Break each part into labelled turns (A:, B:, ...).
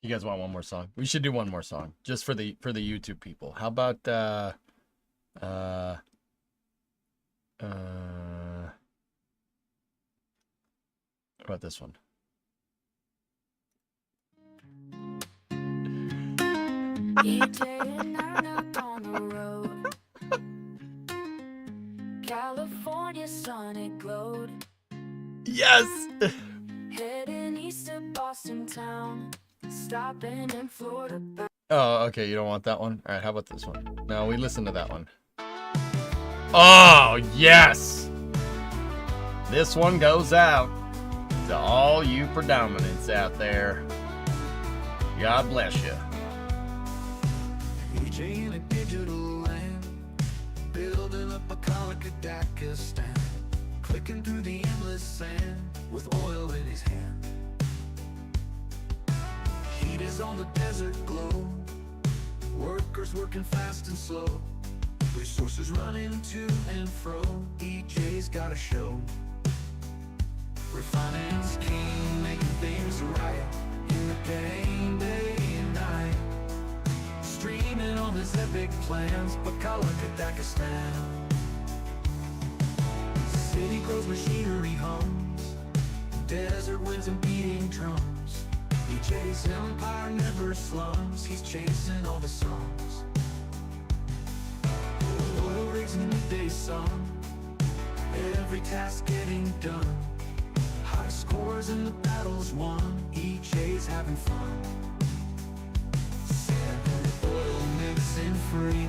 A: You guys want one more song? We should do one more song just for the YouTube people. How about uh how about this one?
B: California Sonic glowed.
A: Yes.
B: Heading east to Boston town, stopping in Florida.
A: Oh, okay. You don't want that one? All right. How about this one? No, we listen to that one. Oh, yes. This one goes out to all you predominants out there. God bless you.
C: EJ in a digital land, building up a Dakistan, clicking through the endless sand with oil in his hand. Heat is on the desert globe, workers working fast and slow, resources running to and fro. EJ's got a show. Refining's king, making things right in the game, day and night. Streaming on his epic plans, Dakistan. City grows, machinery hums, desert winds and beating drums. EJ's empire never slums, he's chasing all the songs. Oil rigs in the midday sun, every task getting done. High scores in the battles won, EJ's having fun. Oil mixing free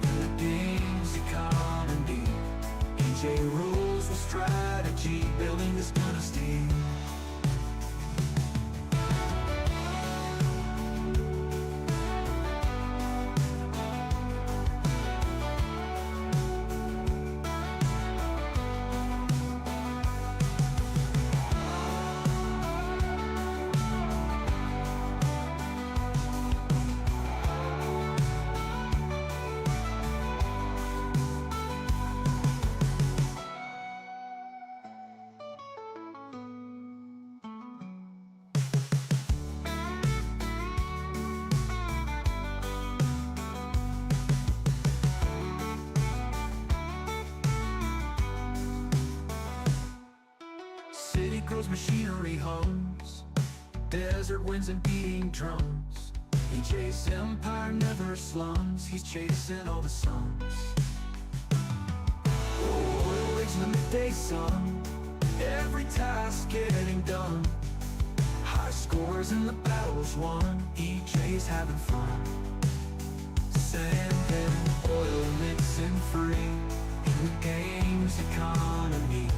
C: in the game's economy. EJ rules with strategy, building this dynasty. City grows, machinery hums, desert winds and beating drums. EJ's empire never slums, he's chasing all the suns. Oil rigs in the midday sun, every task getting done. High scores in the battles won, EJ's having fun. Sand and oil mixing free in the game's economy.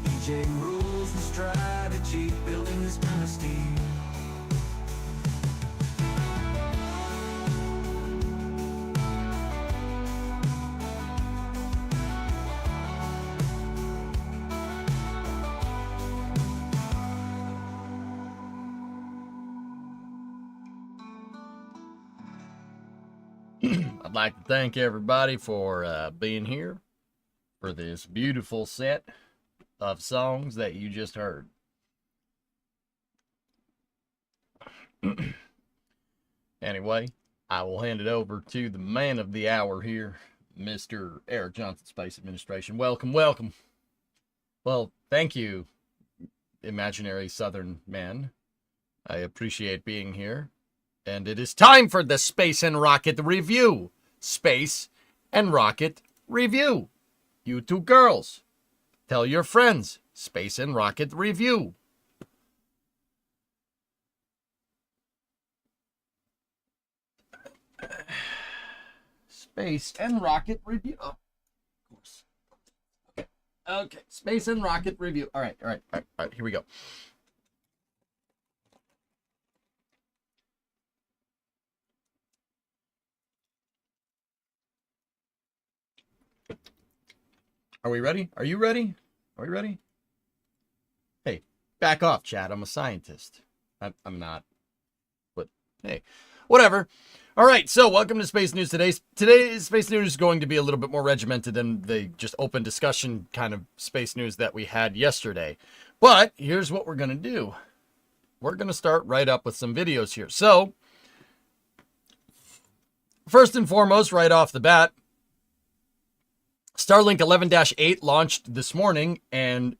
C: EJ rules with strategy, building this dynasty.
A: I'd like to thank everybody for being here for this beautiful set of songs that you just heard. Anyway, I will hand it over to the man of the hour here, Mr. Eric Johnson, Space Administration. Welcome, welcome. Well, thank you, imaginary Southern man. I appreciate being here. And it is time for the Space and Rocket Review. Space and Rocket Review. You two girls, tell your friends. Space and Rocket Review. Space and Rocket Review. Oh, of course. Okay. Okay. Space and Rocket Review. All right. Here we go. Are we ready? Are you ready? Are we ready? Hey, back off, Chad. I'm a scientist. I'm not. But hey, whatever. All right, so welcome to Space News today. Today's Space News is going to be a little bit more regimented than the just open discussion kind of space news that we had yesterday. But here's what we're going to do. we're going to start right up with some videos here. So, first and foremost, right off the bat, Starlink 11-8 launched this morning and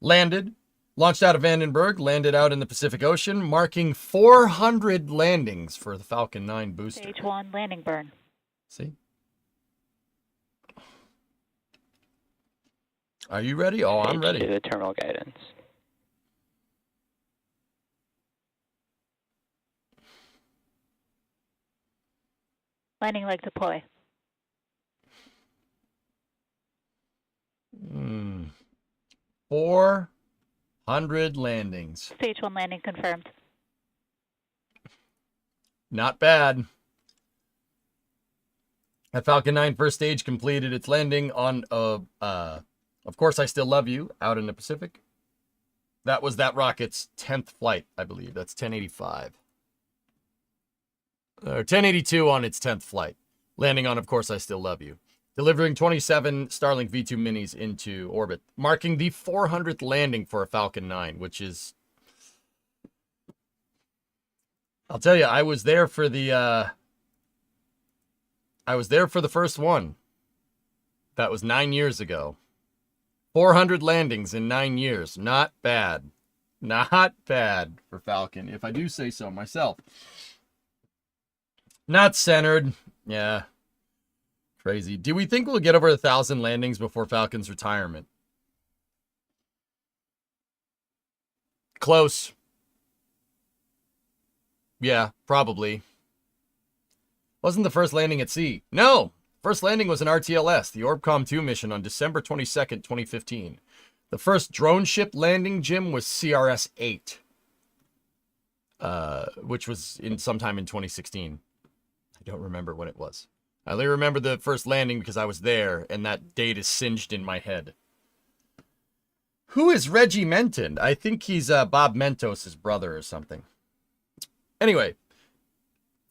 A: launched out of Vandenberg, landed out in the Pacific Ocean, marking 400 landings for the Falcon 9 booster.
D: Stage 1 landing burn.
A: See? Are you ready? Oh, I'm ready.
E: Stage 2 terminal guidance.
D: Landing leg deploy.
A: 400 landings.
D: Stage 1 landing confirmed.
A: Not bad. That Falcon 9 first stage completed its landing on, Of Course I Still Love You, out in the Pacific. That was that rocket's 10th flight, I believe. That's 1085. Or 1082 on its 10th flight. Landing on Of Course I Still Love You. Delivering 27 Starlink V2 minis into orbit. Marking the 400th landing for a Falcon 9, which is... I'll tell you, I was there for the first one. That was 9 years ago. 400 landings in 9 years. Not bad. Not bad for Falcon, if I do say so myself. Not centered. Yeah. Crazy. Do we think we'll get over 1,000 landings before Falcon's retirement? Close. Yeah, probably. Wasn't the first landing at sea? No! First landing was an RTLS, the Orbcomm 2 mission on December 22nd, 2015. The first drone ship landing, Jim, was CRS-8. Which was sometime in 2016. I don't remember when it was. I only remember the first landing because I was there, and that date is singed in my head. Who is Reggie Menton? I think he's Bob Mentos' brother or something. Anyway,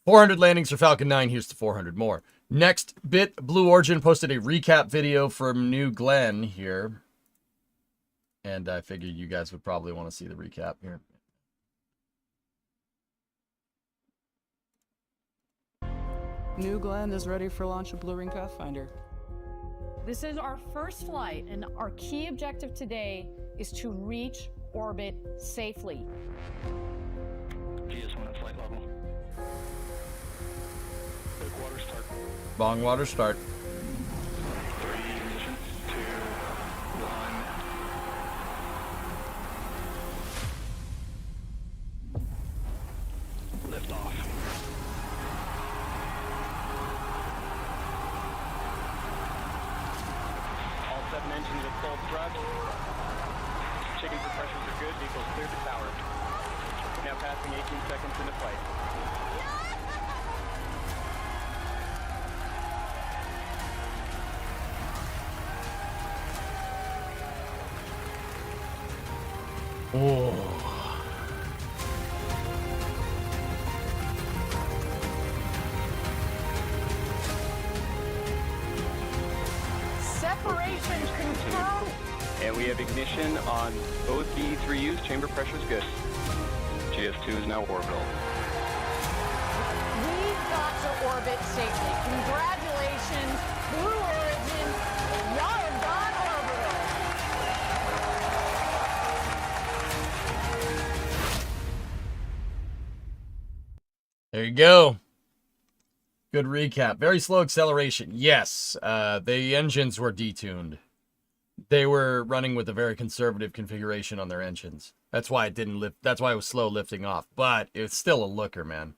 A: 400 landings for Falcon 9. Here's to 400 more. Next bit, Blue Origin posted a recap video from New Glenn here. And I figured you guys would probably want to see the recap here.
F: New Glenn is ready for launch of Blue Ring Pathfinder.
G: This is our first flight, and our key objective today is to reach orbit safely.
E: GS1 at flight level. Big water start.
A: Bong water start.
E: 3, ignition, 2, 1. Lift off.
H: All 7 engines at full thrust. Checking for pressures are good. Vehicles cleared the tower. Now passing 18 seconds into flight.
A: Oh.
G: Separation confirmed.
H: And we have ignition on both B3Us. Chamber pressure is good. GS2 is now orbital.
G: We got to orbit safely. Congratulations, Blue Origin. Y'all have gone orbital.
A: There you go. Good recap. Very slow acceleration. Yes, the engines were detuned. They were running with a very conservative configuration on their engines. That's why it didn't lift. That's why it was slow lifting off. But it's still a looker, man.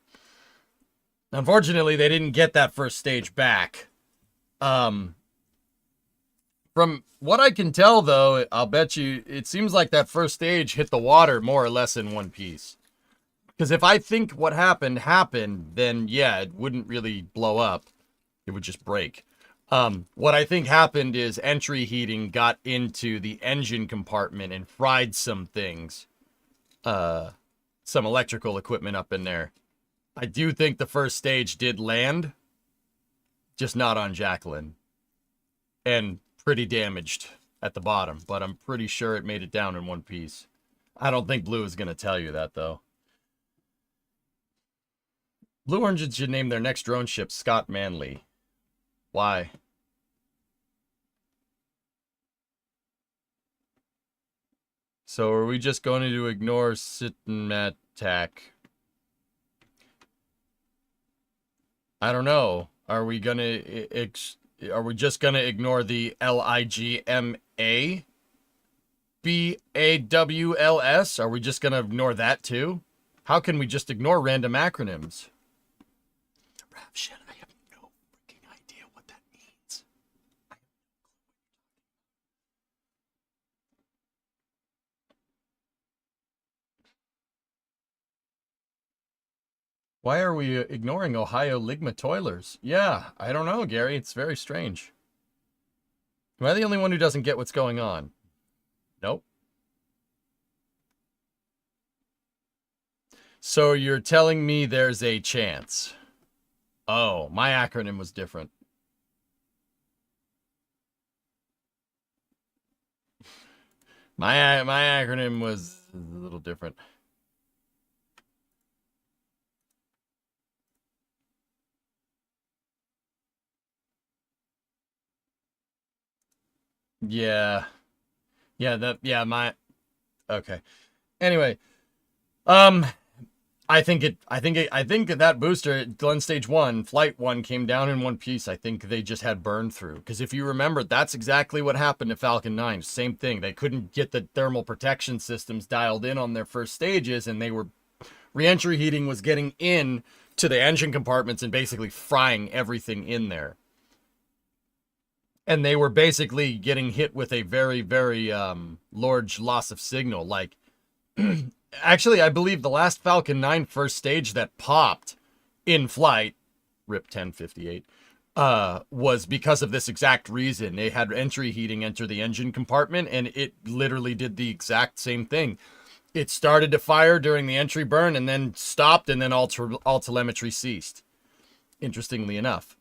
A: Unfortunately, they didn't get that first stage back. From what I can tell, though, I'll bet you it seems like that first stage hit the water more or less in one piece. Because if I think what happened, then yeah, it wouldn't really blow up. It would just break. What I think happened is entry heating got into the engine compartment and fried some things. Some electrical equipment up in there. I do think the first stage did land, just not on Jacqueline. And pretty damaged at the bottom, but I'm pretty sure it made it down in one piece. I don't think Blue is going to tell you that, though. Blue Origin should name their next drone ship Scott Manley. Why? So are we just going to ignore Sitmatak? I don't know. Are we just gonna ignore the LIGMA? BAWLS? Are we just gonna ignore that too? How can we just ignore random acronyms? Rav, shit, I have no freaking idea what that means. Why are we ignoring Ohio Ligma toilers? Yeah, I don't know, Gary. It's very strange. Am I the only one who doesn't get what's going on? Nope. So you're telling me there's a chance. Oh, my acronym was different. My acronym was a little different. Yeah. Okay. Anyway, I think that booster, Glen Stage 1, Flight 1, came down in one piece. I think they just had burn through. Because if you remember, that's exactly what happened to Falcon 9. Same thing. They couldn't get the thermal protection systems dialed in on their first stages, and they were re-entry heating was getting in to the engine compartments and basically frying everything in there. And they were basically getting hit with a very, very large loss of signal. Like, actually, I believe the last Falcon 9 first stage that popped in flight, RIP 1058, was because of this exact reason. They had entry heating enter the engine compartment, and it literally did the exact same thing. It started to fire during the entry burn and then stopped, and then all telemetry ceased, interestingly enough.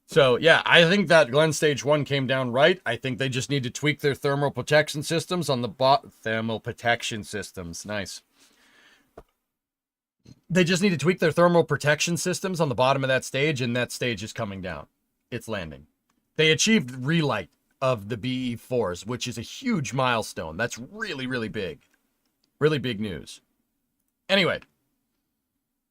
A: So, yeah, I think that Glen Stage 1 came down right. I think they just need to tweak their thermal protection systems on the thermal protection systems. Nice. They just need to tweak their thermal protection systems on the bottom of that stage, and that stage is coming down. It's landing. They achieved relight of the BE-4s, which is a huge milestone. That's really, really big. Really big news. Anyway.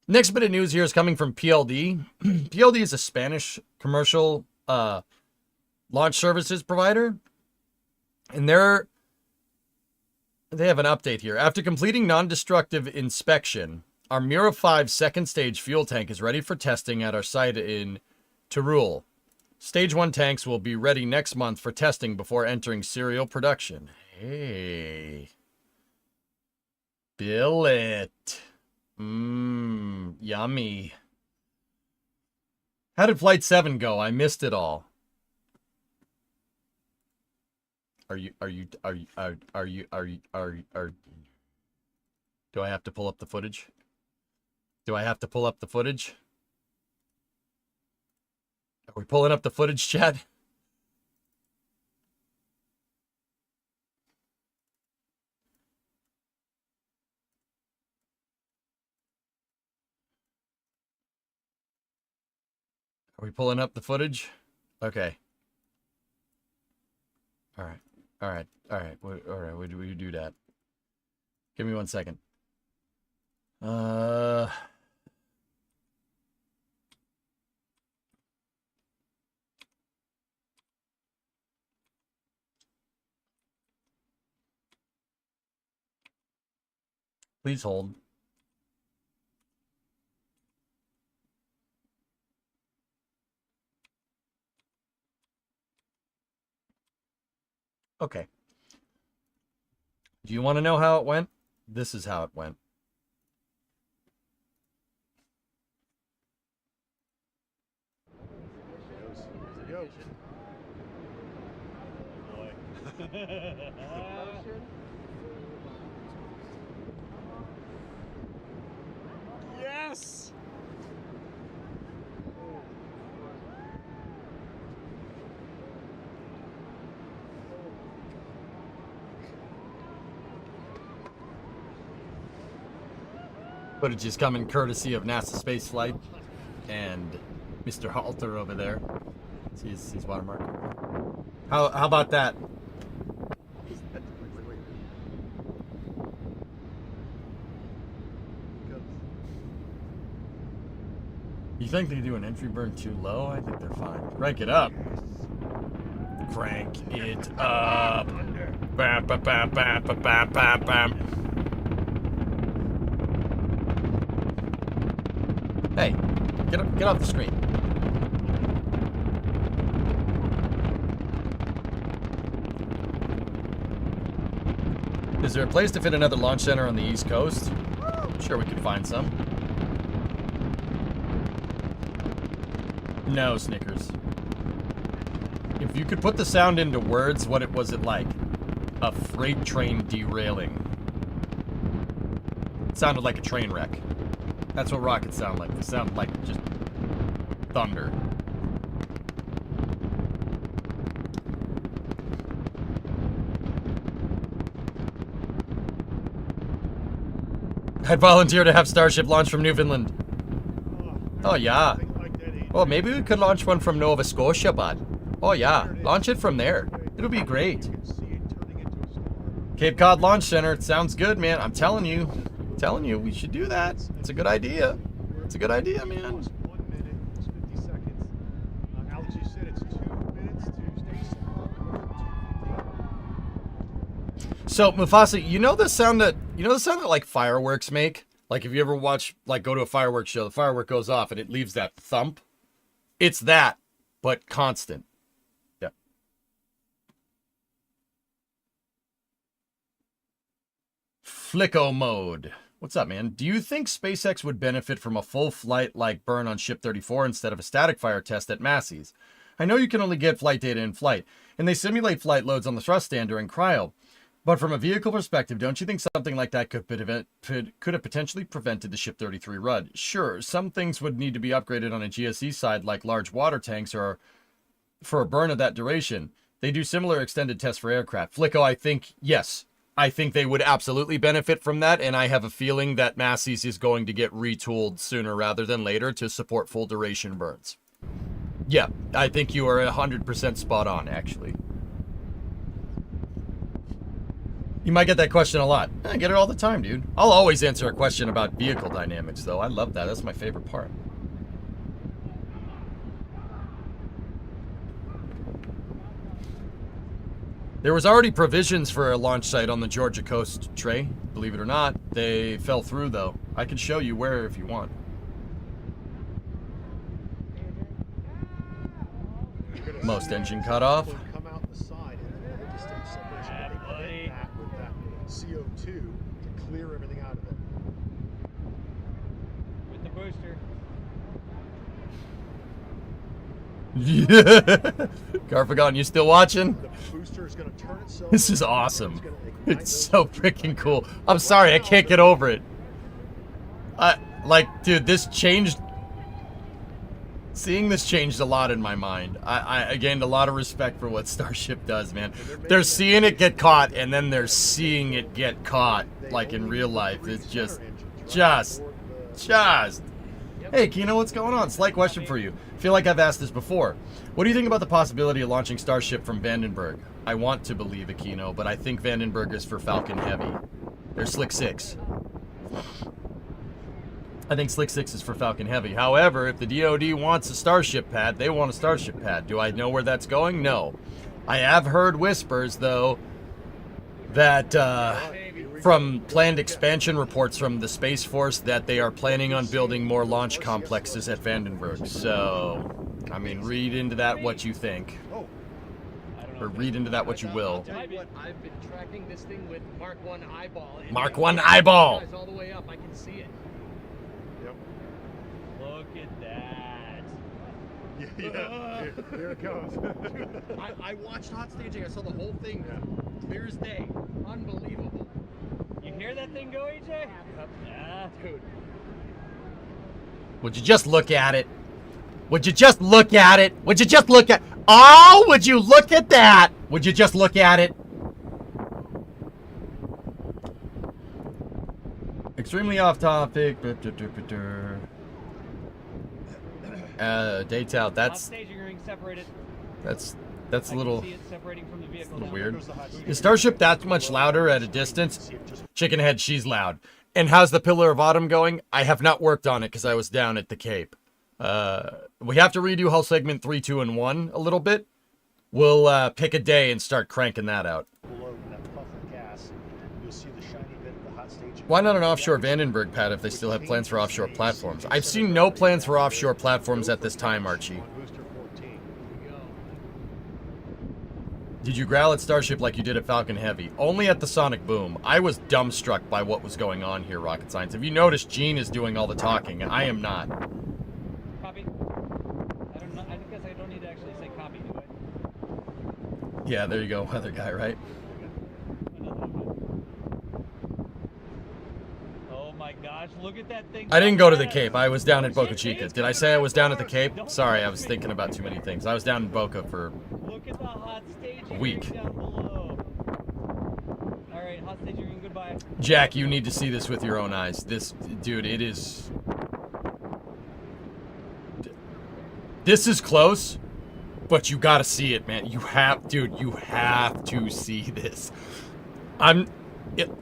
A: Next bit of news here is coming from PLD. PLD is a Spanish commercial launch services provider. And they have an update here. After completing non-destructive inspection, our Mira 5 second stage fuel tank is ready for testing at our site in Teruel. Stage 1 tanks will be ready next month for testing before entering serial production. Hey. Billet. Yummy. How did Flight 7 go? I missed it all. Do I have to pull up the footage? Are we pulling up the footage, chat? Are we pulling up the footage? Okay. All right. We do that. Give me 1 second. Please hold. Okay. Do you want to know how it went? This is how it went.
E: Yes!
A: Footage is coming courtesy of NASA Spaceflight and Mr. Halter over there. See his watermark. How about that? You think they do an entry burn too low? I think they're fine. Crank it up. Crank it up. Bam, bam, bam, bam, bam, bam, bam, bam. Hey, get off the screen. Is there a place to fit another launch center on the East Coast? Sure, we could find some. No, Snickers. If you could put the sound into words, what was it like? A freight train derailing. It sounded like a train wreck. That's what rockets sound like. They sound like just thunder. I'd volunteer to have Starship launch from Newfoundland. Oh, yeah. Well, maybe we could launch one from Nova Scotia, bud. Oh, yeah. Launch it from there. It'll be great. Cape Cod Launch Center. It sounds good, man. I'm telling you. We should do that. It's a good idea. It's a good idea, man.
E: 1 minute, 50 seconds. Alex, you said it's 2 minutes to station.
A: So, Mufasa, you know the sound that like fireworks make? Like if you ever watch, like go to a fireworks show, the firework goes off and it leaves that thump. It's that, but constant. Yeah. Flicko mode. What's up, man? Do you think SpaceX would benefit from a full flight like burn on Ship 34 instead of a static fire test at Massey's? I know you can only get flight data in flight, and they simulate flight loads on the thrust stand during cryo. But from a vehicle perspective, don't you think something like that could have potentially prevented the Ship 33 RUD? Sure, some things would need to be upgraded on a GSE side, like large water tanks, or for a burn of that duration. They do similar extended tests for aircraft. Flicko, I think, yes. I think they would absolutely benefit from that, and I have a feeling that Massey's is going to get retooled sooner rather than later to support full duration burns. Yeah, I think you are 100% spot on, actually. You might get that question a lot. I get it all the time, dude. I'll always answer a question about vehicle dynamics, though. I love that. That's my favorite part. There was already provisions for a launch site on the Georgia coast, Trey. Believe it or not, they fell through, though. I can show you where if you want. Most engine cut off.
E: Come out the side and then the stage separation. They prevent that with that CO2 to clear everything out of it.
H: With the booster.
A: Yeah. Carfagon, you still watching?
E: The booster is going to turn itself.
A: This is awesome. It's so freaking cool. I'm sorry, I can't get over it. Dude, this changed. Seeing this changed a lot in my mind. I gained a lot of respect for what Starship does, man. They're seeing it get caught, and then they're seeing it get caught, like in real life. It's just. Hey, Kino, what's going on? Slight question for you. Feel like I've asked this before. What do you think about the possibility of launching Starship from Vandenberg? I want to believe Aquino, but I think Vandenberg is for Falcon Heavy. There's Slick 6. I think Slick 6 is for Falcon Heavy. However, if the DoD wants a Starship pad, they want a Starship pad. Do I know where that's going? No. I have heard whispers, though, that from planned expansion reports from the Space Force that they are planning on building more launch complexes at Vandenberg. So, I mean, read into that what you think. Or read into that what you will.
H: I've been tracking this thing with Mark 1 eyeball.
A: Mark 1 eyeball!
H: All the way up, I can see it.
E: Yep.
H: Look at that.
E: Yeah. Here it goes.
H: I watched hot staging. I saw the whole thing. Clear as day. Unbelievable. You hear that thing go, AJ? Yep. Yeah, dude.
A: Would you just look at it? Would you just look at it? Would you just look at... Oh, would you look at that? Would you just look at it? extremely off topic. Dates out. That's
H: Staging ring separated.
A: that's a little
H: See it separating from the vehicle.
A: weird. Is Starship that much louder at a distance? Chickenhead, she's loud. And how's the Pillar of Autumn going? I have not worked on it because I was down at the Cape. We have to redo hull segment 3, 2, and 1 a little bit. We'll pick a day and start cranking that out.
E: Below that puff of gas, you'll see the shiny bit of the hot staging.
A: Why not an offshore Vandenberg pad if they still have plans for offshore platforms? I've seen no plans for offshore platforms at this time, Archie.
E: Booster 14.
A: Did you growl at Starship like you did at Falcon Heavy? Only at the sonic boom. I was dumbstruck by what was going on here, Rocket Science. Have you noticed Gene is doing all the talking? I am not.
H: Copy. I don't know. I guess I don't need to actually say copy, do I?
A: Yeah, there you go, other guy, right?
H: Oh my gosh, look at that thing.
A: I didn't go to the Cape. I was down at Boca Chica. Did I say I was down at the Cape? Sorry, I was thinking about too many things. I was down in Boca for
H: Look at the hot staging
A: week.
H: ring down below. All right, hot staging ring, goodbye.
A: Jack, you need to see this with your own eyes. This, dude, it is... This is close, but you gotta see it, man. You have, dude, you have to see this.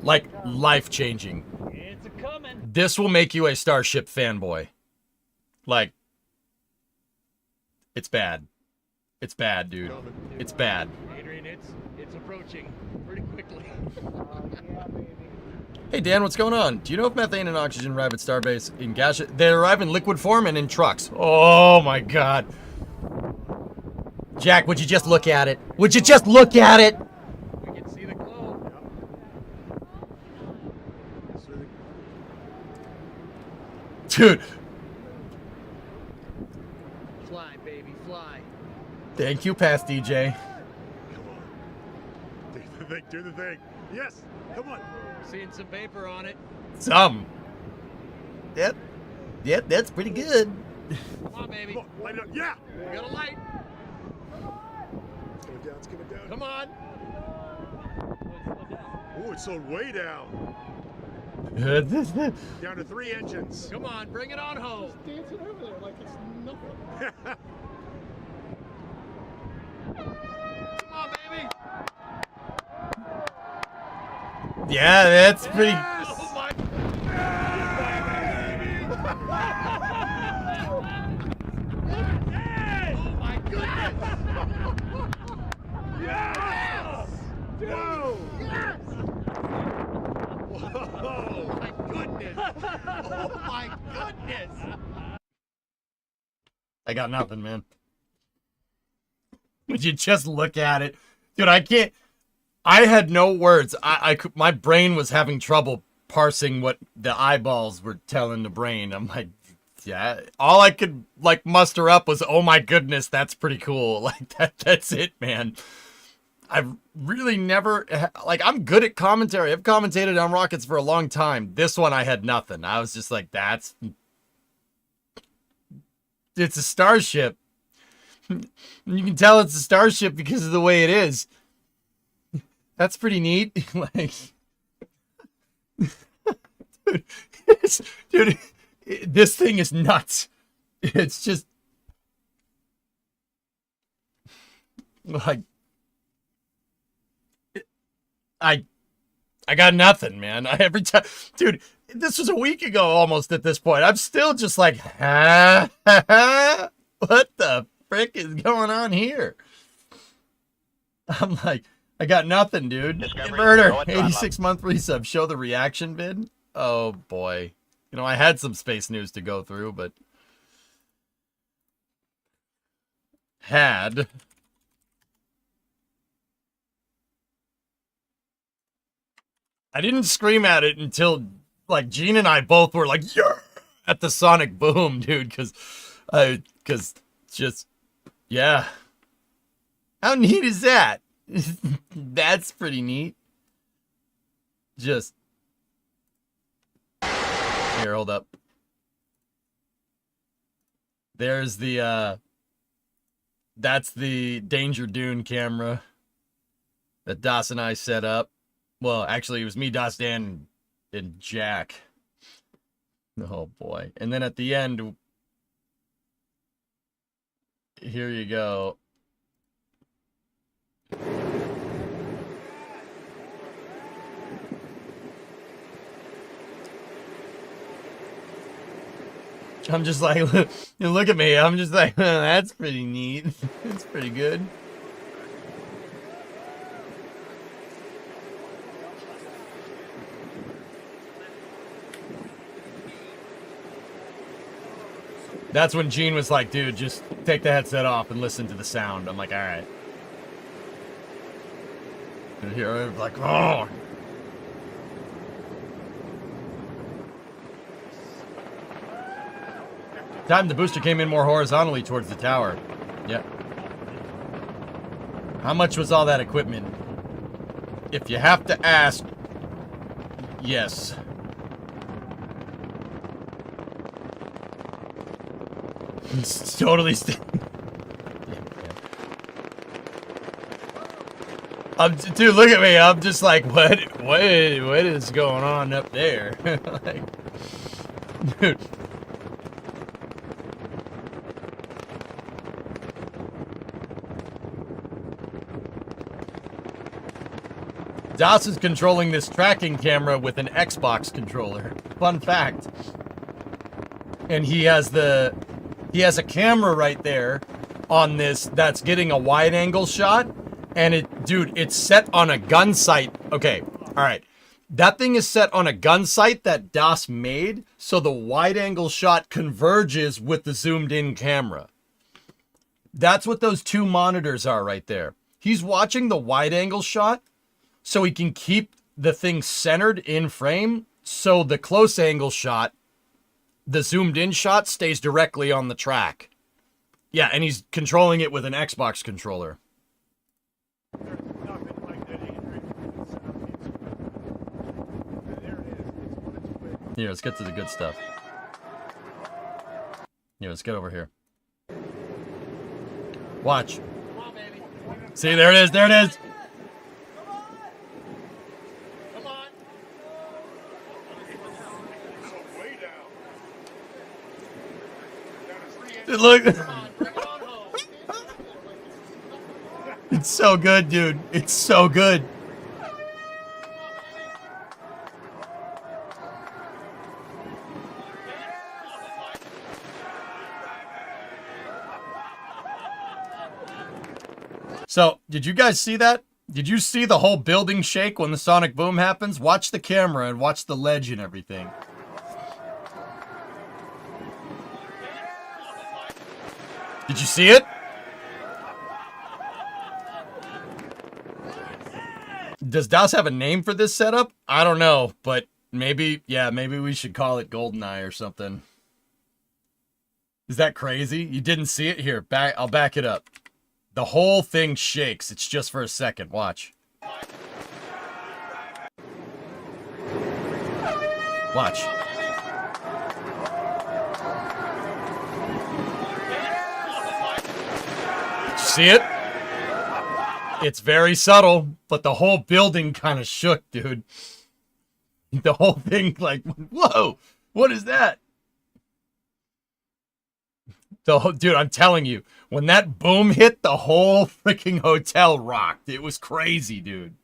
A: Like, life-changing.
H: It's a coming.
A: This will make you a Starship fanboy. Like, it's bad. It's bad, dude. It's bad.
H: Adrian, it's approaching pretty quickly.
A: Hey, Dan, what's going on? Do you know if methane and oxygen arrive at Starbase in gaseous... They arrive in liquid form and in trucks. Oh, my God. Jack, would you just look at it? Would you just look at it?
H: We can see the glow.
A: Dude,
H: Fly, baby, fly.
A: thank you, Past DJ.
E: Come on. Do the thing, do the thing. Yes, come on.
H: Seeing some vapor on it.
A: Some. Yep, that's pretty good.
H: Come on, baby.
E: Come on, light it up. Yeah!
H: We got a light.
E: It's coming down, it's coming down.
H: Come on.
E: Oh, it's slowed way down. Down to 3 engines.
H: Come on, bring it on home.
E: Dancing over there like it's nothing.
H: Come on, baby.
A: Yeah, that's pretty...
H: Oh my. Oh my goodness.
E: Yes! Whoa!
H: Yes. Oh my goodness. Oh my goodness.
A: I got nothing, man. Would you just look at it? Dude, I can't... I had no words. My brain was having trouble parsing what the eyeballs were telling the brain. I'm like, yeah. All I could, like, muster up was, oh my goodness, that's pretty cool. Like, that's it, man. I've really never... Like, I'm good at commentary. I've commentated on rockets for a long time. This one, I had nothing. I was just like, that's... It's a Starship. You can tell it's a Starship because of the way it is. That's pretty neat. Like, dude, this thing is nuts. It's just like I got nothing, man. Every time, dude, this was a week ago almost at this point. I'm still just like, what the frick is going on here? I'm like, I got nothing, dude. Inverter, 86-month resub. Show the reaction vid. Oh, boy. You know, I had some space news to go through, but... I didn't scream at it until, like, Gene and I both were like, yeah! At the sonic boom, dude, because just, yeah. How neat is that? That's pretty neat. Just here, hold up. There's the that's the Danger Dune camera that Das and I set up. Well, actually it was me, Das, Dan, and Jack. Oh boy. And then at the end, here you go. I'm just like, look at me. I'm just like, that's pretty neat. It's pretty good. That's when Gene was like, dude, just take the headset off and listen to the sound. I'm like, all right. And here I'm like, oh. Time the booster came in more horizontally towards the tower. Yep. How much was all that equipment? If you have to ask, yes. It's totally dude, look at me. I'm just like, what is going on up there? Like, dude. DOS is controlling this tracking camera with an Xbox controller. Fun fact. And he has a camera right there on this that's getting a wide angle shot. And it's set on a gun sight. Okay, all right. That thing is set on a gun sight that DOS made, so the wide angle shot converges with the zoomed in camera. That's what those two monitors are right there. He's watching the wide angle shot so he can keep the thing centered in frame, so the close angle shot, the zoomed in shot, stays directly on the track. Yeah, and he's controlling it with an Xbox controller. Here, let's get to the good stuff. Here, let's get over here. Watch. See, there it is, there it is. Dude, look. It's so good, dude. It's so good. So, did you guys see that? Did you see the whole building shake when the sonic boom happens? Watch the camera and watch the ledge and everything. Did you see it? Does DOS have a name for this setup? I don't know, but maybe, yeah, maybe we should call it GoldenEye or something. Is that crazy? You didn't see it? Here, I'll back it up. The whole thing shakes. It's just for a second. Watch. Watch. See it? It's very subtle, but the whole building kind of shook, dude. The whole thing, like, whoa, what is that? Dude, I'm telling you, when that boom hit, the whole freaking hotel rocked. It was crazy, dude.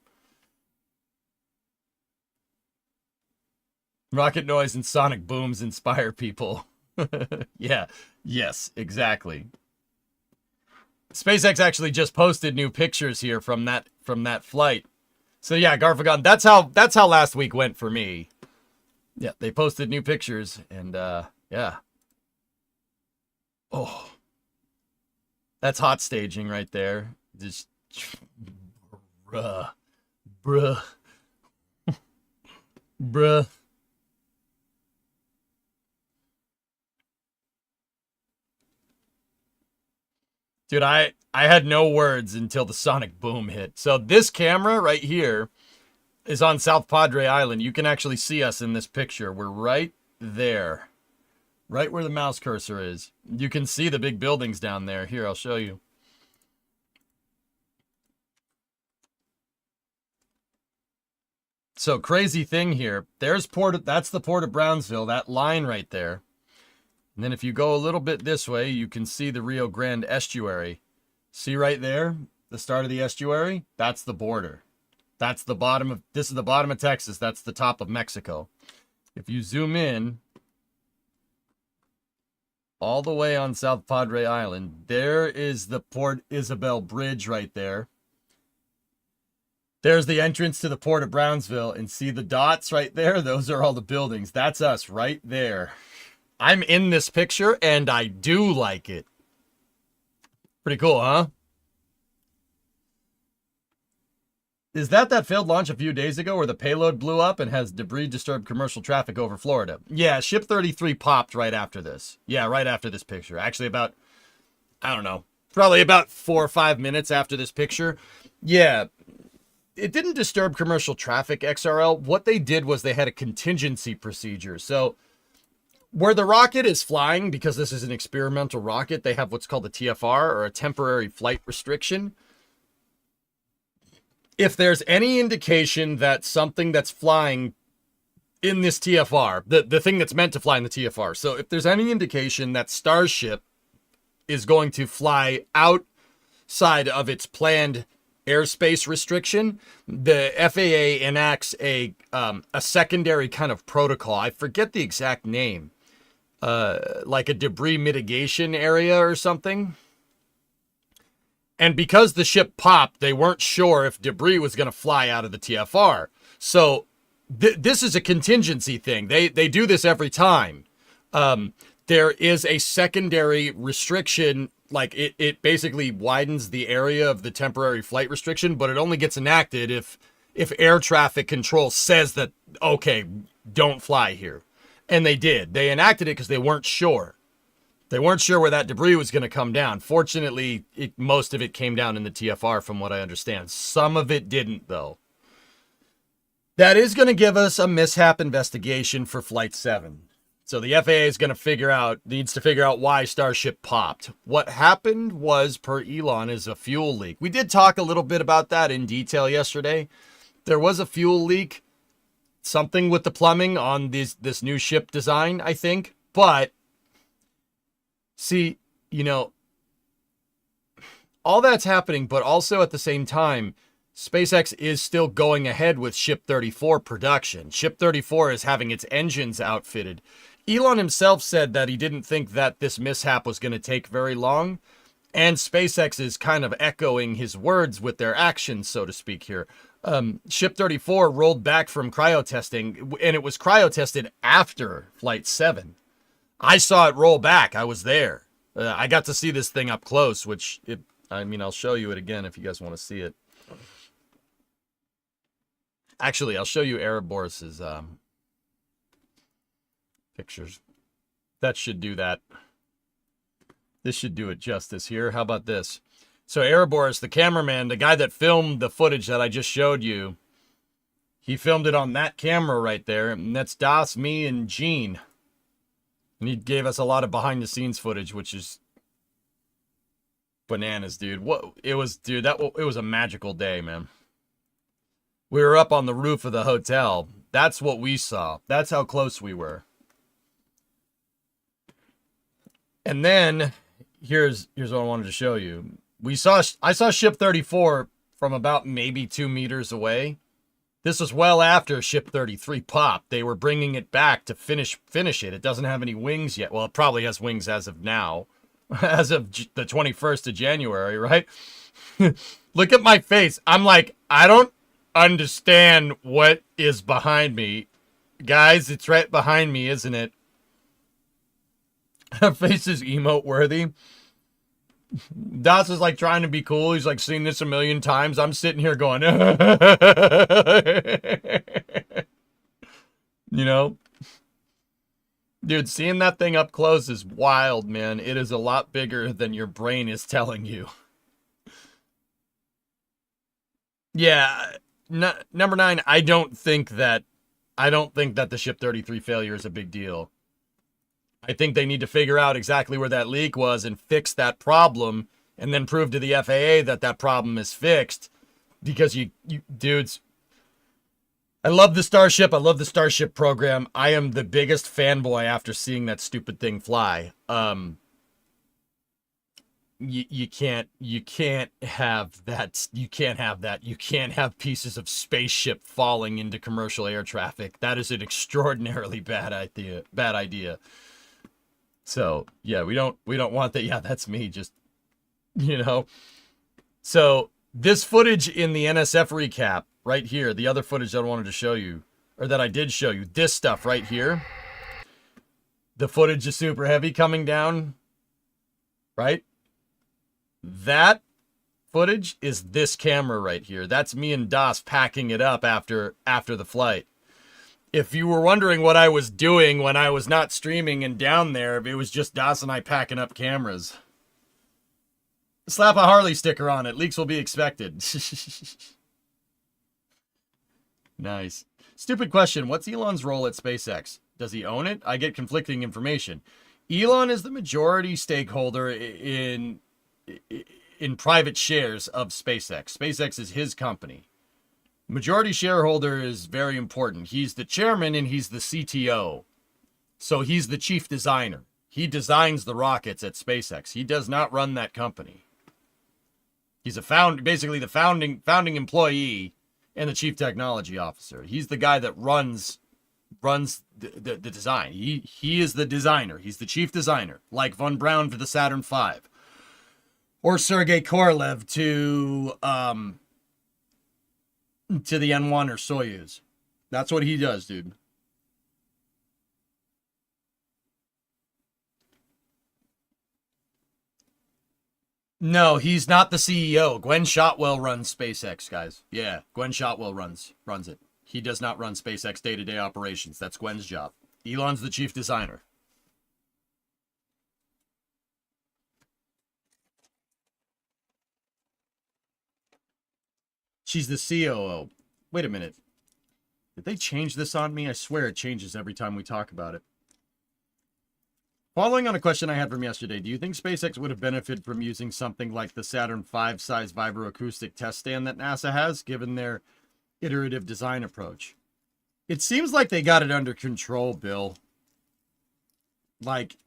A: Rocket noise and sonic booms inspire people. Yeah, yes, exactly. SpaceX actually just posted new pictures here from that flight. So yeah, Garfagon, that's how last week went for me. Yeah, they posted new pictures and yeah. Oh. That's hot staging right there. Just bruh. Bruh. Dude, I had no words until the sonic boom hit. So this camera right here is on South Padre Island. You can actually see us in this picture. We're right there. Right where the mouse cursor is. You can see the big buildings down there. Here, I'll show you. So crazy thing here. There's that's the port of Brownsville, that line right there. And then if you go a little bit this way, you can see the Rio Grande estuary. See right there, the start of the estuary? That's the border. This is the bottom of Texas. That's the top of Mexico. If you zoom in all the way on South Padre Island, there is the Port Isabel Bridge right there. There's the entrance to the Port of Brownsville, and see the dots right there? Those are all the buildings. That's us right there. I'm in this picture, and I do like it. Pretty cool, huh? Is that failed launch a few days ago where the payload blew up and has debris disturbed commercial traffic over Florida? Yeah, Ship 33 popped right after this. Yeah, right after this picture. Actually about, I don't know, probably about 4 or 5 minutes after this picture. Yeah, it didn't disturb commercial traffic, XRL. What they did was they had a contingency procedure. So where the rocket is flying, because this is an experimental rocket, they have what's called a TFR, or a temporary flight restriction. If there's any indication that something that's flying in this TFR, the thing that's meant to fly in the TFR, so if there's any indication that Starship is going to fly outside of its planned airspace restriction, the FAA enacts a secondary kind of protocol. I forget the exact name, like a debris mitigation area or something. And because the ship popped, they weren't sure if debris was going to fly out of the TFR. So this is a contingency thing. They do this every time. There is a secondary restriction, like it basically widens the area of the temporary flight restriction, but it only gets enacted if air traffic control says that, okay, don't fly here. And they did. They enacted it because they weren't sure. They weren't sure where that debris was going to come down. Fortunately, most of it came down in the TFR from what I understand. Some of it didn't, though. That is going to give us a mishap investigation for Flight 7. So the FAA is going to needs to figure out why Starship popped. What happened was, per Elon, is a fuel leak. We did talk a little bit about that in detail yesterday. There was a fuel leak, something with the plumbing on this new ship design, I think. But see, all that's happening, but also at the same time, SpaceX is still going ahead with Ship 34 production. Ship 34 is having its engines outfitted. Elon himself said that he didn't think that this mishap was going to take very long, and SpaceX is kind of echoing his words with their actions, so to speak here. Ship 34 rolled back from cryotesting, and it was cryotested after Flight 7. I saw it roll back. I was there. I got to see this thing up close, I'll show you it again if you guys want to see it. Actually, I'll show you Ereborus's pictures. That should do that. This should do it justice here. How about this? So Ereborus, the cameraman, the guy that filmed the footage that I just showed you, he filmed it on that camera right there. And that's Das, me, and Gene. And he gave us a lot of behind-the-scenes footage, which is bananas, dude. It was a magical day, man. We were up on the roof of the hotel. That's what we saw. That's how close we were. And then here's what I wanted to show you. I saw Ship 34 from about maybe 2 meters away. This was well after Ship 33 popped. They were bringing it back to finish it. It doesn't have any wings yet. Well, it probably has wings as of now. As of the 21st of January, right? Look at my face. I'm like, I don't understand what is behind me. Guys, it's right behind me, isn't it? Her face is emote worthy. Das is like trying to be cool. He's like seen this a million times. I'm sitting here going, Dude, seeing that thing up close is wild, man. It is a lot bigger than your brain is telling you. Yeah, number 9, I don't think that the Ship 33 failure is a big deal. I think they need to figure out exactly where that leak was and fix that problem, and then prove to the FAA that problem is fixed. Because you dudes, I love the Starship. I love the Starship program. I am the biggest fanboy after seeing that stupid thing fly. You can't have that. You can't have that. You can't have pieces of spaceship falling into commercial air traffic. That is an extraordinarily bad idea. So yeah, we don't want that. Yeah, that's me. Just, you know. So this footage in the NSF recap right here, the other footage that I wanted to show you, or that I did show you, this stuff right here, the footage of Super Heavy coming down, right? That footage is this camera right here. That's me and Das packing it up after the flight. If you were wondering what I was doing when I was not streaming and down there, it was just Das and I packing up cameras. Slap a Harley sticker on it. Leaks will be expected. Nice. Stupid question. What's Elon's role at SpaceX? Does he own it? I get conflicting information. Elon is the majority stakeholder in private shares of SpaceX. SpaceX is his company. Majority shareholder is very important. He's the chairman and he's the CTO. So he's the chief designer. He designs the rockets at SpaceX. He does not run that company. He's basically the founding employee and the chief technology officer. He's the guy that runs the design. He is the designer. He's the chief designer, like Von Braun for the Saturn V, or Sergei Korolev to the N1 or Soyuz. That's what he does, dude. No, he's not the CEO. Gwen Shotwell runs SpaceX, guys. Yeah, Gwen Shotwell runs it. He does not run SpaceX day-to-day operations. That's Gwen's job. Elon's the chief designer. She's the COO. Wait a minute. Did they change this on me? I swear it changes every time we talk about it. Following on a question I had from yesterday, do you think SpaceX would have benefited from using something like the Saturn V size vibroacoustic test stand that NASA has, given their iterative design approach? It seems like they got it under control, Bill. Like,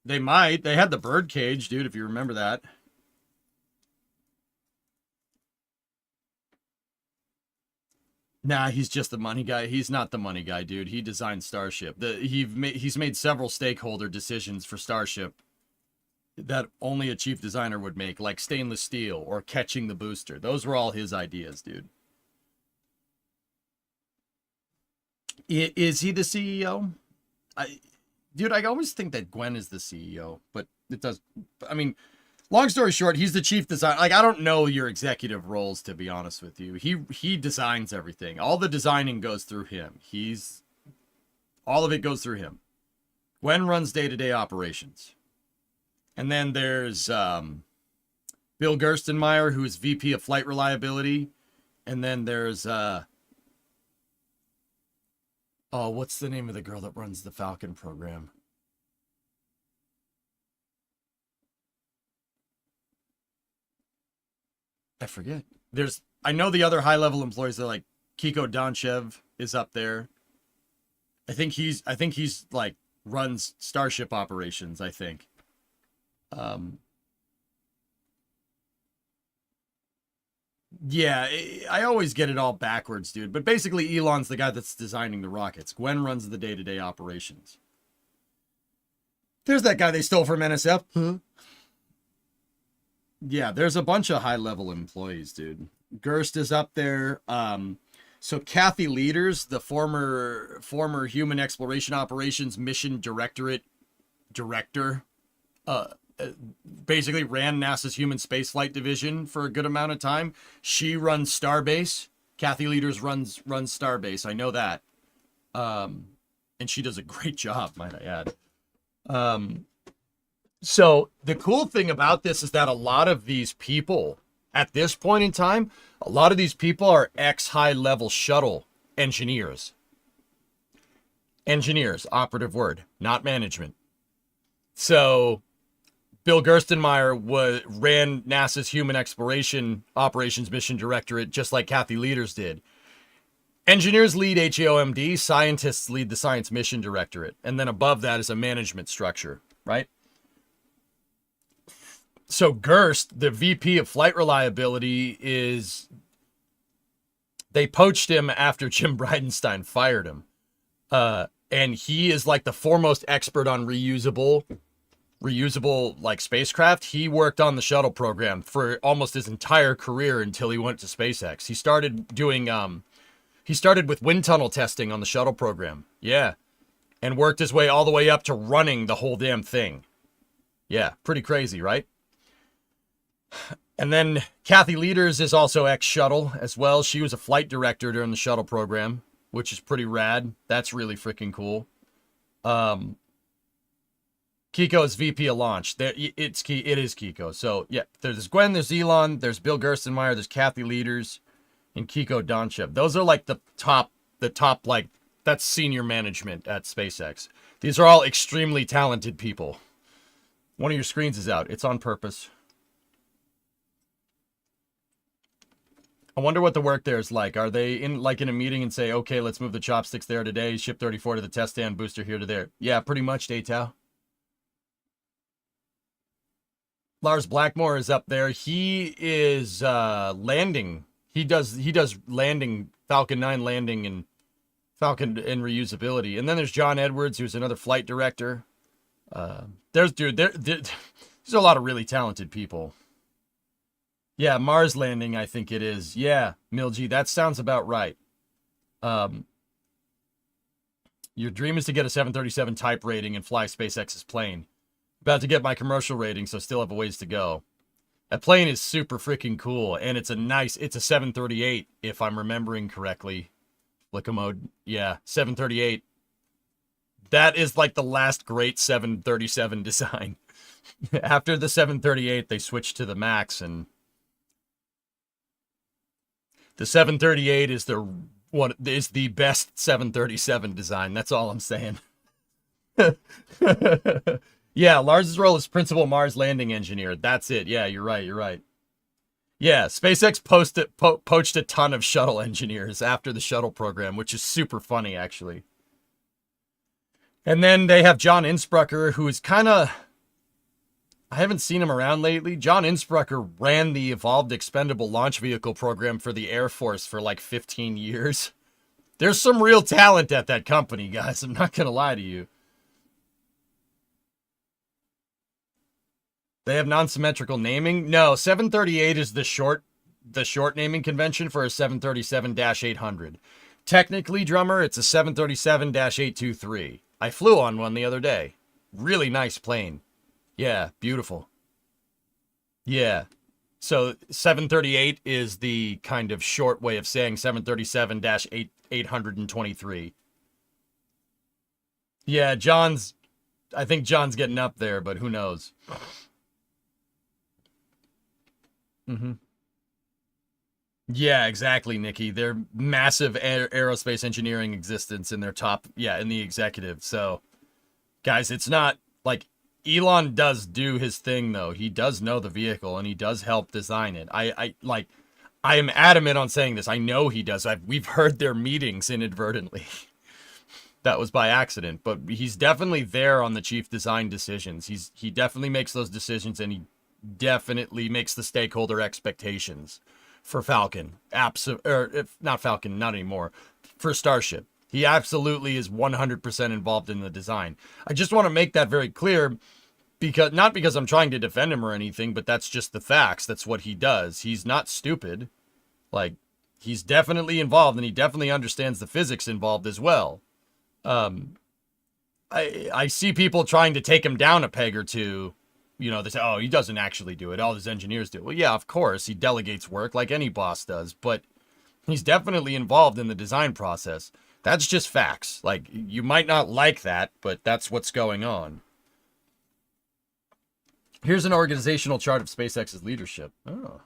A: they might. They had the bird cage, dude, if you remember that. Nah, he's just the money guy. He's not the money guy, dude. He designed Starship. He's made several stakeholder decisions for Starship that only a chief designer would make, like stainless steel or catching the booster. Those were all his ideas, dude. Is he the CEO? Dude, I always think that Gwen is the CEO, but it does. I mean, long story short, he's the chief designer. Like, I don't know your executive roles, to be honest with you. He designs everything. All the designing goes through him. All of it goes through him. Gwen runs day-to-day operations. And then there's Bill Gerstenmaier, who is VP of Flight Reliability. And then there's what's the name of the girl that runs the Falcon program? I forget. I know the other high-level employees. They're like Kiko Donchev is up there. I think he's like runs Starship operations, I think. Yeah, I always get it all backwards, dude. But basically, Elon's the guy that's designing the rockets. Gwen runs the day-to-day operations. There's that guy they stole from NSF. Huh? Yeah, there's a bunch of high-level employees, dude. Gerst is up there. So Kathy Leaders, the former Human Exploration Operations Mission Directorate director, basically ran NASA's Human Spaceflight Division for a good amount of time. She runs Starbase. Kathy Leaders runs Starbase. I know that. And she does a great job, might I add. So the cool thing about this is that a lot of these people at this point in time, a lot of these people are ex-high-level shuttle engineers. Engineers, operative word, not management. So Bill Gerstenmaier ran NASA's Human Exploration Operations Mission Directorate just like Kathy Leaders did. Engineers lead HAOMD, scientists lead the Science Mission Directorate, and then above that is a management structure, right? So Gerst, the VP of Flight Reliability, they poached him after Jim Bridenstine fired him. And he is like the foremost expert on reusable like spacecraft. He worked on the shuttle program for almost his entire career until he went to SpaceX. He started with wind tunnel testing on the shuttle program. Yeah. And worked his way all the way up to running the whole damn thing. Yeah, pretty crazy, right? And then Kathy Leaders is also ex-shuttle as well. She was a flight director during the shuttle program, which is pretty rad. That's really freaking cool. Kiko is VP of launch. It is Kiko. So yeah, there's Gwen, there's Elon, there's Bill Gerstenmaier, there's Kathy Leaders, and Kiko Donchev. Those are like the top like, that's senior management at SpaceX. These are all extremely talented people. One of your screens is out. It's on purpose. I wonder what the work there is like. Are they in a meeting and say, okay, let's move the chopsticks there today, ship 34 to the test stand, booster here to there? Yeah, pretty much, Daytao. Lars Blackmore is up there. He is landing. He does landing, Falcon 9 landing and Falcon and reusability. And then there's John Edwards, who's another flight director. There's a lot of really talented people. Yeah, Mars landing, I think it is. Yeah, Milgy, that sounds about right. Your dream is to get a 737 type rating and fly SpaceX's plane. About to get my commercial rating, so still have a ways to go. That plane is super freaking cool, and it's a 738, if I'm remembering correctly. Flicka mode, yeah, 738. That is like the last great 737 design. After the 738, they switched to the MAX, and the 738 is the best 737 design. That's all I'm saying. Yeah, Lars's role is principal Mars landing engineer. That's it. Yeah, you're right. Yeah, SpaceX poached a ton of shuttle engineers after the shuttle program, which is super funny, actually. And then they have John Insprucker, who is kind of... I haven't seen him around lately. John Insprucker ran the Evolved Expendable Launch Vehicle program for the Air Force for like 15 years. There's some real talent at that company, guys. I'm not going to lie to you. They have non-symmetrical naming. No, 738 is the short naming convention for a 737-800. Technically, drummer, it's a 737-823. I flew on one the other day. Really nice plane. Yeah, beautiful. Yeah. So 738 is the kind of short way of saying 737-823. Yeah, I think John's getting up there, but who knows? Mm-hmm. Yeah, exactly, Nikki. They're massive aerospace engineering existence in their top, in the executive. So, guys, it's not like Elon does do his thing, though. He does know the vehicle and he does help design it. I am adamant on saying this. I know he does. We've heard their meetings inadvertently. That was by accident, but he's definitely there on the chief design decisions. He definitely makes those decisions, and he definitely makes the stakeholder expectations for Falcon. Not Falcon, not anymore. For Starship. He absolutely is 100% involved in the design. I just want to make that very clear, not because I'm trying to defend him or anything, but that's just the facts. That's what he does. He's not stupid. Like, he's definitely involved, and he definitely understands the physics involved as well. I see people trying to take him down a peg or two. You know, they say, oh, he doesn't actually do it. All his engineers do. Well, yeah, of course. He delegates work like any boss does, but he's definitely involved in the design process. That's just facts. Like, you might not like that, but that's what's going on. Here's an organizational chart of SpaceX's leadership. Oh.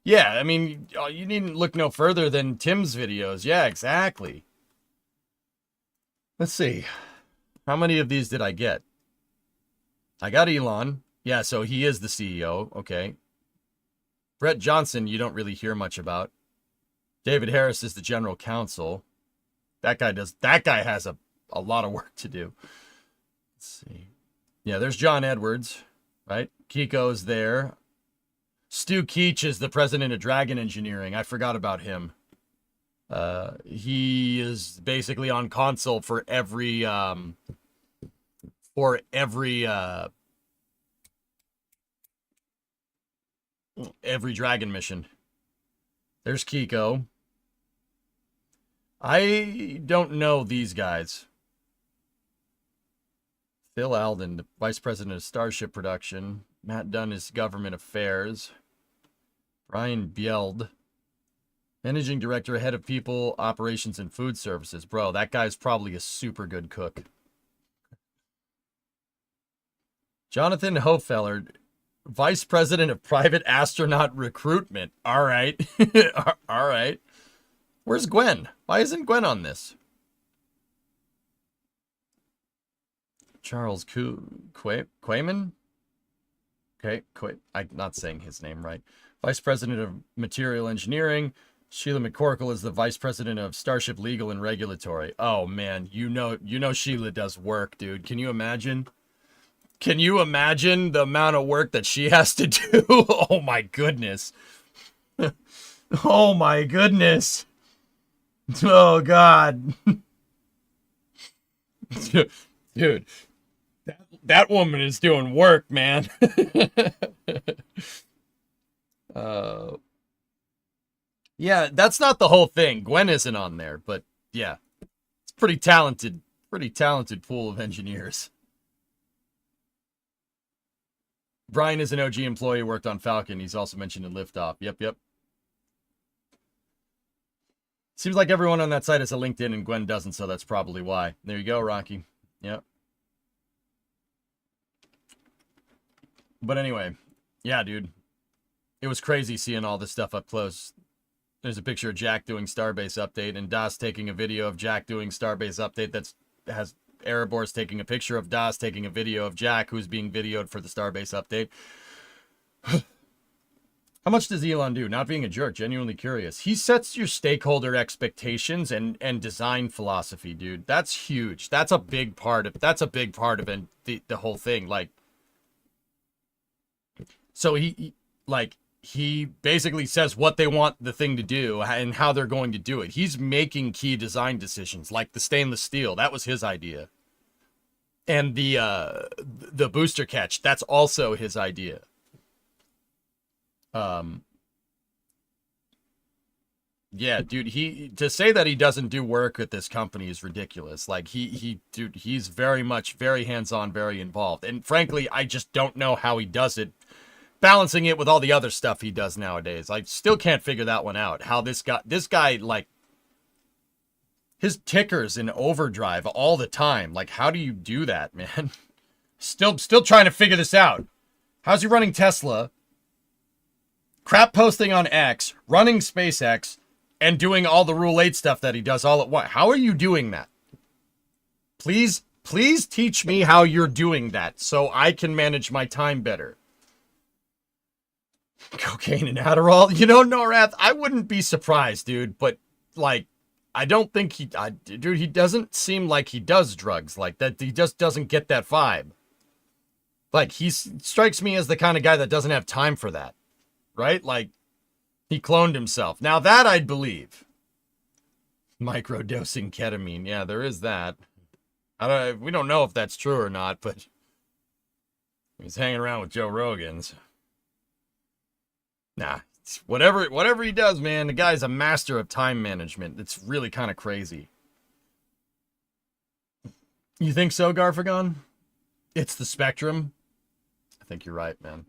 A: Yeah, I mean, you needn't look no further than Tim's videos. Yeah, exactly. Let's see. How many of these did I get? I got Elon. Yeah, so he is the CEO. Okay. Brett Johnson, you don't really hear much about. David Harris is the general counsel. That guy has a lot of work to do. Let's see. Yeah, there's John Edwards, right? Kiko's there. Stu Keach is the president of Dragon Engineering. I forgot about him. He is basically on console for every Dragon mission. There's Kiko. I don't know these guys. Phil Alden, the vice president of Starship production. Matt Dunn is government affairs. Brian Bield, managing director, head of people, operations, and food services. Bro, that guy's probably a super good cook. Jonathan Hofeller, vice president of private astronaut recruitment. All right. All right. Where's Gwen? Why isn't Gwen on this? Charles Quayman? Okay, I'm not saying his name right. Vice president of material engineering. Sheila McCorkle is the vice president of Starship legal and regulatory. Oh man, you know Sheila does work, dude. Can you imagine? Can you imagine the amount of work that she has to do? Oh my goodness. Oh my goodness. Oh God. Dude, that woman is doing work, man. Yeah, that's not the whole thing. Gwen isn't on there, but yeah, it's pretty talented pool of engineers. Brian is an OG employee, worked on Falcon. He's also mentioned in Liftoff. Yep. Seems like everyone on that site has a LinkedIn and Gwen doesn't, so that's probably why. There you go, Rocky. Yep. But anyway, yeah, dude. It was crazy seeing all this stuff up close. There's a picture of Jack doing Starbase update and Das taking a video of Jack doing Starbase update has Erebors taking a picture of Das taking a video of Jack who's being videoed for the Starbase update. How much does Elon do? Not being a jerk, genuinely curious. He sets your stakeholder expectations and design philosophy, dude. That's huge. That's a big part of the whole thing. Like, so he basically says what they want the thing to do and how they're going to do it. He's making key design decisions, like the stainless steel. That was his idea. And the booster catch, that's also his idea. Yeah, dude, to say that he doesn't do work at this company is ridiculous. Like he's very hands-on, very involved. And frankly, I just don't know how he does it. Balancing it with all the other stuff he does nowadays. I still can't figure that one out. How this guy, like, his ticker's in overdrive all the time. Like, how do you do that, man? Still trying to figure this out. How's he running Tesla, crap posting on X, running SpaceX, and doing all the Rule 8 stuff that he does all at once? How are you doing that? Please teach me how you're doing that so I can manage my time better. Cocaine and Adderall. You know, Norath, I wouldn't be surprised, dude. But, like, I don't think he doesn't seem like he does drugs like that. He just doesn't get that vibe. Like, he strikes me as the kind of guy that doesn't have time for that. Right? Like, he cloned himself. Now, that I'd believe. Microdosing ketamine. Yeah, there is that. We don't know if that's true or not, but he's hanging around with Joe Rogan's. Nah, whatever he does, man, the guy's a master of time management. It's really kind of crazy. You think so, Garfagon? It's the spectrum? I think you're right, man.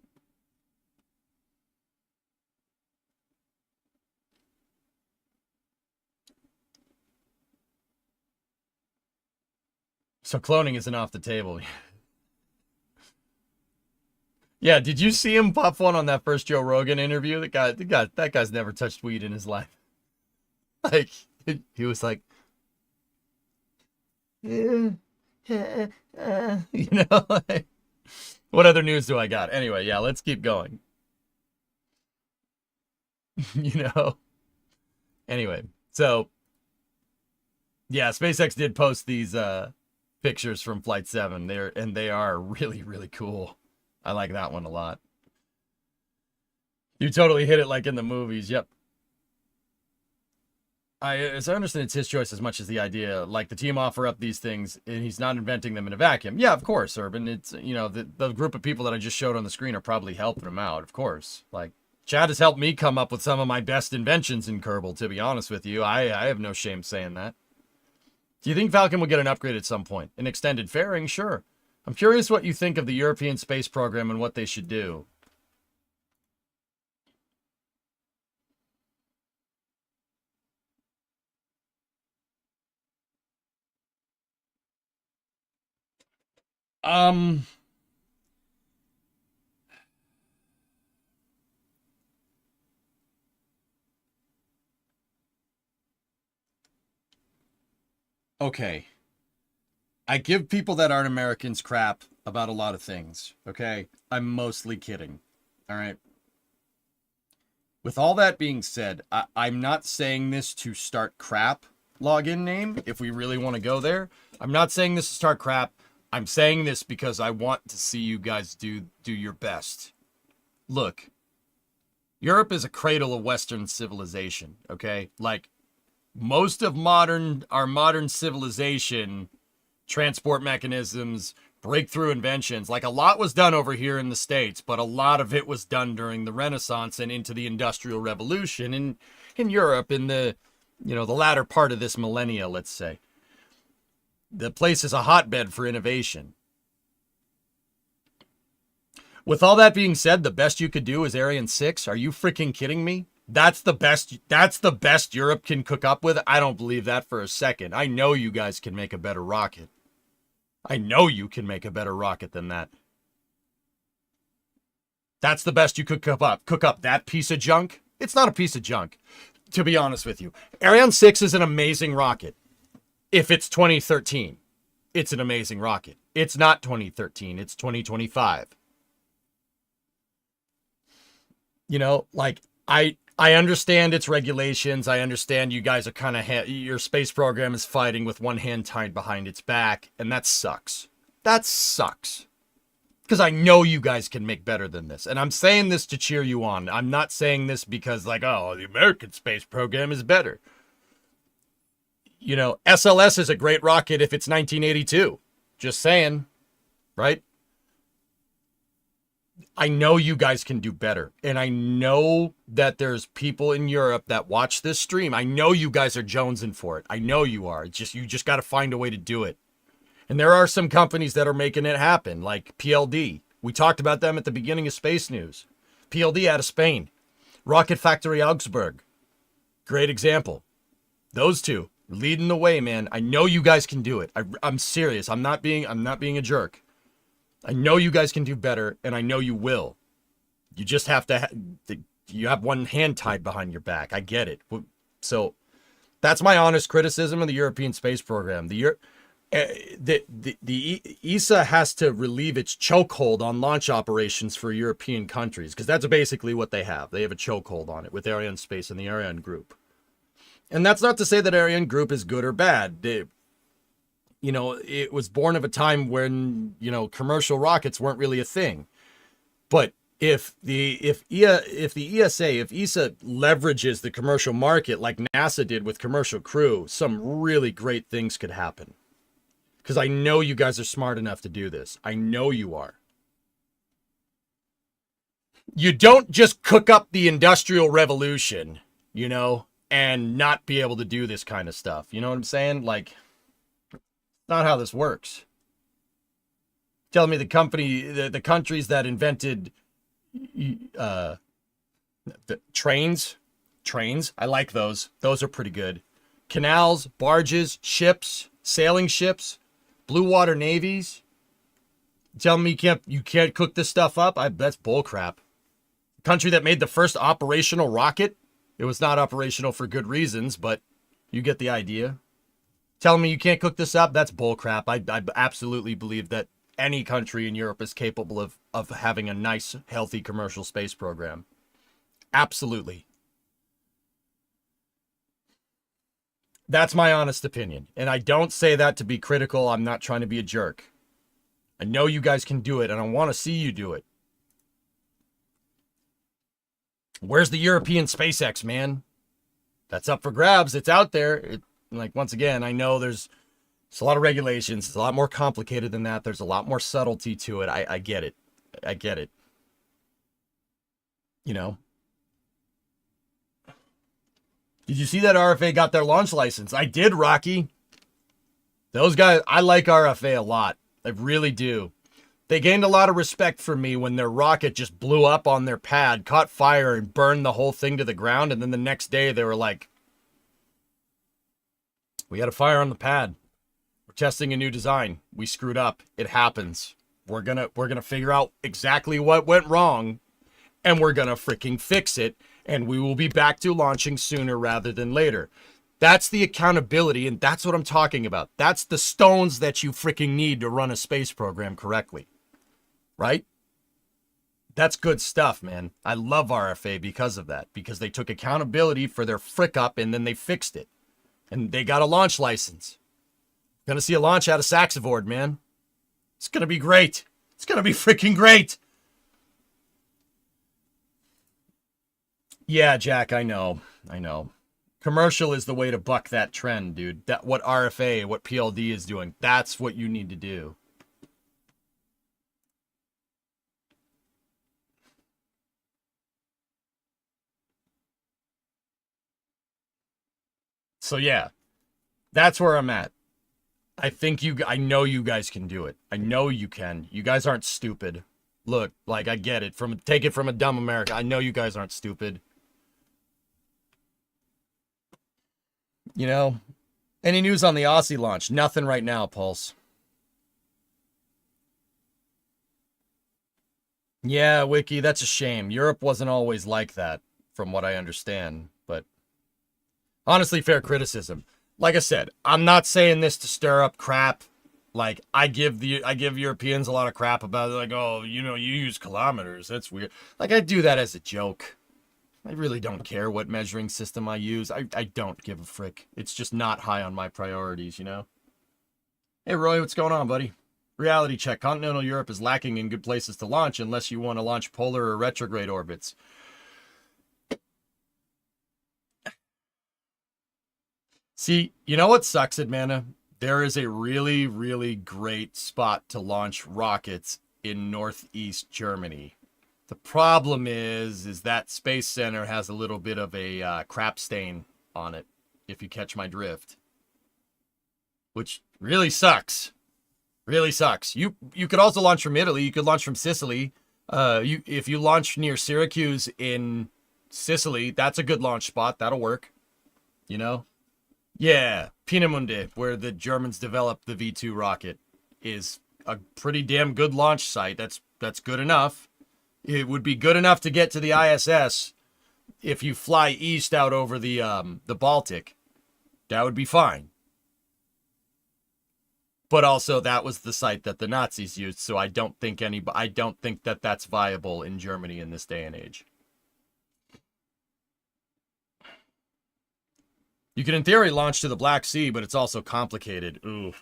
A: So cloning isn't off the table. Yeah, did you see him pop one on that first Joe Rogan interview? That guy's never touched weed in his life. Like, he was like, you know, like, what other news do I got? Anyway, yeah, let's keep going. You know, Anyway, so yeah, SpaceX did post these pictures from Flight 7. They are really, really cool. I like that one a lot. You totally hit it like in the movies. Yep. As I understand, it's his choice as much as the idea. Like, the team offer up these things, and he's not inventing them in a vacuum. Yeah, of course, Urban. It's, you know, the group of people that I just showed on the screen are probably helping him out, of course. Like, Chad has helped me come up with some of my best inventions in Kerbal, to be honest with you. I have no shame saying that. Do you think Falcon will get an upgrade at some point? An extended fairing? Sure. I'm curious what you think of the European space program and what they should do. Okay. I give people that aren't Americans crap about a lot of things, okay? I'm mostly kidding, all right? With all that being said, I'm not saying this to start crap login name, if we really want to go there. I'm not saying this to start crap. I'm saying this because I want to see you guys do your best. Look, Europe is a cradle of Western civilization, okay? Like, most of our modern civilization, transport mechanisms, breakthrough inventions, like, a lot was done over here in the States, but a lot of it was done during the Renaissance and into the Industrial Revolution in Europe in the, you know, the latter part of this millennia, let's say. The place is a hotbed for innovation. With all that being said, the best you could do is Ariane 6. Are you freaking kidding me? That's the best Europe can cook up with? I don't believe that for a second. I know you guys can make a better rocket. I know you can make a better rocket than that. That's the best you could cook up that piece of junk? It's not a piece of junk, to be honest with you. Ariane 6 is an amazing rocket. If it's 2013, it's an amazing rocket. It's not 2013, it's 2025. You know, like, I understand its regulations. I understand you guys are kind of, your space program is fighting with one hand tied behind its back, and that sucks. That sucks. Because I know you guys can make better than this. And I'm saying this to cheer you on. I'm not saying this because, like, oh, the American space program is better. You know, SLS is a great rocket if it's 1982. Just saying, right? I know you guys can do better. And I know that there's people in Europe that watch this stream. I know you guys are jonesing for it. I know you are. It's just, you just got to find a way to do it. And there are some companies that are making it happen, like PLD. We talked about them at the beginning of Space News. PLD out of Spain. Rocket Factory Augsburg. Great example. Those two leading the way, man. I know you guys can do it. I'm serious. I'm not being a jerk. I know you guys can do better, and I know you will. You just have to, you have one hand tied behind your back. I get it. So that's my honest criticism of the European space program. The ESA has to relieve its chokehold on launch operations for European countries, because that's basically what they have. They have a chokehold on it with Ariane Space and the Ariane Group. And that's not to say that Ariane Group is good or bad. You know, it was born of a time when, you know, commercial rockets weren't really a thing. But if ESA leverages the commercial market like NASA did with Commercial Crew, some really great things could happen. Because I know you guys are smart enough to do this. I know you are. You don't just cook up the Industrial Revolution, you know, and not be able to do this kind of stuff. You know what I'm saying? Like, not how this works. Tell me the countries that invented the trains, I like those. Those are pretty good. Canals, barges, ships, sailing ships, blue water navies. Tell me you can't cook this stuff up? That's bullcrap. Country that made the first operational rocket. It was not operational for good reasons, but you get the idea. Telling me you can't cook this up? That's bullcrap. I absolutely believe that any country in Europe is capable of having a nice, healthy commercial space program. Absolutely. That's my honest opinion. And I don't say that to be critical. I'm not trying to be a jerk. I know you guys can do it, and I want to see you do it. Where's the European SpaceX, man? That's up for grabs. It's out there. Like, once again, I know there's a lot of regulations. It's a lot more complicated than that. There's a lot more subtlety to it. I get it. I get it. You know? Did you see that RFA got their launch license? I did, Rocky. Those guys, I like RFA a lot. I really do. They gained a lot of respect from me when their rocket just blew up on their pad, caught fire, and burned the whole thing to the ground. And then the next day they were like, we had a fire on the pad. We're testing a new design. We screwed up. It happens. We're gonna figure out exactly what went wrong, and we're gonna freaking fix it. And we will be back to launching sooner rather than later. That's the accountability, and that's what I'm talking about. That's the stones that you freaking need to run a space program correctly. Right? That's good stuff, man. I love RFA because of that. Because they took accountability for their frick up and then they fixed it. And they got a launch license. Gonna see a launch out of Saxavord, man. It's gonna be great. It's gonna be freaking great. Yeah, Jack, I know. I know. Commercial is the way to buck that trend, dude. That what RFA, what PLD is doing, that's what you need to do. So yeah, that's where I'm at. I know you guys can do it. I know you can. You guys aren't stupid. Look, like, I get it. Take it from a dumb America. I know you guys aren't stupid. You know, any news on the Aussie launch? Nothing right now, Pulse. Yeah, Wiki, that's a shame. Europe wasn't always like that, from what I understand. But honestly, fair criticism. Like I said, I'm not saying this to stir up crap. Like, I give Europeans a lot of crap about it. Like, oh, you know, you use kilometers. That's weird. Like, I do that as a joke. I really don't care what measuring system I use. I don't give a frick. It's just not high on my priorities, you know? Hey, Roy, what's going on, buddy? Reality check. Continental Europe is lacking in good places to launch unless you want to launch polar or retrograde orbits. See, you know what sucks, Admana? There is a really, really great spot to launch rockets in northeast Germany. The problem is that Space Center has a little bit of a crap stain on it, if you catch my drift. Which really sucks. Really sucks. You could also launch from Italy. You could launch from Sicily. If you launch near Syracuse in Sicily, that's a good launch spot. That'll work. You know? Yeah, Peenemünde, where the Germans developed the V2 rocket, is a pretty damn good launch site. That's good enough. It would be good enough to get to the ISS if you fly east out over the Baltic. That would be fine. But also, that was the site that the Nazis used, so I don't think that that's viable in Germany in this day and age. You can, in theory, launch to the Black Sea, but it's also complicated. Ooh.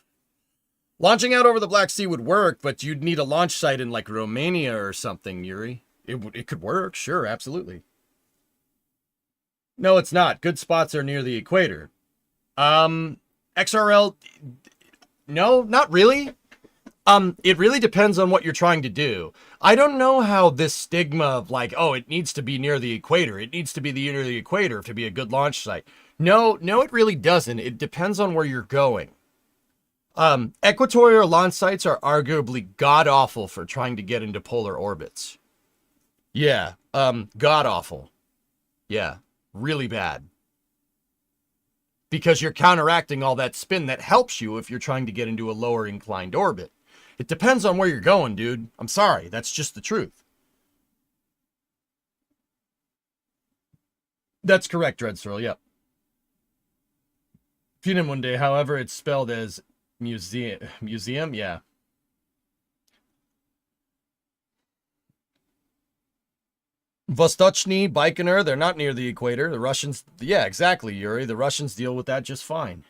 A: Launching out over the Black Sea would work, but you'd need a launch site in, like, Romania or something, Yuri. It could work, sure, absolutely. No, it's not. Good spots are near the equator. XRL... No, not really. It really depends on what you're trying to do. I don't know how this stigma of, like, oh, it needs to be near the equator. It needs to be near the equator to be a good launch site. No, it really doesn't. It depends on where you're going. Equatorial launch sites are arguably god-awful for trying to get into polar orbits. Yeah, god-awful. Yeah, really bad. Because you're counteracting all that spin that helps you if you're trying to get into a lower inclined orbit. It depends on where you're going, dude. I'm sorry, that's just the truth. That's correct, Dreadsorrel, yep. Peenemünde, however, it's spelled as museum, yeah. Vostochny, Baikonur, they're not near the equator. The Russians, yeah, exactly, Yuri. The Russians deal with that just fine.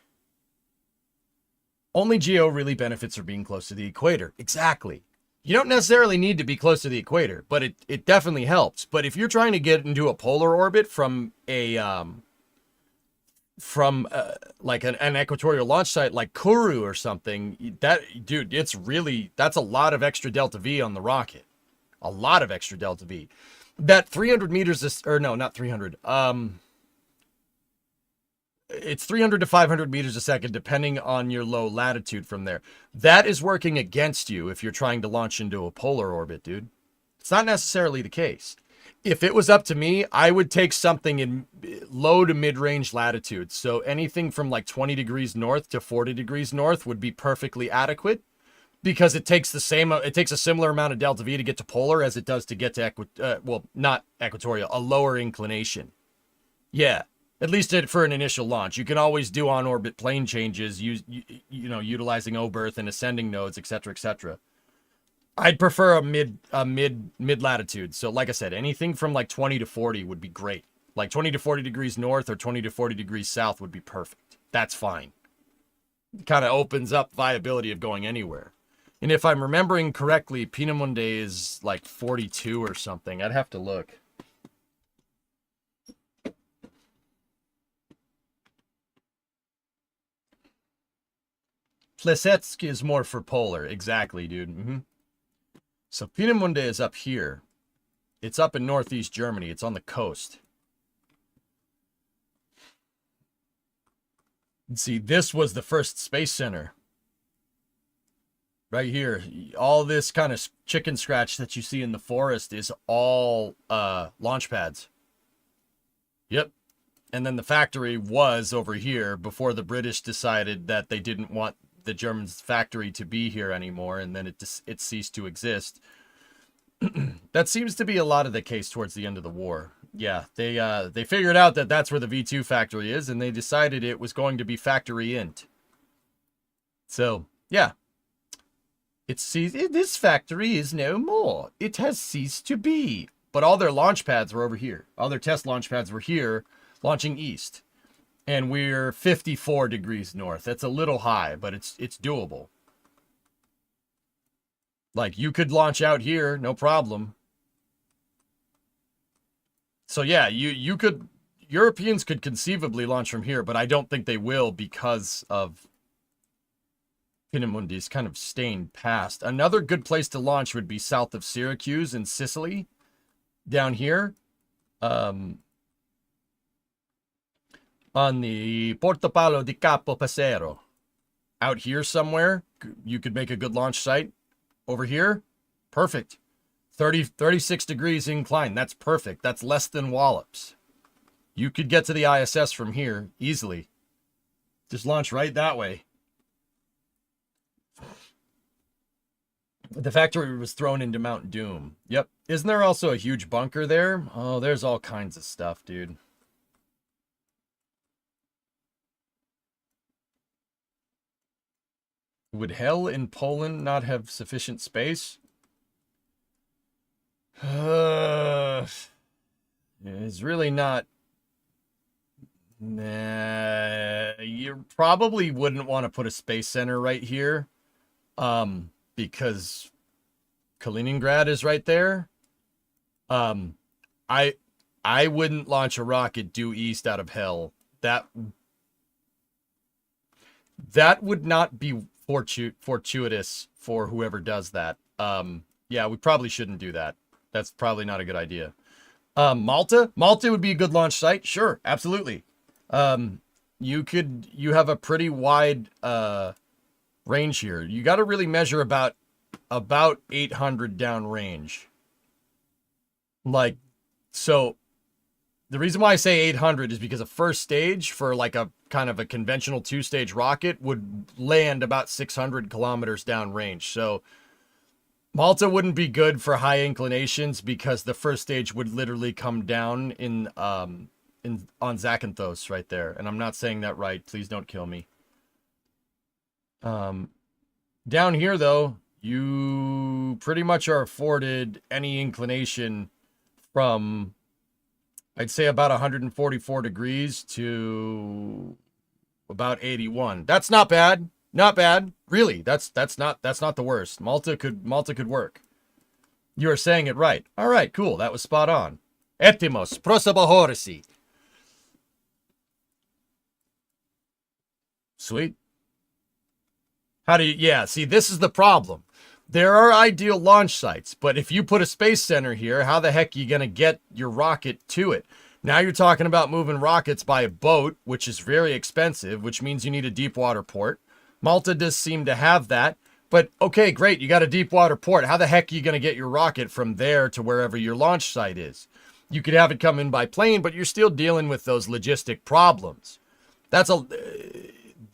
A: Only Geo really benefits from being close to the equator. Exactly. You don't necessarily need to be close to the equator, but it definitely helps. But if you're trying to get into a polar orbit from a like an equatorial launch site like Kourou or something, that, dude, that's a lot of extra delta V on the rocket. A lot of extra delta V. That 300 meters, or no, not 300. It's 300 to 500 meters a second, depending on your low latitude from there. That is working against you if you're trying to launch into a polar orbit, dude. It's not necessarily the case. If it was up to me, I would take something in low to mid-range latitudes. So anything from like 20 degrees north to 40 degrees north would be perfectly adequate, because it takes a similar amount of delta V to get to polar as it does to get to not equatorial, a lower inclination. Yeah, at least for an initial launch. You can always do on-orbit plane changes, utilizing O-berth and ascending nodes, etc., etc. I'd prefer a mid latitude. So like I said, anything from like 20 to 40 would be great. Like 20 to 40 degrees north or 20 to 40 degrees south would be perfect. That's fine. It kind of opens up viability of going anywhere. And if I'm remembering correctly, Peenemünde is like 42 or something. I'd have to look. Plesetsk is more for polar. Exactly, dude. So Peenemünde is up here. It's up in northeast Germany. It's on the coast. See, this was the first space center. Right here. All this kind of chicken scratch that you see in the forest is all launch pads. Yep. And then the factory was over here before the British decided that they didn't want the Germans' factory to be here anymore, and then it ceased to exist. That seems to be a lot of the case towards the end of the war. Yeah, they figured out that that's where the V2 factory is, and they decided it was going to be factory int. So, yeah. This factory is no more. It has ceased to be. But all their launch pads were over here. All their test launch pads were here, launching east. And we're 54 degrees north. That's a little high, but it's doable. Like, you could launch out here, no problem. So yeah, Europeans could conceivably launch from here, but I don't think they will because of Peenemunde's kind of stained past. Another good place to launch would be south of Syracuse in Sicily, down here, on the Portopalo di Capo Passero. Out here somewhere, you could make a good launch site. Over here, perfect. 36 degrees incline, that's perfect. That's less than Wallops. You could get to the ISS from here easily. Just launch right that way. The factory was thrown into Mount Doom. Yep. Isn't there also a huge bunker there? Oh, there's all kinds of stuff, dude. Would hell in Poland not have sufficient space? It's really not. Nah, you probably wouldn't want to put a space center right here. Because Kaliningrad is right there. I wouldn't launch a rocket due east out of hell. That would not be fortuitous for whoever does that. Yeah, we probably shouldn't do that. That's probably not a good idea. Malta would be a good launch site. Sure, absolutely. You have a pretty wide range here. You got to really measure about 800 downrange. Like, so the reason why I say 800 is because a first stage for like a kind of a conventional two-stage rocket would land about 600 kilometers downrange. So Malta wouldn't be good for high inclinations because the first stage would literally come down on Zakynthos right there. And I'm not saying that right. Please don't kill me. Down here, though, you pretty much are afforded any inclination from, I'd say, about 144 degrees to about 81. That's not bad. Not bad. Really, that's not the worst. Malta could work. You are saying it right. All right, cool. That was spot on. Etimos, prosabahorisi. Sweet. How do you, yeah, see, this is the problem. There are ideal launch sites, but if you put a space center here, how the heck are you going to get your rocket to it? Now you're talking about moving rockets by a boat, which is very expensive, which means you need a deep water port. Malta does seem to have that, but okay, great, you got a deep water port. How the heck are you going to get your rocket from there to wherever your launch site is? You could have it come in by plane, but you're still dealing with those logistic problems.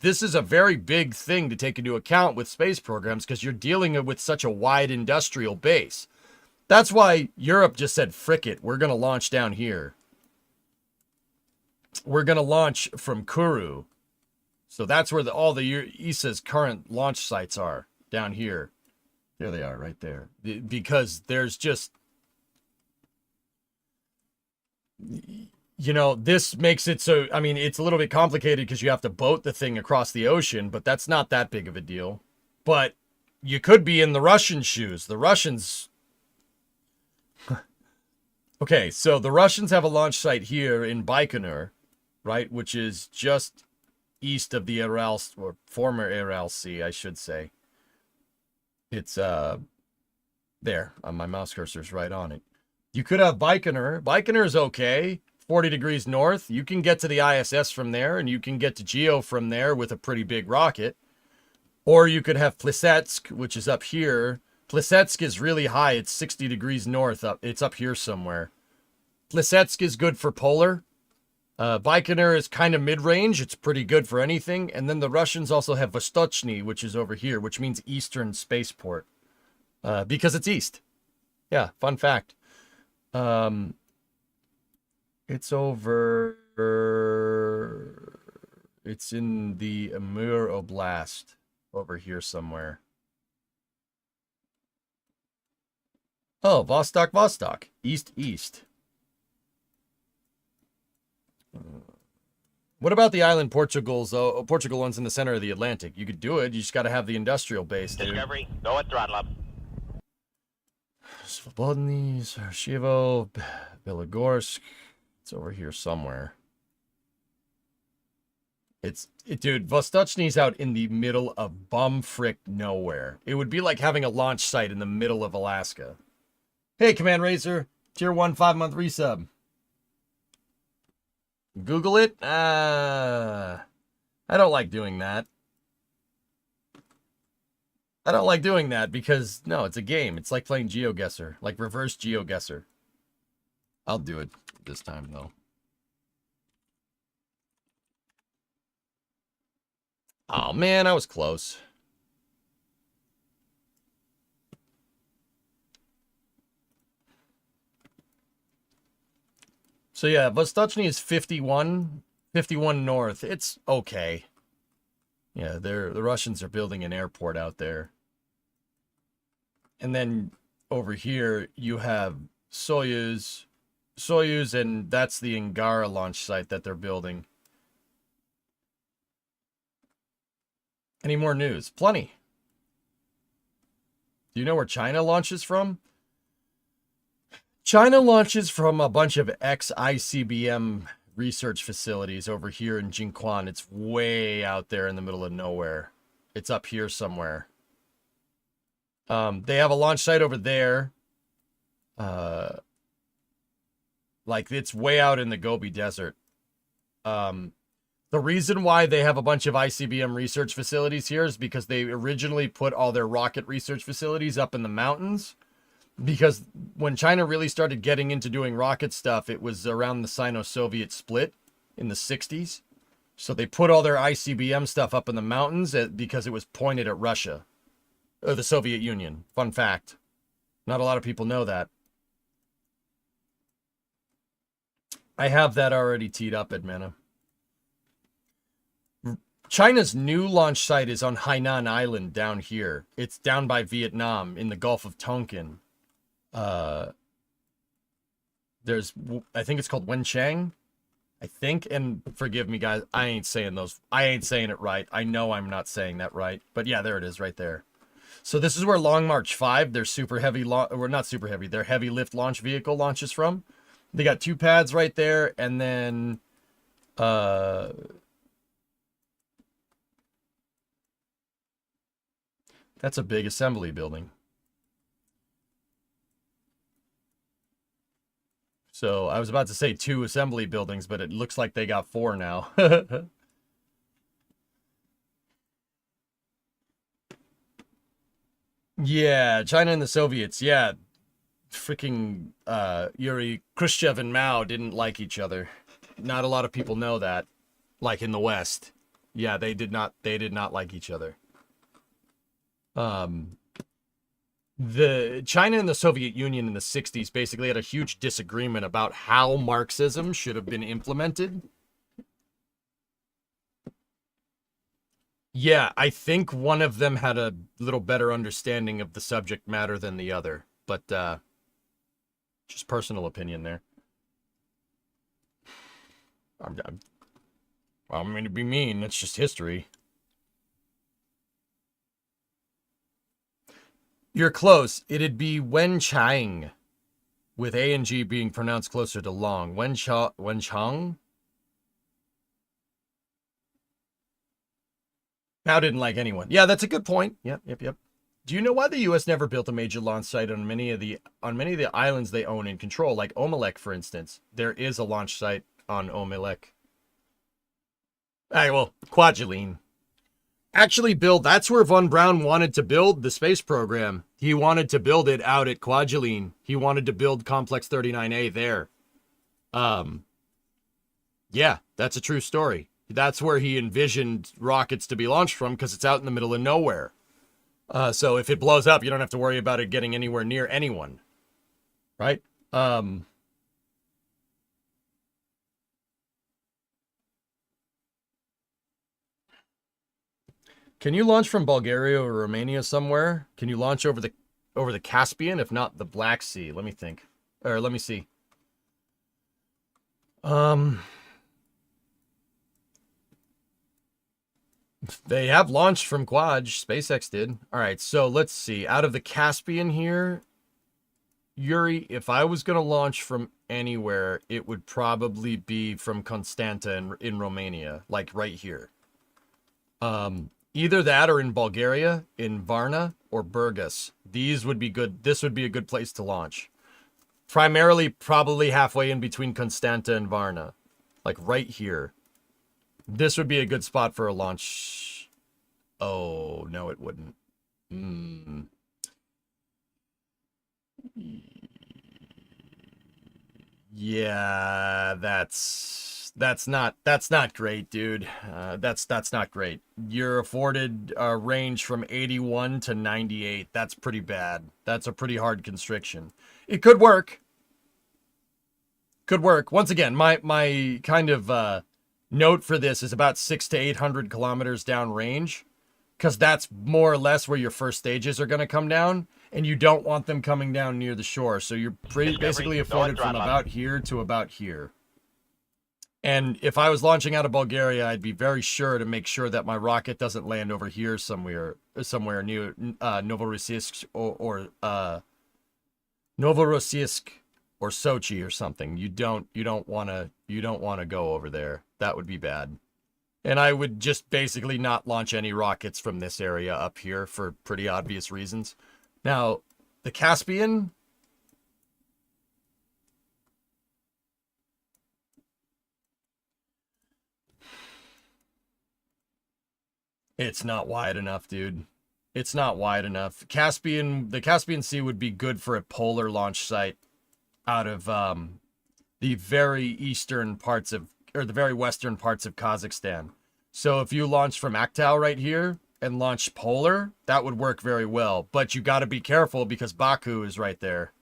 A: This is a very big thing to take into account with space programs because you're dealing with such a wide industrial base. That's why Europe just said, frick it, we're going to launch down here. We're going to launch from Kourou. So that's where all the ESA's current launch sites are, down here. There they are, right there. Because there's just... You know, this makes it so, I mean, it's a little bit complicated because you have to boat the thing across the ocean, but that's not that big of a deal. But you could be in the Russian shoes. The Russians... Okay, so the Russians have a launch site here in Baikonur, right? Which is just east of the Aral, or former Aral Sea, I should say. It's, there. My mouse cursor's right on it. You could have Baikonur. Baikonur is okay. 40 degrees north. You can get to the ISS from there, and you can get to Geo from there with a pretty big rocket. Or you could have Plesetsk, which is up here. Plesetsk is really high. It's 60 degrees north. It's up here somewhere. Plesetsk is good for polar. Baikonur is kind of mid-range. It's pretty good for anything. And then the Russians also have Vostochny, which is over here, which means Eastern Spaceport. Because it's east. Yeah, fun fact. It's over... It's in the Amur Oblast. Over here somewhere. Oh, Vostok. East. What about the island Portugal one's in the center of the Atlantic? You could do it. You just got to have the industrial base, dude.
I: Discovery, go at throttle up.
A: Svobodny, Sarajevo, Belogorsk. It's over here somewhere. Dude, Vostochny's out in the middle of bum-frick nowhere. It would be like having a launch site in the middle of Alaska. Hey, Command Racer. Tier 1 5-month resub. Google it? I don't like doing that. I don't like doing that because, no, it's a game. It's like playing GeoGuessr. Like reverse GeoGuessr. I'll do it this time, though. Oh, man, I was close. So, yeah, Vostochny is 51 north. It's okay. Yeah, the Russians are building an airport out there. And then over here, you have Soyuz, and that's the Angara launch site that they're building. Any more news? Plenty. Do you know where China launches from? China launches from a bunch of ex-ICBM research facilities over here in Jinquan. It's way out there in the middle of nowhere. It's up here somewhere. They have a launch site over there. Like, it's way out in the Gobi Desert. The reason why they have a bunch of ICBM research facilities here is because they originally put all their rocket research facilities up in the mountains. Because when China really started getting into doing rocket stuff, it was around the Sino-Soviet split in the 60s. So they put all their ICBM stuff up in the mountains because it was pointed at Russia. Or the Soviet Union. Fun fact. Not a lot of people know that. I have that already teed up, Edmana. China's new launch site is on Hainan Island down here. It's down by Vietnam in the Gulf of Tonkin. There's, I think it's called Wenchang. I think, and forgive me, guys, I ain't saying it right. I know I'm not saying that right. But yeah, there it is right there. So this is where Long March 5, their super heavy, or not super heavy, their heavy lift launch vehicle launches from. They got 2 pads right there, and then, that's a big assembly building. So I was about to say 2 assembly buildings, but it looks like they got 4 now. Yeah, China and the Soviets. Yeah, freaking Yuri Khrushchev and Mao didn't like each other. Not a lot of people know that. Like in the West. Yeah, they did not like each other. The China and the Soviet Union in the 60s basically had a huge disagreement about how Marxism should have been implemented. Yeah, I think one of them had a little better understanding of the subject matter than the other, but just personal opinion there. I'm going to be mean, it's just history. You're close. It'd be Wenchang, with A and G being pronounced closer to long. Wenchang? Mao didn't like anyone. Yeah, that's a good point. Yep. Do you know why the U.S. never built a major launch site on many of the islands they own and control, like Omelek, for instance? There is a launch site on Omelek. All right, well, Kwajalein. Actually, Bill, that's where Von Braun wanted to build the space program. He wanted to build it out at Kwajalein. He wanted to build Complex 39A there. Yeah, that's a true story. That's where he envisioned rockets to be launched from because it's out in the middle of nowhere. So if it blows up, you don't have to worry about it getting anywhere near anyone. Right? Can you launch from Bulgaria or Romania somewhere? Can you launch over the Caspian, if not the Black Sea? Let me think. Or let me see. They have launched from Kwaj. SpaceX did. All right, so let's see. Out of the Caspian here, Yuri, if I was going to launch from anywhere, it would probably be from Constanta in Romania, like right here. Either that or in Bulgaria, in Varna, or Burgas. These would be good. This would be a good place to launch. Primarily, probably halfway in between Constanta and Varna. Like right here. This would be a good spot for a launch. Oh, no, it wouldn't. Yeah, that's not great, dude. That's not great. You're afforded a range from 81 to 98. That's pretty bad. That's a pretty hard constriction. It could work. Could work. Once again, my kind of note for this is about 600 to 800 kilometers downrange, because that's more or less where your first stages are going to come down, and you don't want them coming down near the shore. So you're basically afforded from about here to about here. And if I was launching out of Bulgaria, I'd be very sure to make sure that my rocket doesn't land over here somewhere near Novorossiysk or Novorossiysk or Sochi or something. You don't want to go over there. That would be bad. And I would just basically not launch any rockets from this area up here for pretty obvious reasons. Now, the Caspian, it's not wide enough, dude. It's not wide enough. The Caspian Sea would be good for a polar launch site out of the very eastern parts of, or the very western parts of Kazakhstan. So if you launch from Aktau right here and launch polar, that would work very well. But you got to be careful because Baku is right there.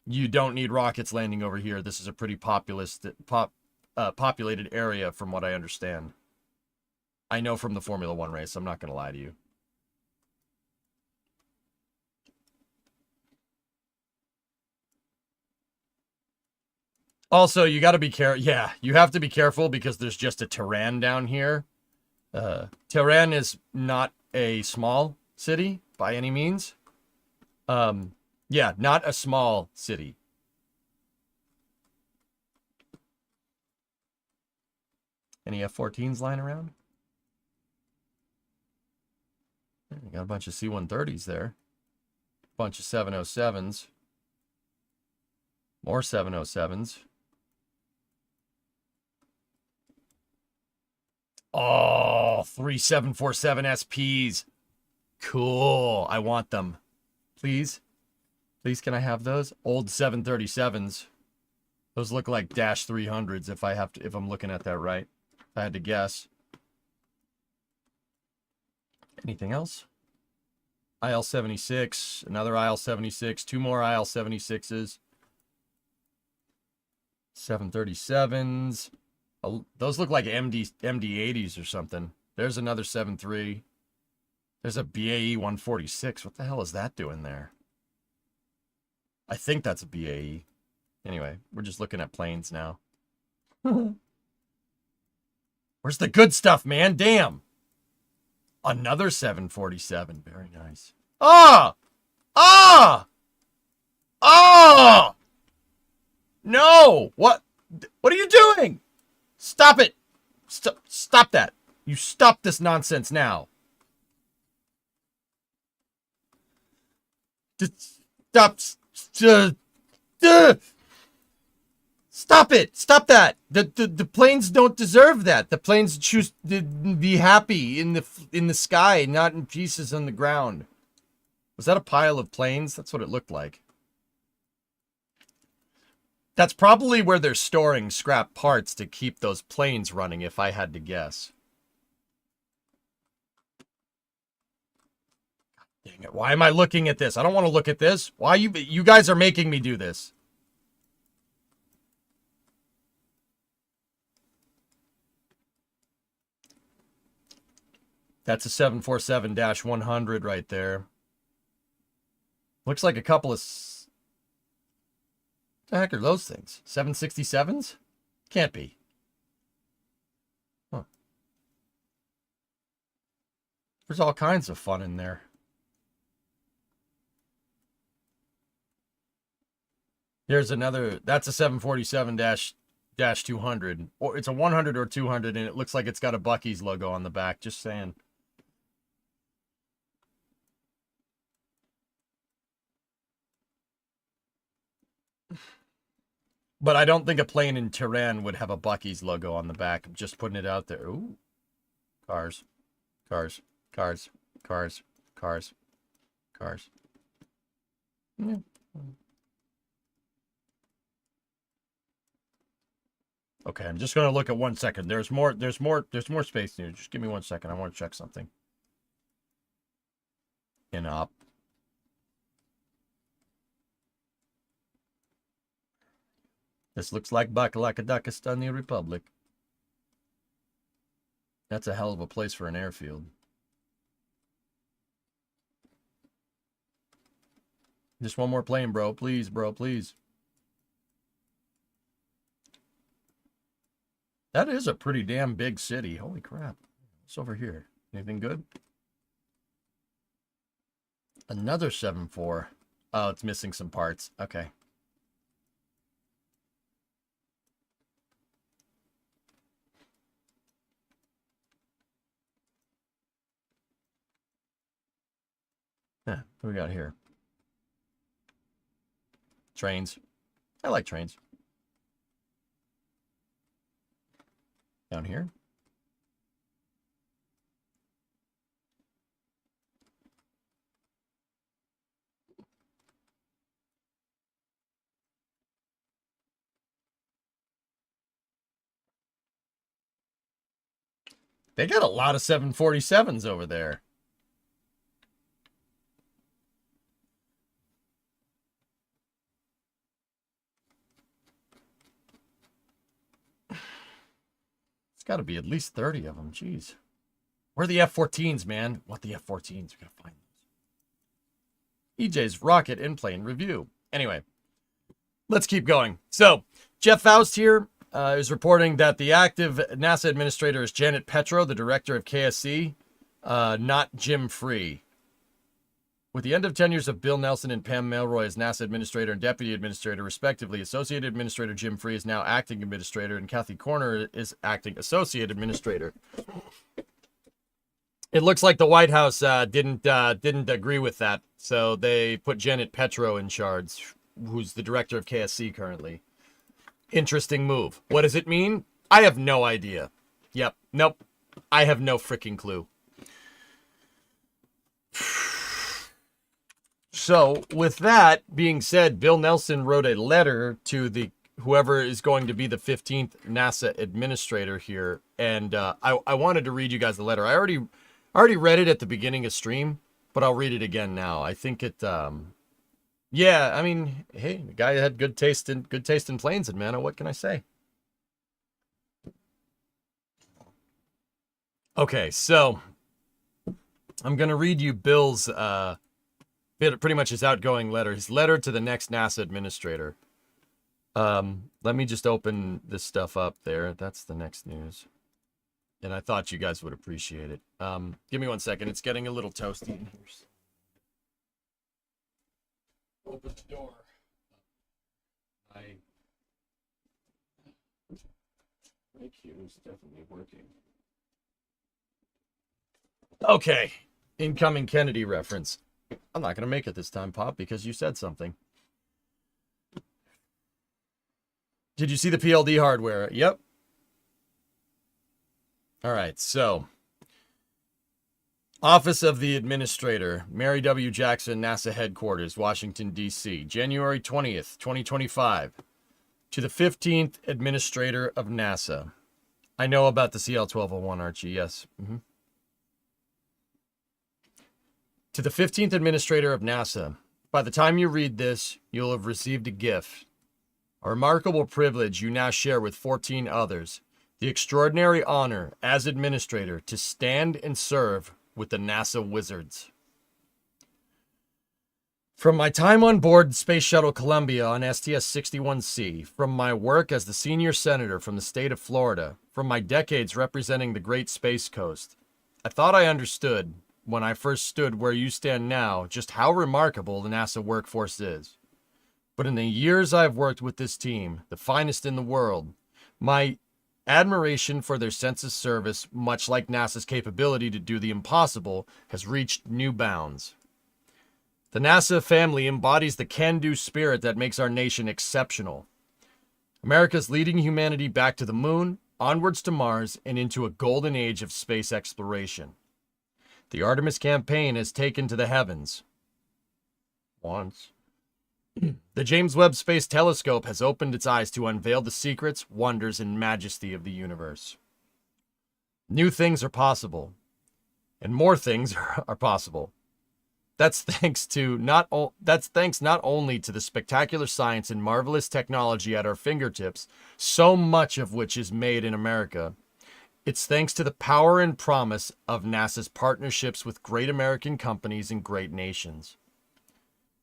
A: You don't need rockets landing over here. This is a pretty populated area from what I understand. I know from the Formula 1 race. I'm not going to lie to you. Also, you got to be careful. Yeah, you have to be careful because there's just a Tehran down here. Tehran is not a small city by any means. Yeah, not a small city. Any F-14s lying around? You got a bunch of C-130s there. Bunch of 707s. More 707s. Oh, 3 747 SPs. Cool. I want them. Please. Please, can I have those? Old 737s. Those look like Dash 300s if I'm looking at that right. If I had to guess. Anything else? IL-76, another IL-76, 2 more IL-76s. 737s. Oh, those look like MD-80s or something. There's another 7.3. There's a BAE 146. What the hell is that doing there? I think that's a BAE. Anyway, we're just looking at planes now. Where's the good stuff, man? Damn. Another 747. Very nice. Ah! Ah! Ah! No! What are you doing? Stop it! Stop that! You stop this nonsense now. Stop! Stop it! Stop that! The planes don't deserve that. The planes choose to be happy in the sky, not in pieces on the ground. Was that a pile of planes? That's what it looked like. That's probably where they're storing scrap parts to keep those planes running, if I had to guess. Dang it. Why am I looking at this? I don't want to look at this. Why you guys are making me do this? That's a 747-100 right there. Looks like a couple of... What the heck are those things? 767s? Can't be. Huh. There's all kinds of fun in there. Here's another... That's a 747-200. Or it's a 100 or 200, and it looks like it's got a Buc-ee's logo on the back. Just saying. But I don't think a plane in Tehran would have a Buc-ee's logo on the back. I'm just putting it out there. Ooh. Cars. Cars. Cars. Cars. Cars. Cars. Yeah. Okay, I'm just going to look at 1 second. There's more space here. Just give me 1 second. I want to check something. In up. This looks like Bakalakadakistani Republic. That's a hell of a place for an airfield. Just one more plane, bro. Please, bro, please. That is a pretty damn big city. Holy crap. What's over here? Anything good? Another 7.4. Oh, it's missing some parts. Okay. Yeah, what do we got here? Trains. I like trains. Down here. They got a lot of 747s over there. It's got to be at least 30 of them. Jeez. Where are the F-14s, man? What the F-14s? We got to find those. EJ's rocket in plane review. Anyway, let's keep going. So, Jeff Faust here is reporting that the active NASA administrator is Janet Petro, the director of KSC, not Jim Free. With the end of tenures of Bill Nelson and Pam Melroy as NASA administrator and deputy administrator, respectively, Associate Administrator Jim Free is now acting administrator, and Kathy Corner is acting associate administrator. It looks like the White House didn't agree with that, so they put Janet Petro in charge, who's the director of KSC currently. Interesting move. What does it mean? I have no idea. Yep. Nope. I have no freaking clue. So, with that being said, Bill Nelson wrote a letter to the whoever is going to be the 15th NASA administrator here, and I wanted to read you guys the letter. I already read it at the beginning of stream, but I'll read it again now. I think it yeah, I mean, hey, the guy had good taste in planes and mana. What can I say? Okay, so I'm gonna read you Bill's pretty much his outgoing letter, his letter to the next NASA administrator. Let me just open this stuff up there. That's the next news. And I thought you guys would appreciate it. Give me 1 second. It's getting a little toasty in here. Open the door. Thank you. It's definitely working. Okay. Incoming Kennedy reference. I'm not going to make it this time, Pop, because you said something. Did you see the PLD hardware? Yep. All right, so Office of the Administrator, Mary W. Jackson, NASA Headquarters, Washington, D.C., January 20th, 2025. To the 15th Administrator of NASA. I know about the CL-1201, Archie, yes. To the 15th Administrator of NASA, by the time you read this, you'll have received a gift. A remarkable privilege you now share with 14 others. The extraordinary honor, as administrator, to stand and serve with the NASA Wizards. From my time on board Space Shuttle Columbia on STS-61C, from my work as the senior senator from the state of Florida, from my decades representing the Great Space Coast, I thought I understood, when I first stood where you stand now, just how remarkable the NASA workforce is. But in the years I've worked with this team, the finest in the world, my admiration for their sense of service, much like NASA's capability to do the impossible, has reached new bounds. The NASA family embodies the can-do spirit that makes our nation exceptional. America's leading humanity back to the moon, onwards to Mars, and into a golden age of space exploration. The Artemis campaign has taken to the heavens. Once. The James Webb Space Telescope has opened its eyes to unveil the secrets, wonders, and majesty of the universe. New things are possible, and more things are possible. That's thanks not only to the spectacular science and marvelous technology at our fingertips, so much of which is made in America. It's thanks to the power and promise of NASA's partnerships with great American companies and great nations.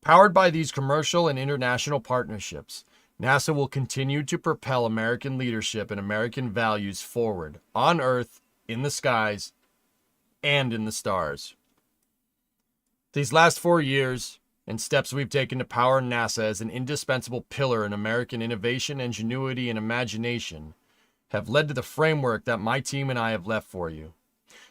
A: Powered by these commercial and international partnerships, NASA will continue to propel American leadership and American values forward, on Earth, in the skies, and in the stars. These last 4 years, and steps we've taken to power NASA as an indispensable pillar in American innovation, ingenuity, and imagination, have led to the framework that my team and I have left for you.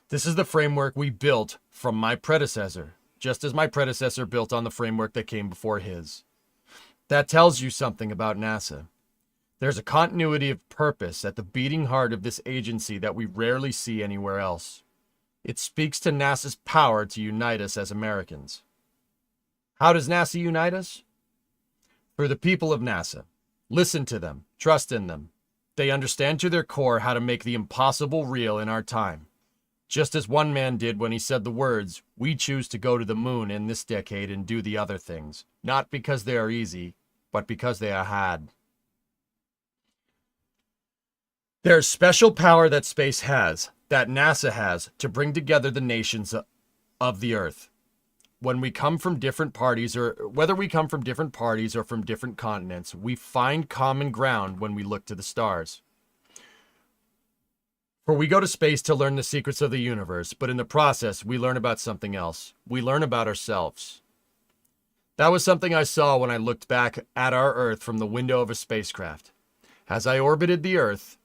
A: This is the framework we built from my predecessor, just as my predecessor built on the framework that came before his. That tells you something about NASA. There's a continuity of purpose at the beating heart of this agency that we rarely see anywhere else. It speaks to NASA's power to unite us as Americans. How does NASA unite us? Through the people of NASA. Listen to them. Trust in them. They understand to their core how to make the impossible real in our time. Just as one man did when he said the words, "We choose to go to the moon in this decade and do the other things, not because they are easy, but because they are hard." There's special power that space has, that NASA has, to bring together the nations of the Earth. when we come from different parties, or whether we come from different parties or from different continents, we find common ground when we look to the stars. For we go to space to learn the secrets of the universe, but in the process, we learn about something else. We learn about ourselves. That was something I saw when I looked back at our Earth from the window of a spacecraft. As I orbited the Earth,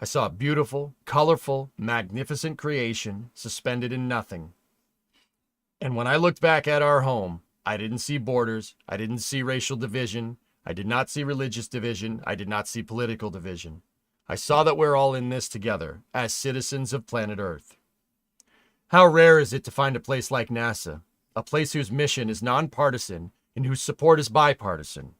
A: I saw a beautiful, colorful, magnificent creation suspended in nothing. And when I looked back at our home, I didn't see borders, I didn't see racial division, I did not see religious division, I did not see political division. I saw that we're all in this together, as citizens of planet Earth. How rare is it to find a place like NASA, a place whose mission is nonpartisan and whose support is bipartisan.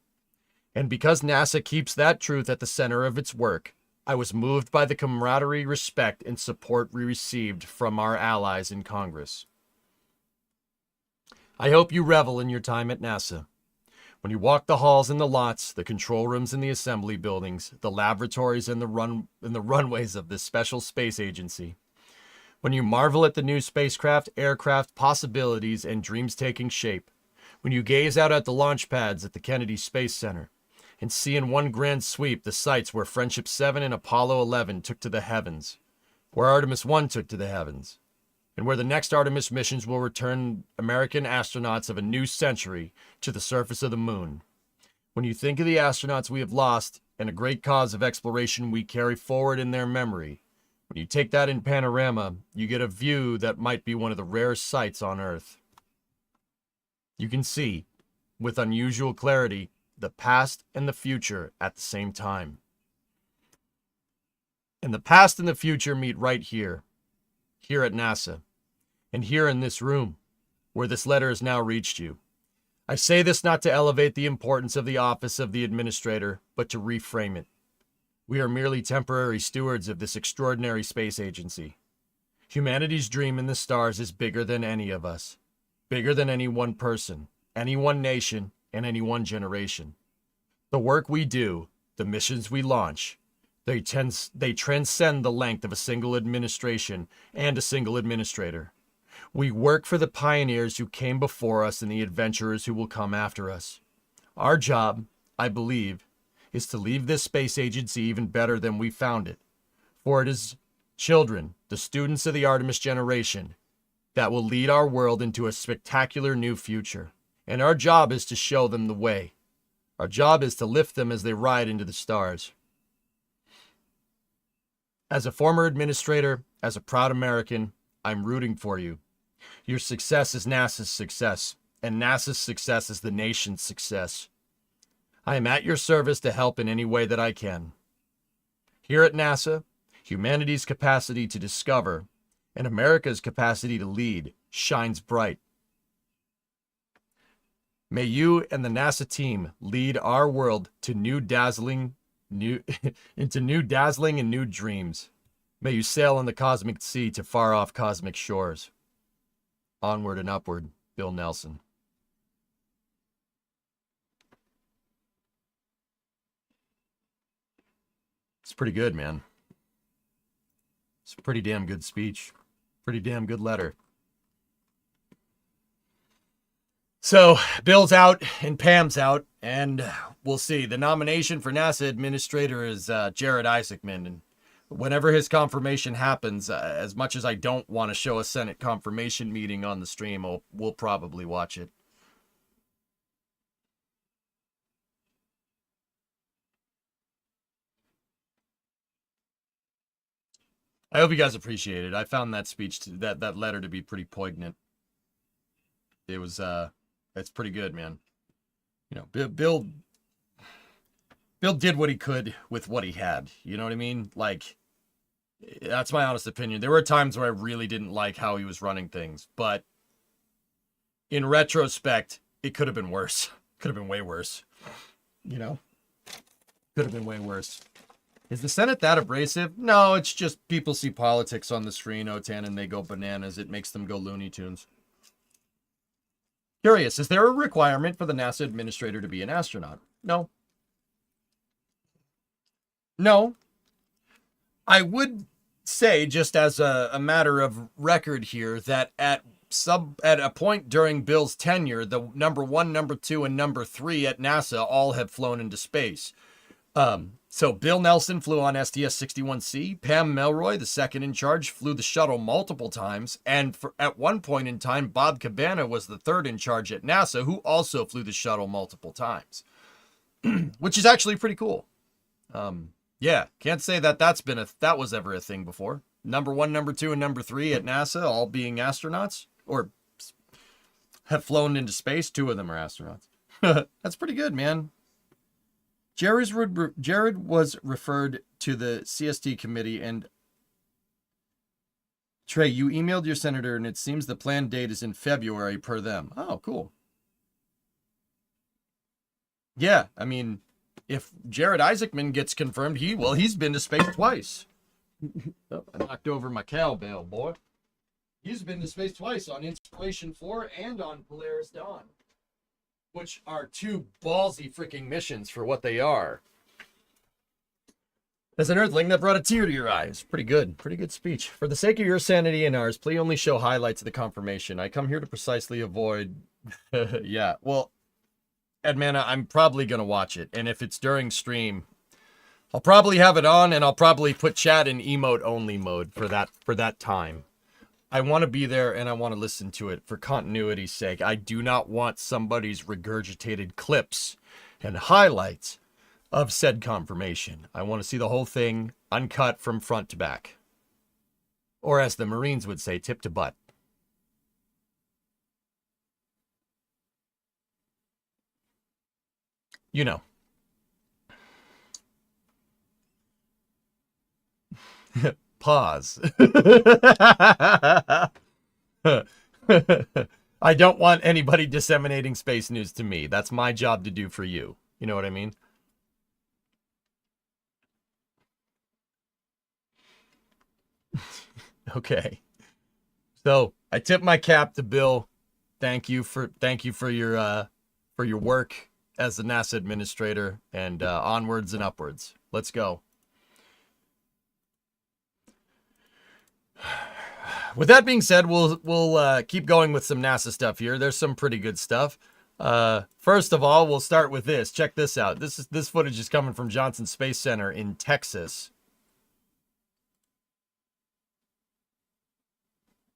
A: And because NASA keeps that truth at the center of its work, I was moved by the camaraderie, respect, and support we received from our allies in Congress. I hope you revel in your time at NASA. When you walk the halls and the lots, the control rooms and the assembly buildings, the laboratories and the runways of this special space agency. When you marvel at the new spacecraft, aircraft, possibilities, and dreams taking shape. When you gaze out at the launch pads at the Kennedy Space Center and see in one grand sweep the sites where Friendship 7 and Apollo 11 took to the heavens, where Artemis 1 took to the heavens, and where the next Artemis missions will return American astronauts of a new century to the surface of the moon. When you think of the astronauts we have lost and a great cause of exploration we carry forward in their memory, when you take that in panorama, you get a view that might be one of the rarest sights on Earth. You can see, with unusual clarity, the past and the future at the same time. And the past and the future meet right here at NASA. And here in this room, where this letter has now reached you. I say this not to elevate the importance of the office of the administrator, but to reframe it. We are merely temporary stewards of this extraordinary space agency. Humanity's dream in the stars is bigger than any of us, bigger than any one person, any one nation, and any one generation. The work we do, the missions we launch, they transcend the length of a single administration and a single administrator. We work for the pioneers who came before us and the adventurers who will come after us. Our job, I believe, is to leave this space agency even better than we found it. For it is children, the students of the Artemis generation, that will lead our world into a spectacular new future. And our job is to show them the way. Our job is to lift them as they ride into the stars. As a former administrator, as a proud American, I'm rooting for you. Your success is NASA's success, and NASA's success is the nation's success. I am at your service to help in any way that I can. Here at NASA, humanity's capacity to discover and America's capacity to lead shines bright. May you and the NASA team lead our world to new dazzling and new dreams. May you sail on the cosmic sea to far off cosmic shores. Onward and upward, Bill Nelson. It's pretty good, man. It's a pretty damn good speech. Pretty damn good letter. So, Bill's out and Pam's out, and we'll see. The nomination for NASA administrator is Jared Isaacman, and whenever his confirmation happens, as much as I don't want to show a Senate confirmation meeting on the stream, we'll probably watch it. I hope you guys appreciate it. I found that speech, that letter to be pretty poignant. It was, it's pretty good, man. You know, Bill did what he could with what he had. You know what I mean? Like, that's my honest opinion. There were times where I really didn't like how he was running things, but in retrospect, it could have been worse. Could have been way worse. You know? Could have been way worse. Is the Senate that abrasive? No, it's just people see politics on the screen, O10, and they go bananas. It makes them go Looney Tunes. Curious, is there a requirement for the NASA administrator to be an astronaut? No. No. I would say, just as a matter of record here, that at at a point during Bill's tenure, the number 1, number 2, and number 3 at NASA all have flown into space. So Bill Nelson flew on STS-61C. Pam Melroy, the second in charge, flew the shuttle multiple times. And at one point in time, Bob Cabana was the third in charge at NASA, who also flew the shuttle multiple times, which is actually pretty cool. Yeah, can't say that that was ever a thing before. Number 1, number 2, and number 3 at NASA, all being astronauts, or have flown into space. 2 of them are astronauts. That's pretty good, man. Jared was referred to the CST committee, and Trey, you emailed your senator, and it seems the planned date is in February per them. Oh, cool. Yeah, I mean, if Jared Isaacman gets confirmed, he's been to space twice. Oh, I knocked over my cowbell, boy. He's been to space twice, on Inspiration 4 and on Polaris Dawn, which are 2 ballsy freaking missions for what they are. As an Earthling, that brought a tear to your eyes. Pretty good speech. For the sake of your sanity and ours, please only show highlights of the confirmation. I come here to precisely avoid... Yeah, well, Edmana, I'm probably going to watch it. And if it's during stream, I'll probably have it on, and I'll probably put chat in emote-only mode for that time. I want to be there, and I want to listen to it for continuity's sake. I do not want somebody's regurgitated clips and highlights of said confirmation. I want to see the whole thing uncut from front to back. Or as the Marines would say, tip to butt. You know. Pause. I don't want anybody disseminating space news to me. That's my job to do for you. You know what I mean? Okay. So I tip my cap to Bill. Thank you for your work as the NASA administrator, and onwards and upwards. Let's go. With that being said, we'll keep going with some NASA stuff here. There's some pretty good stuff. First of all, we'll start with this. Check this out. This footage is coming from Johnson Space Center in Texas.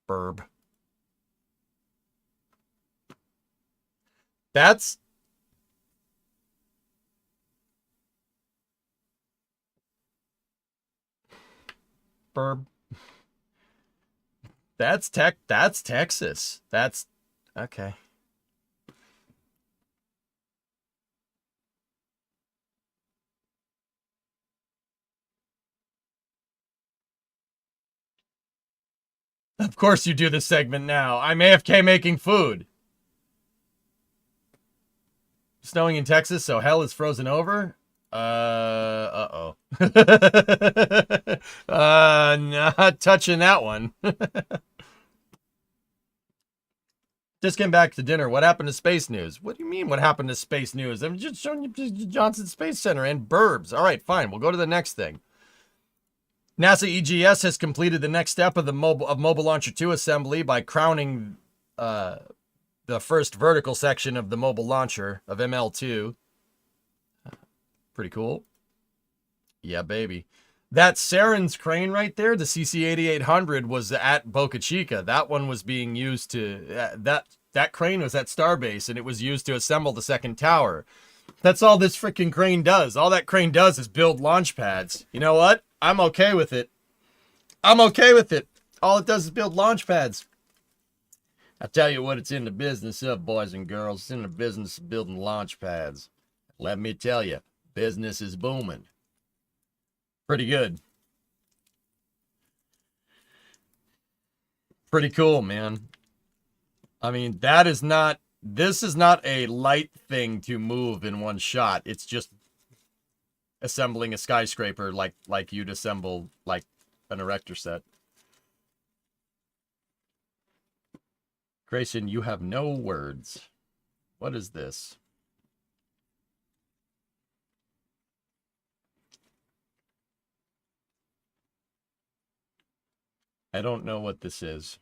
A: Burb. That's burb. That's Texas. That's okay. Of course you do this segment now. I'm AFK making food. Snowing in Texas, so hell is frozen over? Uh-oh. Not touching that one. Just came back to dinner. What happened to space news? What do you mean, what happened to space news? I'm just showing you Johnson Space Center and burbs. All right, fine. We'll go to the next thing. NASA EGS has completed the next step of the Mobile Launcher 2 assembly by crowning the first vertical section of the mobile launcher of ML2. Pretty cool. Yeah, baby. That Saren's crane right there, the CC-8800, was at Boca Chica. That one was being used to... that crane was at Starbase, and it was used to assemble the second tower. That's all this freaking crane does. All that crane does is build launch pads. You know what? I'm okay with it. I'm okay with it. All it does is build launch pads. I tell you what it's in the business of, boys and girls. It's in the business of building launch pads. Let me tell you, business is booming. Pretty good. Pretty cool, man. I mean, this is not a light thing to move in one shot. It's just assembling a skyscraper like you'd assemble like an erector set. Grayson, you have no words. What is this? I don't know what this is.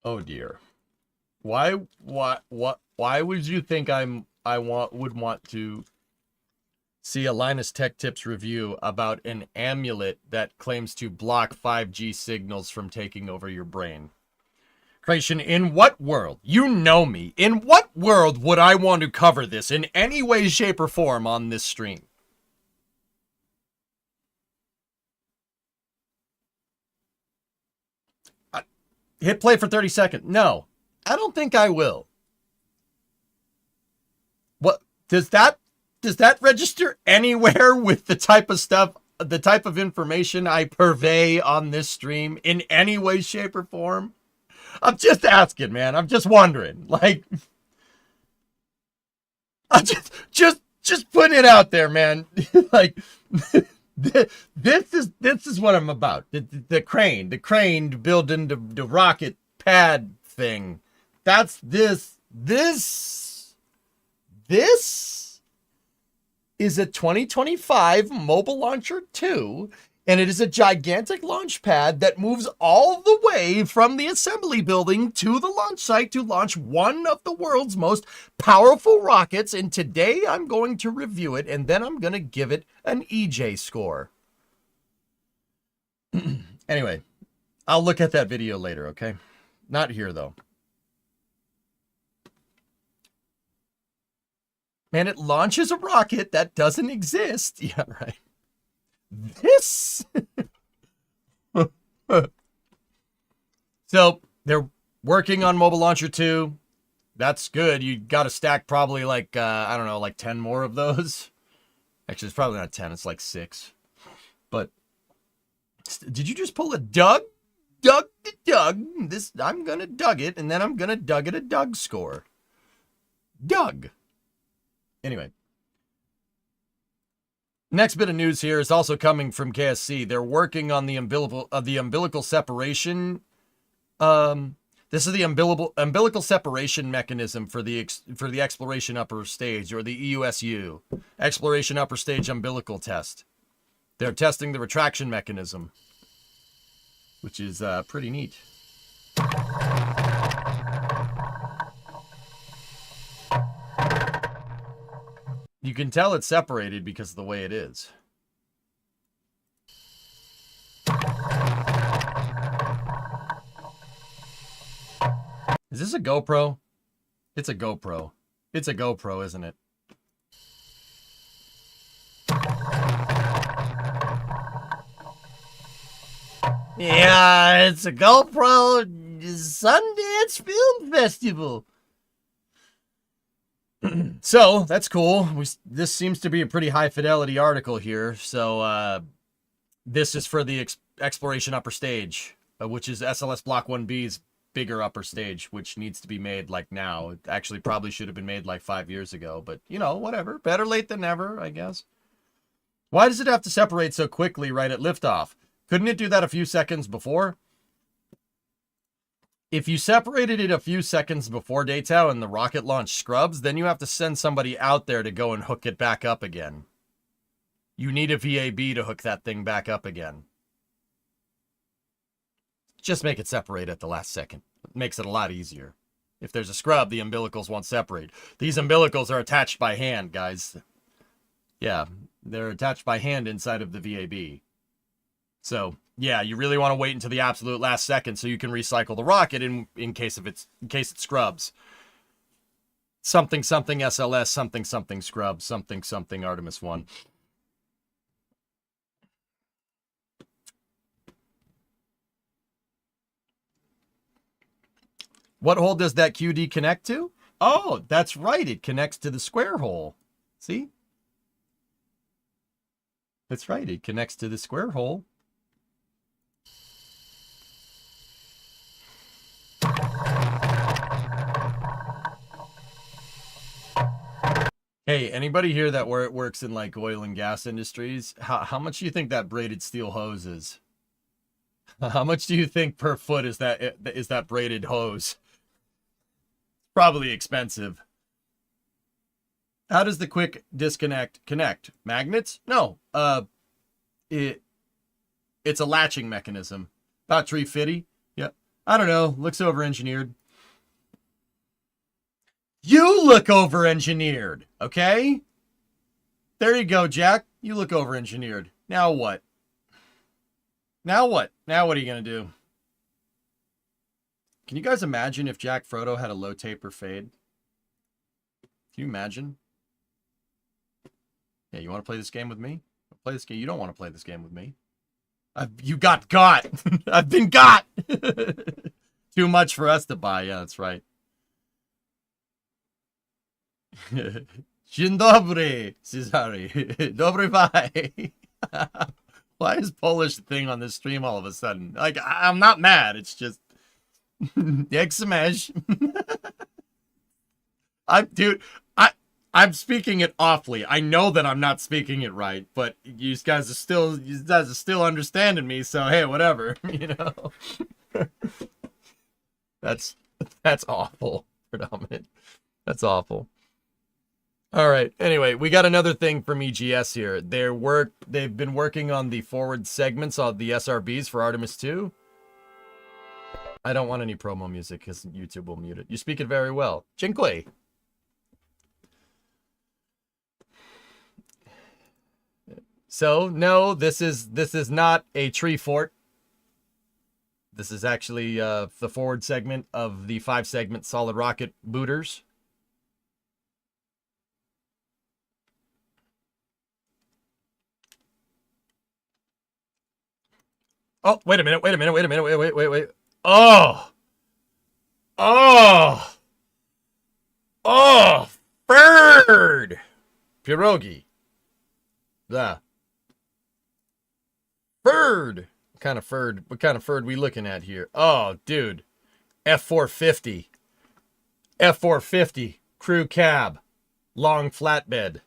A: Oh dear. Why would you think would want to see a Linus Tech Tips review about an amulet that claims to block 5G signals from taking over your brain? Creation, in what world? You know me. In what world would I want to cover this in any way, shape, or form on this stream? Hit play for 30 seconds. No, I don't think I will. What does that register anywhere with the type of stuff, the type of information I purvey on this stream in any way, shape, or form? I'm just asking, man. I'm just wondering. Like, I'm just putting it out there, man. Like, this is what I'm about. The crane building the rocket pad thing. That's this is a 2025 Mobile Launcher 2, and it is a gigantic launch pad that moves all the way from the assembly building to the launch site to launch one of the world's most powerful rockets. And today I'm going to review it, and then I'm going to give it an EJ score. Anyway, I'll look at that video later, okay? Not here, though. Man, it launches a rocket that doesn't exist. Yeah, right. This. So they're working on Mobile Launcher 2. That's good. You got to stack probably like, I don't know, like 10 more of those. Actually, it's probably not 10. It's like 6. But did you just pull a Doug? Doug. This, I'm going to Doug it, and then I'm going to Doug it a Doug score. Doug. Anyway. Next bit of news here is also coming from KSC. They're working on the umbilical separation. This is the umbilical separation mechanism for the exploration upper stage, or the EUSU, exploration upper stage umbilical test. They're testing the retraction mechanism, which is pretty neat. You can tell it's separated because of the way it is. Is this a GoPro? It's a GoPro. It's a GoPro, isn't it? Yeah, it's a GoPro Sundance Film Festival. So that's cool. This seems to be a pretty high fidelity article here. So this is for the exploration upper stage, which is SLS Block 1B's bigger upper stage, which needs to be made like now. It actually probably should have been made like 5 years ago, but you know, whatever. Better late than never, I guess. Why does it have to separate so quickly right at liftoff? Couldn't it do that a few seconds before? If you separated it a few seconds before Daytao and the rocket launch scrubs, then you have to send somebody out there to go and hook it back up again. You need a VAB to hook that thing back up again. Just make it separate at the last second. It makes it a lot easier. If there's a scrub, the umbilicals won't separate. These umbilicals are attached by hand, guys. Yeah, they're attached by hand inside of the VAB. So, yeah, you really want to wait until the absolute last second so you can recycle the rocket in case it scrubs. Something SLS, something scrub, something Artemis 1. What hole does that QD connect to? Oh, that's right. It connects to the square hole. See? That's right. It connects to the square hole. Hey, anybody here that works in like oil and gas industries? How much do you think that braided steel hose is? How much do you think per foot is that braided hose? Probably expensive. How does the quick disconnect connect? Magnets? No. It's a latching mechanism. About 350. Yeah. I don't know. Looks over-engineered. You look over-engineered, okay? There you go, Jack. You look over-engineered. Now what? Now what? Now what are you going to do? Can you guys imagine if Jack Frodo had a low taper fade? Can you imagine? Yeah, you want to play this game with me? Play this game. You don't want to play this game with me. You got. I've been got. Too much for us to buy. Yeah, that's right. Dzień dobry, Cesare. Dobry bye. Why is Polish thing on this stream all of a sudden? Like, I'm not mad. It's just... Jak smash. I'm speaking it awfully. I know that I'm not speaking it right, but you guys are still understanding me, so hey, whatever, you know. That's awful, predominant. That's awful. All right. Anyway, we got another thing from EGS here. They've been working on the forward segments of the SRBs for Artemis 2. I don't want any promo music because YouTube will mute it. You speak it very well. Dziękuję. So, no, this is not a tree fort. This is actually the forward segment of the 5-segment solid rocket booters. Oh, wait a minute. Wait. Oh, bird. Pierogi. The bird. What kind of bird we looking at here? Oh, dude. F450. F450. Crew cab. Long flatbed.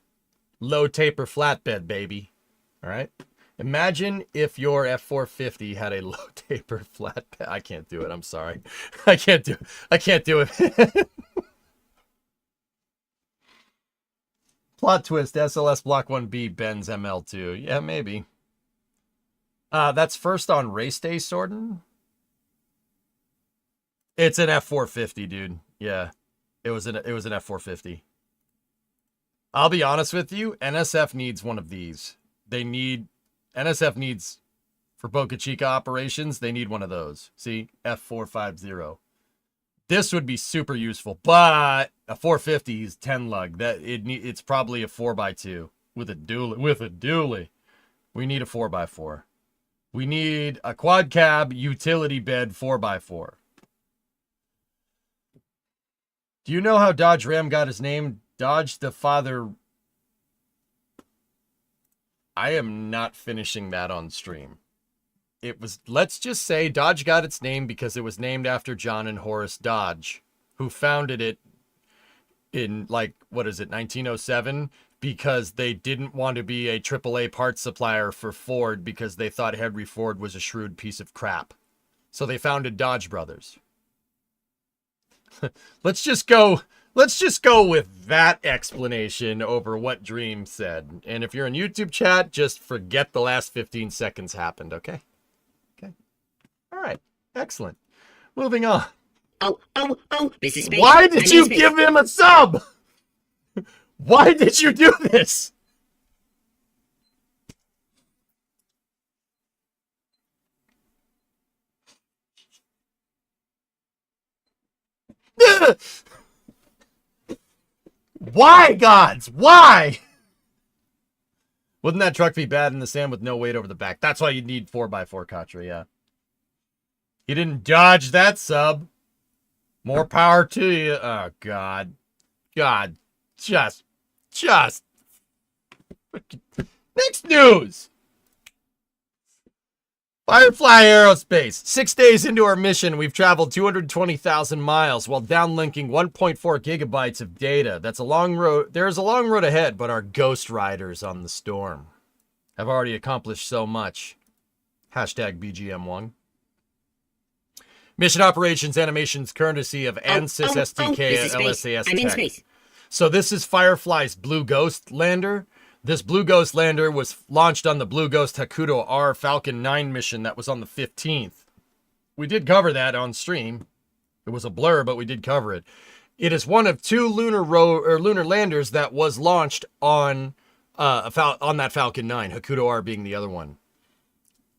A: Low taper flatbed, baby. All right. Imagine if your F450 had a low taper flatbed. I can't do it. I'm sorry. I can't do it. Plot twist. SLS Block 1B Benz ML2. Yeah, maybe. That's first on race day, Sorden. It's an F450, dude. Yeah. It was an F450. I'll be honest with you, NSF needs one of these. NSF needs, for Boca Chica operations, they need one of those. See? F450. This would be super useful, but a 450 is 10 lug. It's probably a 4x2 with a dually. We need a 4x4. We need a quad cab utility bed 4x4. Do you know how Dodge Ram got his name? Dodge the father. I am not finishing that on stream. It was, let's just say Dodge got its name because it was named after John and Horace Dodge, who founded it in, like, 1907? Because they didn't want to be a AAA parts supplier for Ford because they thought Henry Ford was a shrewd piece of crap. So they founded Dodge Brothers. Let's just go with that explanation over what Dream said. And if you're in YouTube chat, just forget the last 15 seconds happened, okay? Okay. All right. Excellent. Moving on.
I: Oh, this is Space.
A: Why did you give him a sub? Why did you do this? Why, gods? Why? Wouldn't that truck be bad in the sand with no weight over the back? That's why you need 4x4 Contra, yeah. He didn't dodge that sub. More power to you. Oh, God. God. Just. Next news. Firefly Aerospace. 6 days into our mission, we've traveled 220,000 miles while downlinking 1.4 gigabytes of data. That's a long road. There's a long road ahead, but our ghost riders on the storm have already accomplished so much. Hashtag BGM1. Mission operations animations courtesy of ANSYS STK and LSAS
I: I'm in
A: Tech.
I: space.
A: So this is Firefly's Blue Ghost lander. This Blue Ghost lander was launched on the Blue Ghost Hakuto R Falcon 9 mission that was on the 15th. We did cover that on stream. It was a blur, but we did cover it. It is one of two lunar landers that was launched on that Falcon 9. Hakuto R being the other one.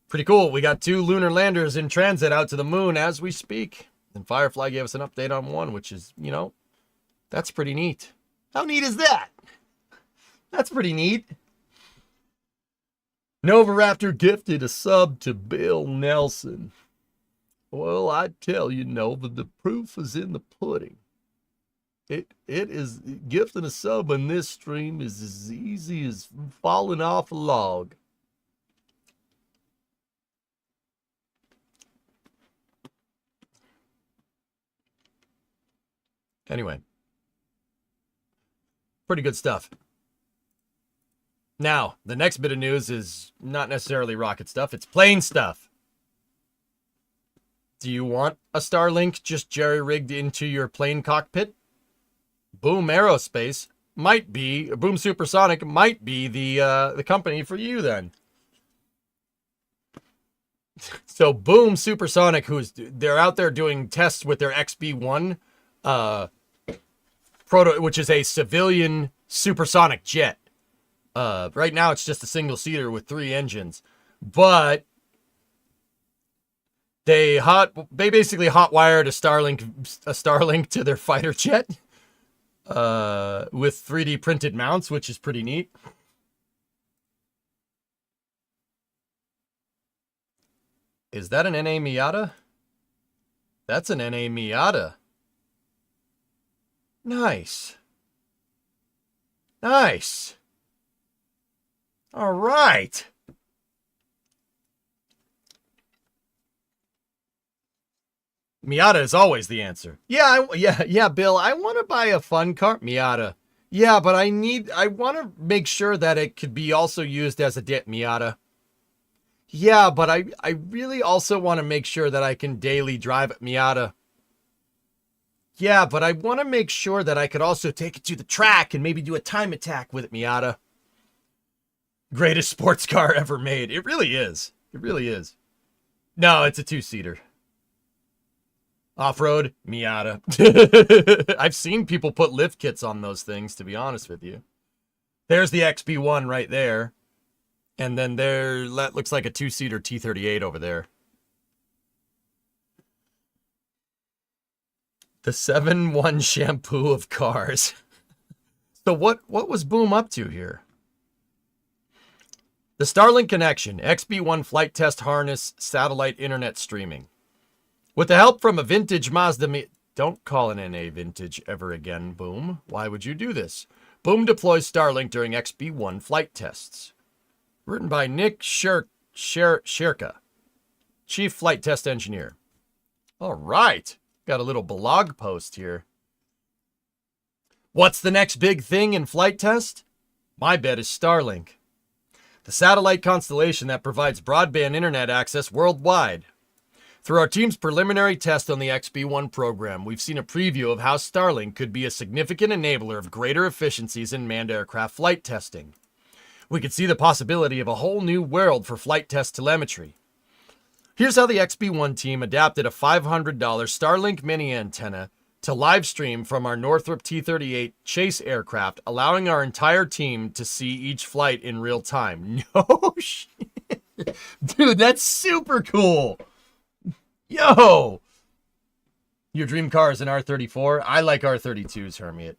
A: Pretty cool. We got two lunar landers in transit out to the moon as we speak. And Firefly gave us an update on one, which is, you know, that's pretty neat. How neat is that? That's pretty neat. Nova Raptor gifted a sub to Bill Nelson. Well, I tell you, Nova, the proof is in the pudding. It is gifting a sub in this stream is as easy as falling off a log. Anyway, pretty good stuff. Now, the next bit of news is not necessarily rocket stuff. It's plane stuff. Do you want a Starlink just jerry-rigged into your plane cockpit? Boom Aerospace might be, Boom Supersonic might be the company for you then. So Boom Supersonic, they're out there doing tests with their XB1 which is a civilian supersonic jet. Right now it's just a single seater with 3 engines, but they basically hotwired a Starlink to their fighter jet with 3D printed mounts, which is pretty neat. Is that an NA Miata? That's an NA Miata. Nice. Nice. All right. Miata is always the answer. Yeah, Bill, I want to buy a fun car. Miata. Yeah, but I want to make sure that it could be also used as a Miata. Yeah, but I really also want to make sure that I can daily drive at Miata. Yeah, but I want to make sure that I could also take it to the track and maybe do a time attack with it, Miata. Greatest sports car ever made. It really is. It really is. No, it's a 2-seater. Off-road, Miata. I've seen people put lift kits on those things, to be honest with you. There's the XB1 right there. And then that looks like a 2-seater T-38 over there. The 7-1 shampoo of cars. So what was Boom up to here? The Starlink connection, XB1 flight test harness, satellite internet streaming. With the help from a vintage Mazda... Don't call an NA vintage ever again, Boom. Why would you do this? Boom deploys Starlink during XB1 flight tests. Written by Nick Shirka, Chief Flight Test Engineer. All right. Got a little blog post here. What's the next big thing in flight test? My bet is Starlink. The satellite constellation that provides broadband internet access worldwide. Through our team's preliminary test on the XB1 program, we've seen a preview of how Starlink could be a significant enabler of greater efficiencies in manned aircraft flight testing. We could see the possibility of a whole new world for flight test telemetry. Here's how the XB1 team adapted a $500 Starlink mini antenna to live stream from our Northrop T-38 chase aircraft, allowing our entire team to see each flight in real time. No shit. Dude, that's super cool. Yo! Your dream car is an R34? I like R32s, Hermit.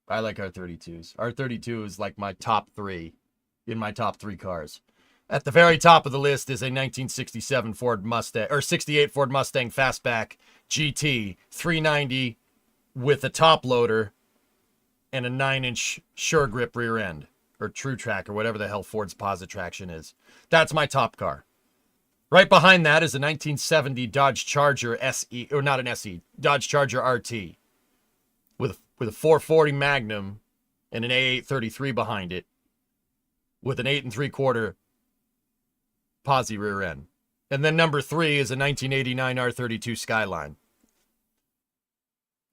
A: I like R32s. R32 is like my top 3 in my top 3 cars. At the very top of the list is a 1967 Ford Mustang, or 68 Ford Mustang Fastback GT 390 with a top loader and a 9-inch Sure Grip rear end, or True Track, or whatever the hell Ford's Posit Traction is. That's my top car. Right behind that is a 1970 Dodge Charger SE, or not an SE, Dodge Charger RT with a 440 Magnum and an A833 behind it with an 8 3/4 posi rear end. And then number 3 is a 1989 R32 Skyline.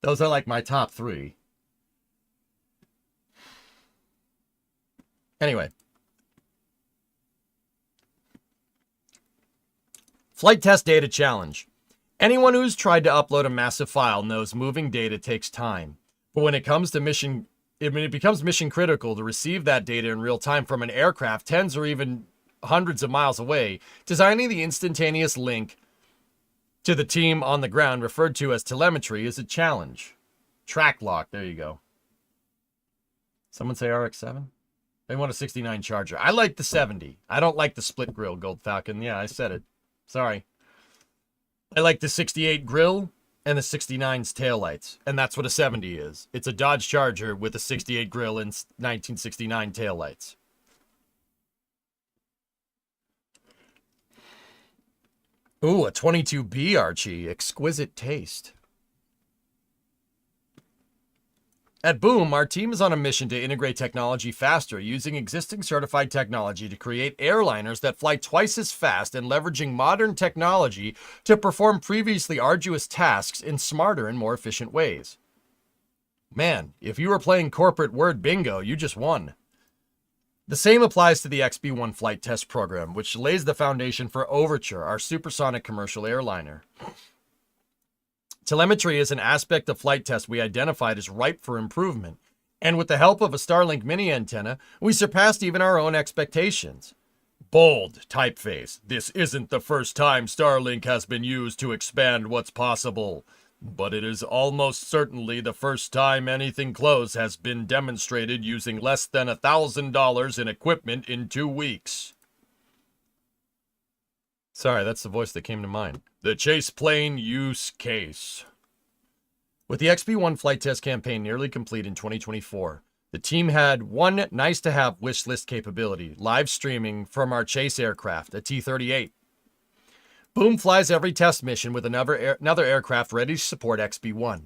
A: Those are like my top 3. Flight test data challenge. Anyone who's tried to upload a massive file knows moving data takes time. But when it becomes mission critical to receive that data in real time from an aircraft tens or even hundreds of miles away, designing the instantaneous link to the team on the ground, referred to as telemetry, is a challenge. Track lock, there you go. Someone say RX-7? They want a 69 Charger. I like the 70. I don't like the split grill Gold Falcon. Yeah, I said it. Sorry. I like the 68 grill and the 69's taillights. And that's what a 70 is. It's a Dodge Charger with a 68 grill and 1969 taillights. Ooh, a 22B Archie. Exquisite taste. At Boom, our team is on a mission to integrate technology faster using existing certified technology to create airliners that fly twice as fast and leveraging modern technology to perform previously arduous tasks in smarter and more efficient ways. Man, if you were playing corporate word bingo, you just won. The same applies to the XB-1 flight test program, which lays the foundation for Overture, our supersonic commercial airliner. Telemetry is an aspect of flight test we identified as ripe for improvement, and with the help of a Starlink mini antenna, we surpassed even our own expectations. Bold typeface. This isn't the first time Starlink has been used to expand what's possible, but it is almost certainly the first time anything close has been demonstrated using less than $1,000 in equipment in 2 weeks. Sorry, that's the voice that came to mind. The chase plane use case. With the XB-1 flight test campaign nearly complete in 2024, the team had one nice-to-have wish list capability, live streaming from our chase aircraft, a T-38. Boom flies every test mission with another aircraft ready to support XB-1.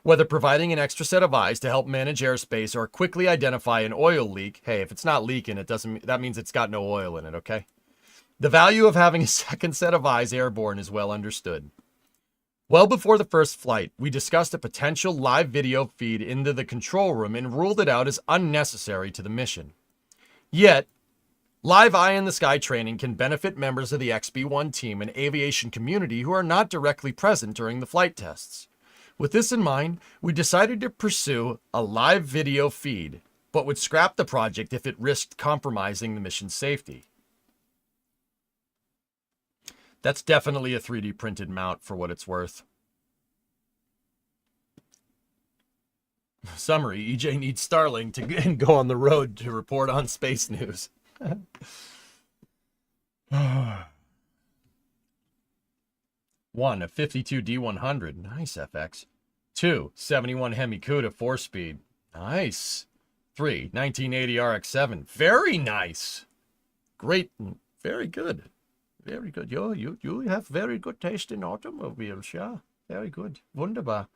A: Whether providing an extra set of eyes to help manage airspace or quickly identify an oil leak, hey, if it's not leaking, that means it's got no oil in it, okay? The value of having a second set of eyes airborne is well understood. Well before the first flight, we discussed a potential live video feed into the control room and ruled it out as unnecessary to the mission. Yet, live eye-in-the-sky training can benefit members of the XB-1 team and aviation community who are not directly present during the flight tests. With this in mind, we decided to pursue a live video feed, but would scrap the project if it risked compromising the mission's safety. That's definitely a 3D printed mount for what it's worth. Summary, EJ needs Starlink to go on the road to report on space news. 1, a 52 D100. Nice, FX. 2, 71 Hemi Cuda 4-speed. Nice. 3, 1980 RX-7. Very nice. Great. Very good. Very good. You have very good taste in automobiles, yeah. Very good. Wunderbar.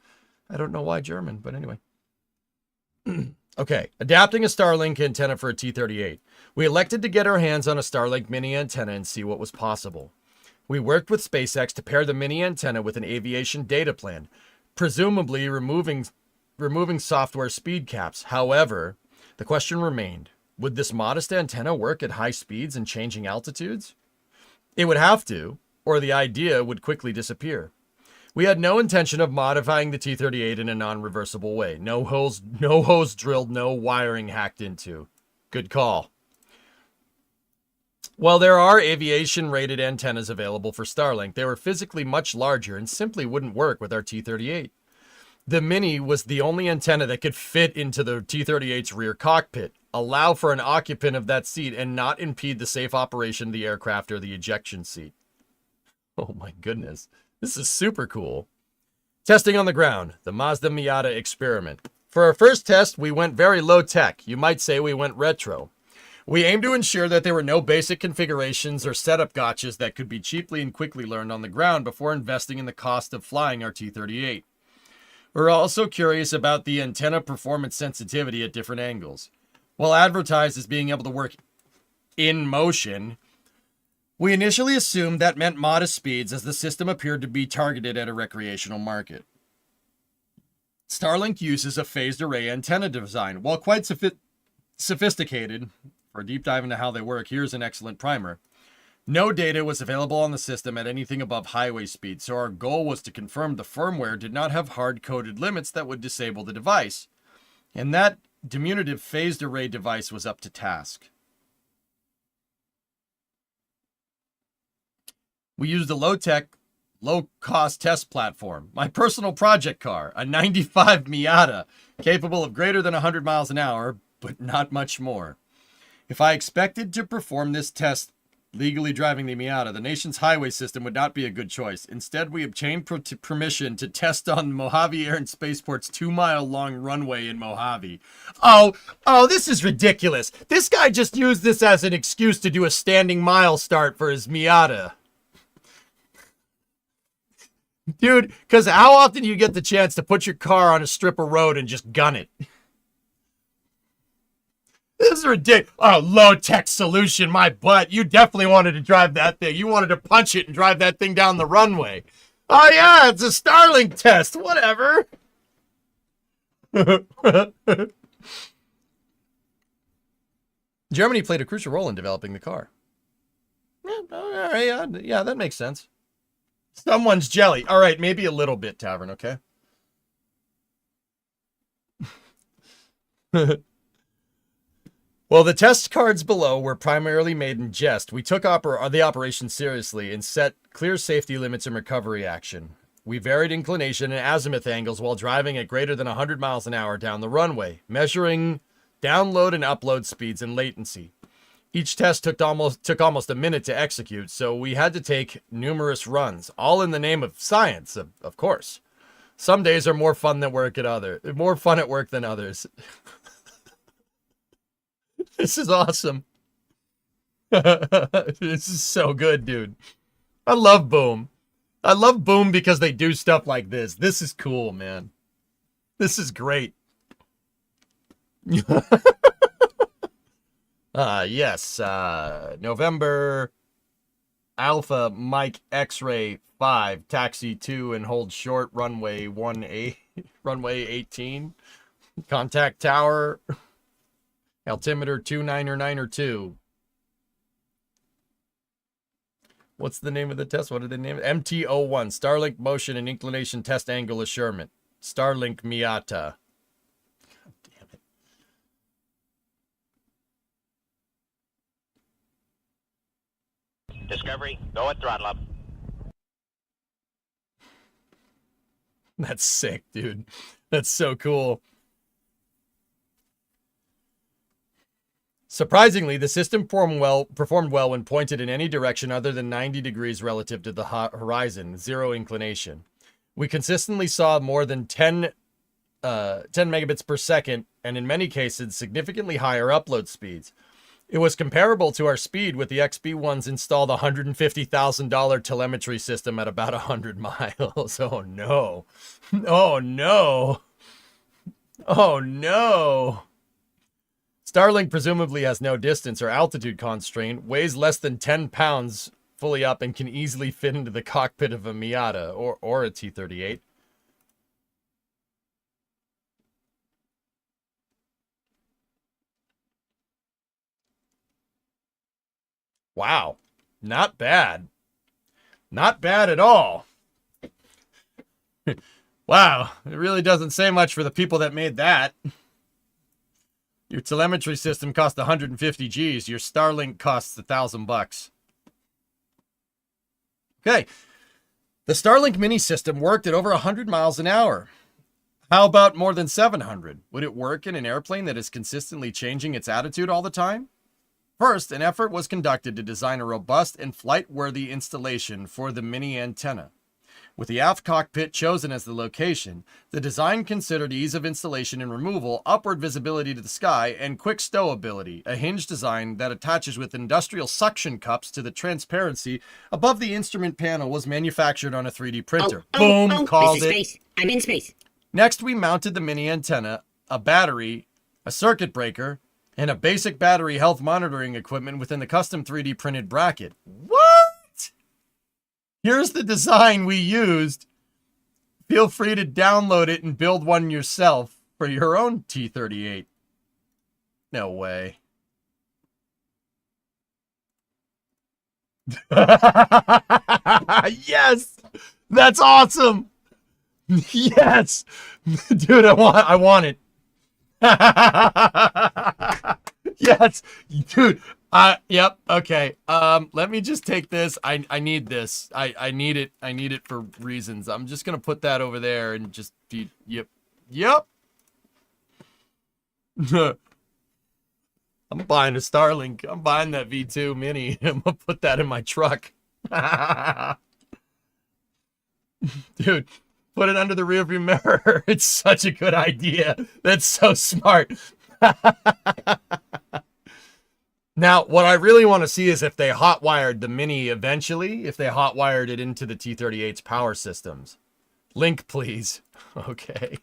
A: I don't know why German, but anyway. Okay, adapting a Starlink antenna for a T-38. We elected to get our hands on a Starlink mini antenna and see what was possible. We worked with SpaceX to pair the mini antenna with an aviation data plan, presumably removing software speed caps. However, the question remained, would this modest antenna work at high speeds and changing altitudes? It would have to, or the idea would quickly disappear. We had no intention of modifying the T-38 in a non-reversible way. No hose drilled, no wiring hacked into. Good call. While there are aviation-rated antennas available for Starlink, they were physically much larger and simply wouldn't work with our T-38. The Mini was the only antenna that could fit into the T-38's rear cockpit, allow for an occupant of that seat, and not impede the safe operation of the aircraft or the ejection seat. Oh my goodness. This is super cool. Testing on the ground, the Mazda Miata experiment. For our first test, we went very low tech. You might say we went retro. We aimed to ensure that there were no basic configurations or setup gotchas that could be cheaply and quickly learned on the ground before investing in the cost of flying our T-38. We're also curious about the antenna performance sensitivity at different angles. While advertised as being able to work in motion, we initially assumed that meant modest speeds as the system appeared to be targeted at a recreational market. Starlink uses a phased array antenna design. While quite sophisticated, for a deep dive into how they work, here's an excellent primer. No data was available on the system at anything above highway speed, so our goal was to confirm the firmware did not have hard-coded limits that would disable the device. And that diminutive phased array device was up to task. We used a low-tech, low-cost test platform. My personal project car, a 95 Miata, capable of greater than 100 miles an hour, but not much more. If I expected to perform this test legally driving the Miata, the nation's highway system would not be a good choice. Instead, we obtained permission to test on Mojave Air and Spaceport's 2-mile-long runway in Mojave. Oh, this is ridiculous. This guy just used this as an excuse to do a standing mile start for his Miata. Dude, because how often do you get the chance to put your car on a strip of road and just gun it? This is ridiculous. Oh, low-tech solution, my butt. You definitely wanted to drive that thing. You wanted to punch it and drive that thing down the runway. Oh, yeah, it's a Starlink test. Whatever. Germany played a crucial role in developing the car. All right, yeah, that makes sense. Someone's jelly. All right, maybe a little bit, Tavern, okay? Well, the test cards below were primarily made in jest. We took the operation seriously and set clear safety limits and recovery action. We varied inclination and azimuth angles while driving at greater than 100 miles an hour down the runway, measuring download and upload speeds and latency. Each test took almost a minute to execute, so we had to take numerous runs, all in the name of science, of course. Some days are more fun at work than others. This is awesome. This is so good, dude. I love Boom. I love Boom because they do stuff like this. This is cool, man. This is great. Yes. November Alpha Mike X-Ray 5, taxi 2 and hold short, runway 18, runway 18. Contact tower. Altimeter 29902. What's the name of the test? What did they name it? MT01, Starlink Motion and Inclination Test Angle Assurement. Starlink Miata. God damn it.
J: Discovery, go at throttle up.
A: That's sick, dude. That's so cool. Surprisingly, the system performed well when pointed in any direction other than 90 degrees relative to the horizon, zero inclination. We consistently saw more than 10 megabits per second, and in many cases, significantly higher upload speeds. It was comparable to our speed with the XB1's installed $150,000 telemetry system at about 100 miles. Oh, no. Oh, no. Oh, no. Starlink presumably has no distance or altitude constraint, weighs less than 10 pounds fully up, and can easily fit into the cockpit of a Miata or a T-38. Wow. Not bad. Not bad at all. Wow. It really doesn't say much for the people that made that. Your telemetry system cost 150 G's. Your Starlink costs $1,000. Okay. The Starlink mini system worked at over 100 miles an hour. How about more than 700? Would it work in an airplane that is consistently changing its attitude all the time? First, an effort was conducted to design a robust and flight-worthy installation for the mini antenna. With the aft cockpit chosen as the location, the design considered ease of installation and removal, upward visibility to the sky, and quick stowability. A hinge design that attaches with industrial suction cups to the transparency above the instrument panel was manufactured on a 3D printer. Boom, called
I: this is
A: it.
I: space. I'm in space.
A: Next, we mounted the mini antenna, a battery, a circuit breaker, and a basic battery health monitoring equipment within the custom 3D printed bracket. What? Here's the design we used. Feel free to download it and build one yourself for your own T-38. No way. Yes! That's awesome! Yes! Dude, I want it. Yes! Dude, yep, okay. Let me just take this. I need this. I need it. I need it for reasons. I'm just gonna put that over there and just yep. Yep. I'm buying a Starlink. I'm buying that V2 Mini. I'm gonna put that in my truck. Dude, put it under the rearview mirror. It's such a good idea. That's so smart. Now, what I really want to see is if they hot-wired the Mini eventually, if they hot-wired it into the T-38's power systems. Link, please. Okay.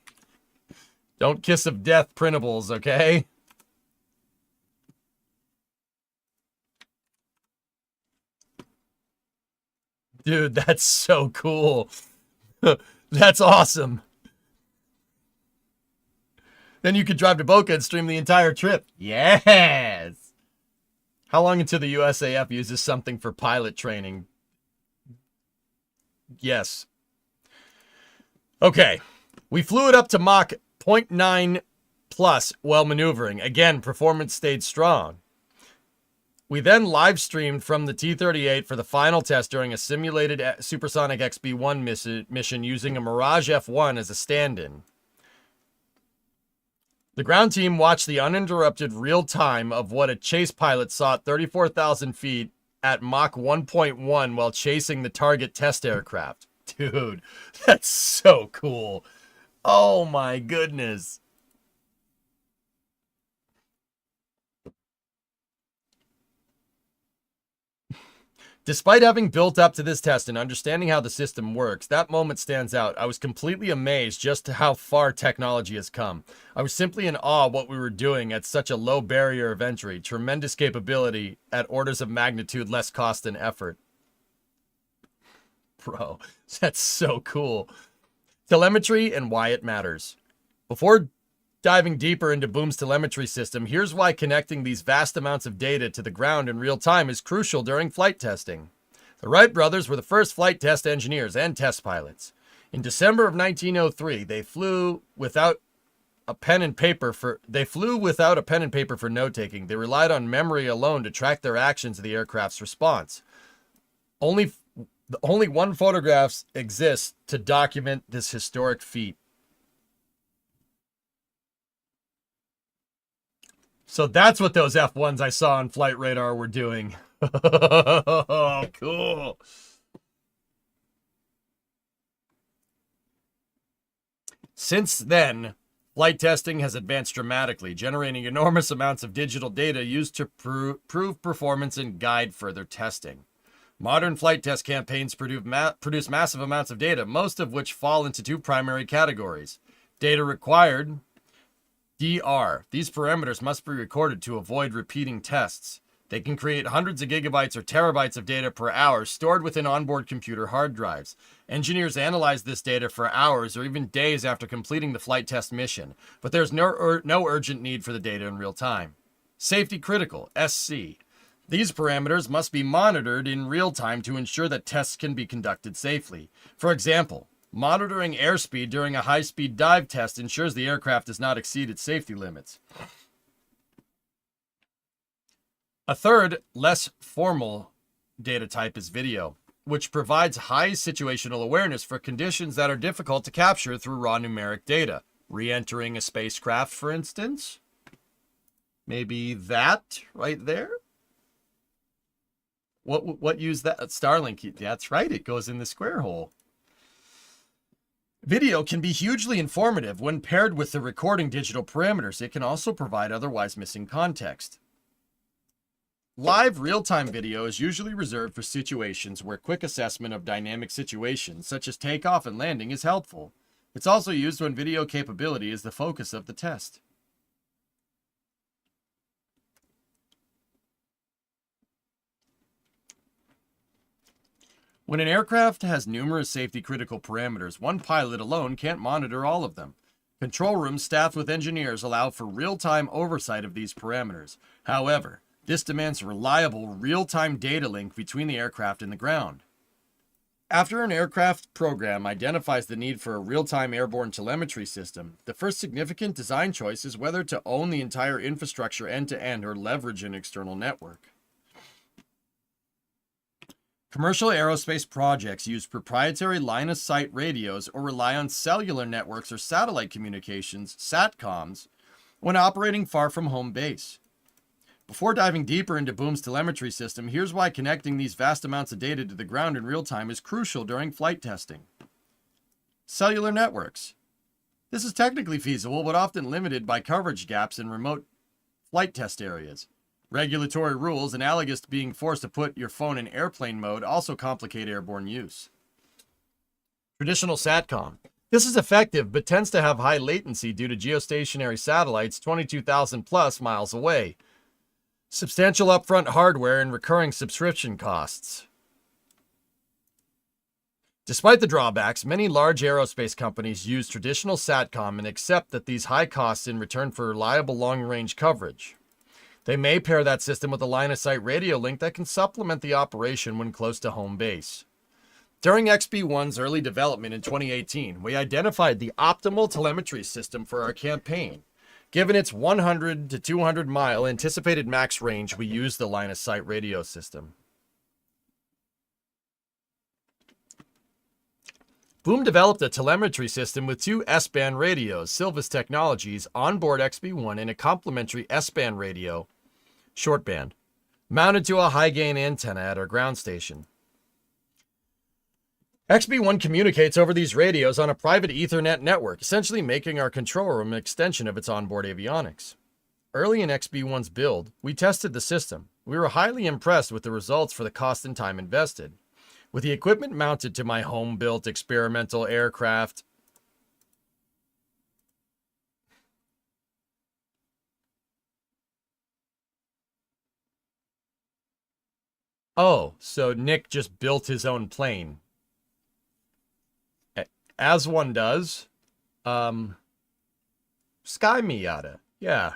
A: Don't kiss of death printables, okay? Dude, that's so cool. That's awesome. Then you could drive to Boca and stream the entire trip. Yes! How long until the USAF uses something for pilot training? Yes. Okay. We flew it up to Mach 0.9 plus while maneuvering. Again, performance stayed strong. We then live streamed from the T-38 for the final test during a simulated Supersonic XB-1 mission using a Mirage F1 as a stand-in. The ground team watched the uninterrupted real time of what a chase pilot saw at 34,000 feet at Mach 1.1 while chasing the target test aircraft. Dude, that's so cool. Oh my goodness. Despite having built up to this test and understanding how the system works, that moment stands out. I was completely amazed just to how far technology has come. I was simply in awe of what we were doing at such a low barrier of entry, tremendous capability at orders of magnitude less cost and effort. Bro, that's so cool. Telemetry and why it matters. Before diving deeper into Boom's telemetry system, here's why connecting these vast amounts of data to the ground in real time is crucial during flight testing. The Wright brothers were the first flight test engineers and test pilots. In December of 1903, they flew without a pen and paper for note-taking. They relied on memory alone to track their actions of the aircraft's response. Only one photograph exists to document this historic feat. So that's what those F1s I saw on Flight Radar were doing. Oh, cool. Since then, flight testing has advanced dramatically, generating enormous amounts of digital data used to prove performance and guide further testing. Modern flight test campaigns produce massive amounts of data, most of which fall into two primary categories. Data required, DR. These parameters must be recorded to avoid repeating tests. They can create hundreds of gigabytes or terabytes of data per hour stored within onboard computer hard drives. Engineers analyze this data for hours or even days after completing the flight test mission, but there's no urgent need for the data in real time. Safety critical, SC. These parameters must be monitored in real time to ensure that tests can be conducted safely. For example, monitoring airspeed during a high-speed dive test ensures the aircraft does not exceed its safety limits. A third, less formal data type is video, which provides high situational awareness for conditions that are difficult to capture through raw numeric data. Re-entering a spacecraft, for instance. Maybe that right there? What use that? Starlink, that's right, it goes in the square hole. Video can be hugely informative when paired with the recording digital parameters. It can also provide otherwise missing context. Live real-time video is usually reserved for situations where quick assessment of dynamic situations, such as takeoff and landing, is helpful. It's also used when video capability is the focus of the test. When an aircraft has numerous safety-critical parameters, one pilot alone can't monitor all of them. Control rooms staffed with engineers allow for real-time oversight of these parameters. However, This demands a reliable, real-time data link between the aircraft and the ground. After an aircraft program identifies the need for a real-time airborne telemetry system, the first significant design choice is whether to own the entire infrastructure end-to-end or leverage an external network. Commercial aerospace projects use proprietary line-of-sight radios or rely on cellular networks or satellite communications, SATCOMs, when operating far from home base. Before diving deeper into Boom's telemetry system, here's why connecting these vast amounts of data to the ground in real time is crucial during flight testing. Cellular networks. This is technically feasible, but often limited by coverage gaps in remote flight test areas. Regulatory rules, analogous to being forced to put your phone in airplane mode, also complicate airborne use. Traditional SATCOM. This is effective, but tends to have high latency due to geostationary satellites 22,000 plus miles away. Substantial upfront hardware and recurring subscription costs. Despite the drawbacks, many large aerospace companies use traditional SATCOM and accept that these high costs in return for reliable long-range coverage. They may pair that system with a line-of-sight radio link that can supplement the operation when close to home base. During XB-1's early development in 2018, we identified the optimal telemetry system for our campaign. Given its 100 to 200 mile anticipated max range, we used the line-of-sight radio system. Boom developed a telemetry system with two S-band radios, Silvus Technologies, onboard XB-1 and a complementary S-band radio, short-band, mounted to a high-gain antenna at our ground station. XB-1 communicates over these radios on a private Ethernet network, essentially making our control room an extension of its onboard avionics. Early in XB-1's build, we tested the system. We were highly impressed with the results for the cost and time invested. With the equipment mounted to my home-built experimental aircraft, oh, so Nick just built his own plane. As one does. Sky Miata. Yeah.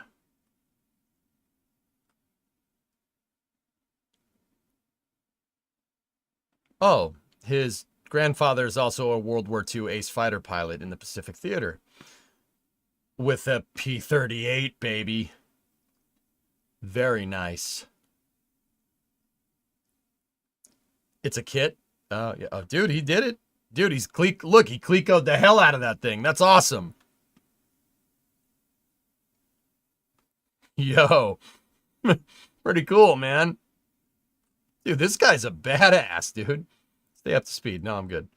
A: Oh, his grandfather is also a World War II ace fighter pilot in the Pacific Theater. With a P-38, baby. Very nice. It's a kit? Yeah. Oh, dude, he did it. Dude, he Clico'd the hell out of that thing. That's awesome. Yo. Pretty cool, man. Dude, this guy's a badass, dude. Stay up to speed. No, I'm good.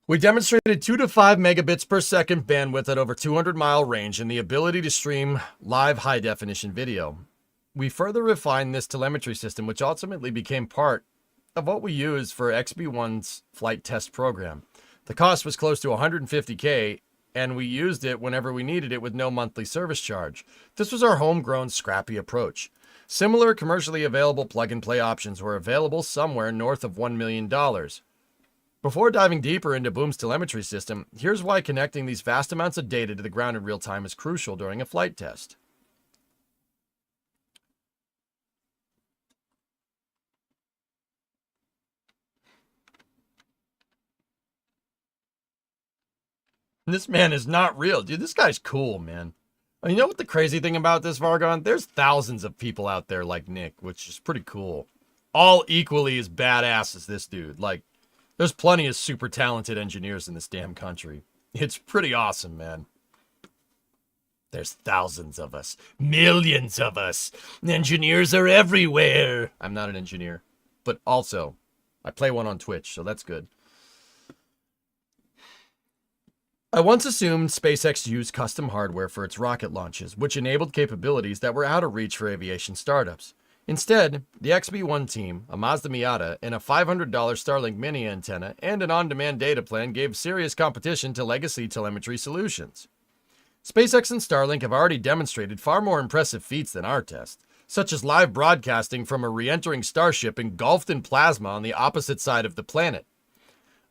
A: We demonstrated 2 to 5 megabits per second bandwidth at over 200-mile range and the ability to stream live high-definition video. We further refined this telemetry system, which ultimately became part of what we use for XB-1's flight test program. The cost was close to $150K, and we used it whenever we needed it with no monthly service charge. This was our homegrown, scrappy approach. Similar commercially available plug-and-play options were available somewhere north of $1 million. Before diving deeper into Boom's telemetry system, here's why connecting these vast amounts of data to the ground in real time is crucial during a flight test. This man is not real. Dude, this guy's cool, man. You know what the crazy thing about this, Vargon? There's thousands of people out there like Nick, which is pretty cool. All equally as badass as this dude. Like, there's plenty of super talented engineers in this damn country. It's pretty awesome, man. There's thousands of us. Millions of us. Engineers are everywhere. I'm not an engineer. But also, I play one on Twitch, so that's good. I once assumed SpaceX used custom hardware for its rocket launches, which enabled capabilities that were out of reach for aviation startups. Instead, the XB-1 team, a Mazda Miata, and a $500 Starlink mini antenna, and an on-demand data plan gave serious competition to legacy telemetry solutions. SpaceX and Starlink have already demonstrated far more impressive feats than our test, such as live broadcasting from a re-entering Starship engulfed in plasma on the opposite side of the planet.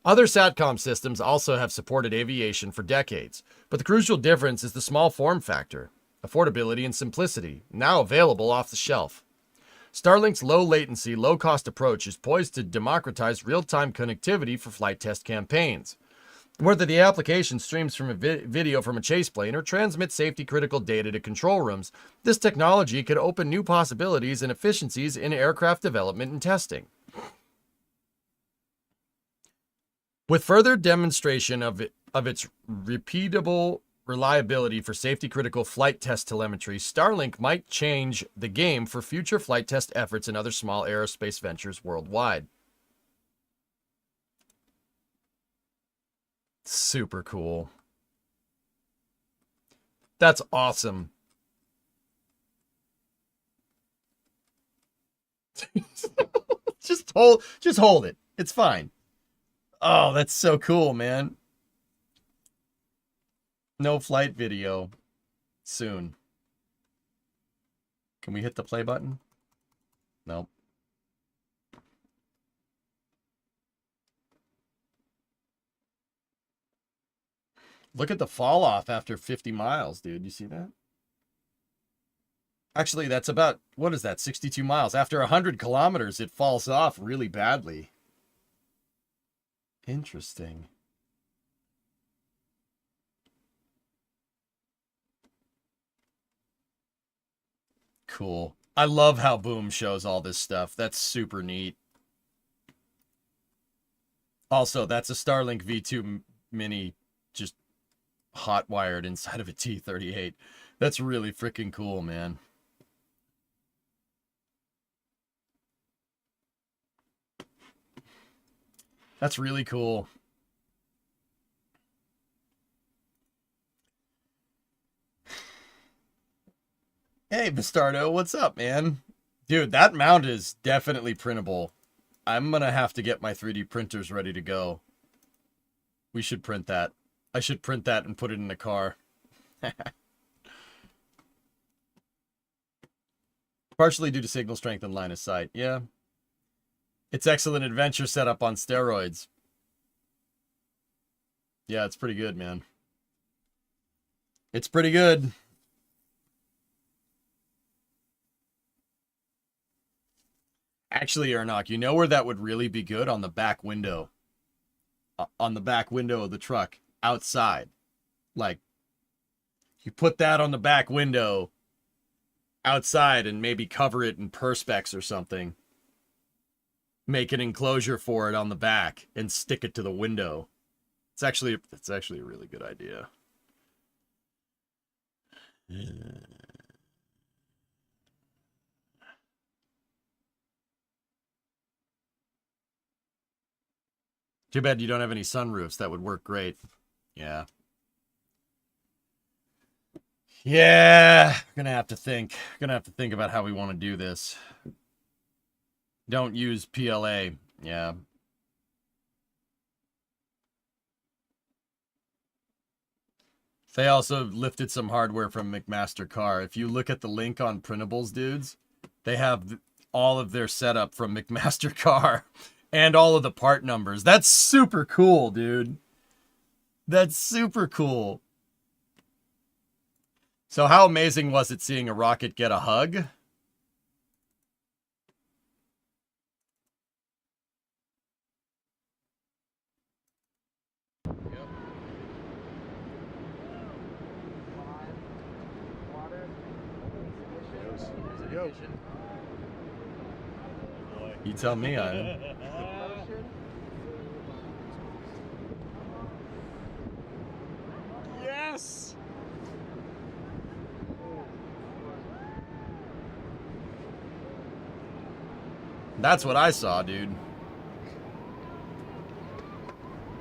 A: Other SATCOM systems also have supported aviation for decades, but the crucial difference is the small form factor.
J: affordability, and simplicity, now available off the shelf. Starlink's low-latency, low-cost approach is poised to democratize real-time connectivity for flight test campaigns. Whether the application streams from a video from a chase plane or transmits safety-critical data to control rooms, this technology could open new possibilities and efficiencies in aircraft development and testing. With further demonstration of its repeatable reliability for safety-critical flight test telemetry, Starlink might change the game for future flight test efforts and other small aerospace ventures worldwide. Super cool. That's awesome. Just hold it. It's fine. Oh, that's so cool, man. No flight video soon. Can we hit the play button? Nope. Look at the fall off after 50 miles, dude. You see that? Actually, that's about, what is that, 62 miles. After 100 kilometers, it falls off really badly. Interesting. Cool. I love how Boom shows all this stuff. That's super neat. Also, that's a Starlink V2 Mini just hot wired inside of a T-38. That's really freaking cool, man. That's really cool. Hey, Bastardo, what's up, man? Dude, that mount is definitely printable. I'm gonna have to get my 3D printers ready to go. We should print that. I should print that and put it in the car. Partially due to signal strength and line of sight. Yeah. It's excellent adventure setup on steroids. Yeah, it's pretty good, man. It's pretty good. Actually, Ernok, you know where that would really be good? On the back window. On the back window of the truck. Outside. Like, you put that on the back window outside and maybe cover it in perspex or something. Make an enclosure for it on the back and stick it to the window. It's actually a really good idea. Too bad you don't have any sunroofs. That would work great. Yeah. Yeah. Gonna have to think about how we want to do this. Don't use PLA. Yeah. They also lifted some hardware from McMaster Car. If you look at the link on Printables, dudes, they have all of their setup from McMaster Car and all of the part numbers. That's super cool, dude. That's super cool. So how amazing was it seeing a rocket get a hug? You tell me, I.
E: Yes!
J: That's what I saw, dude.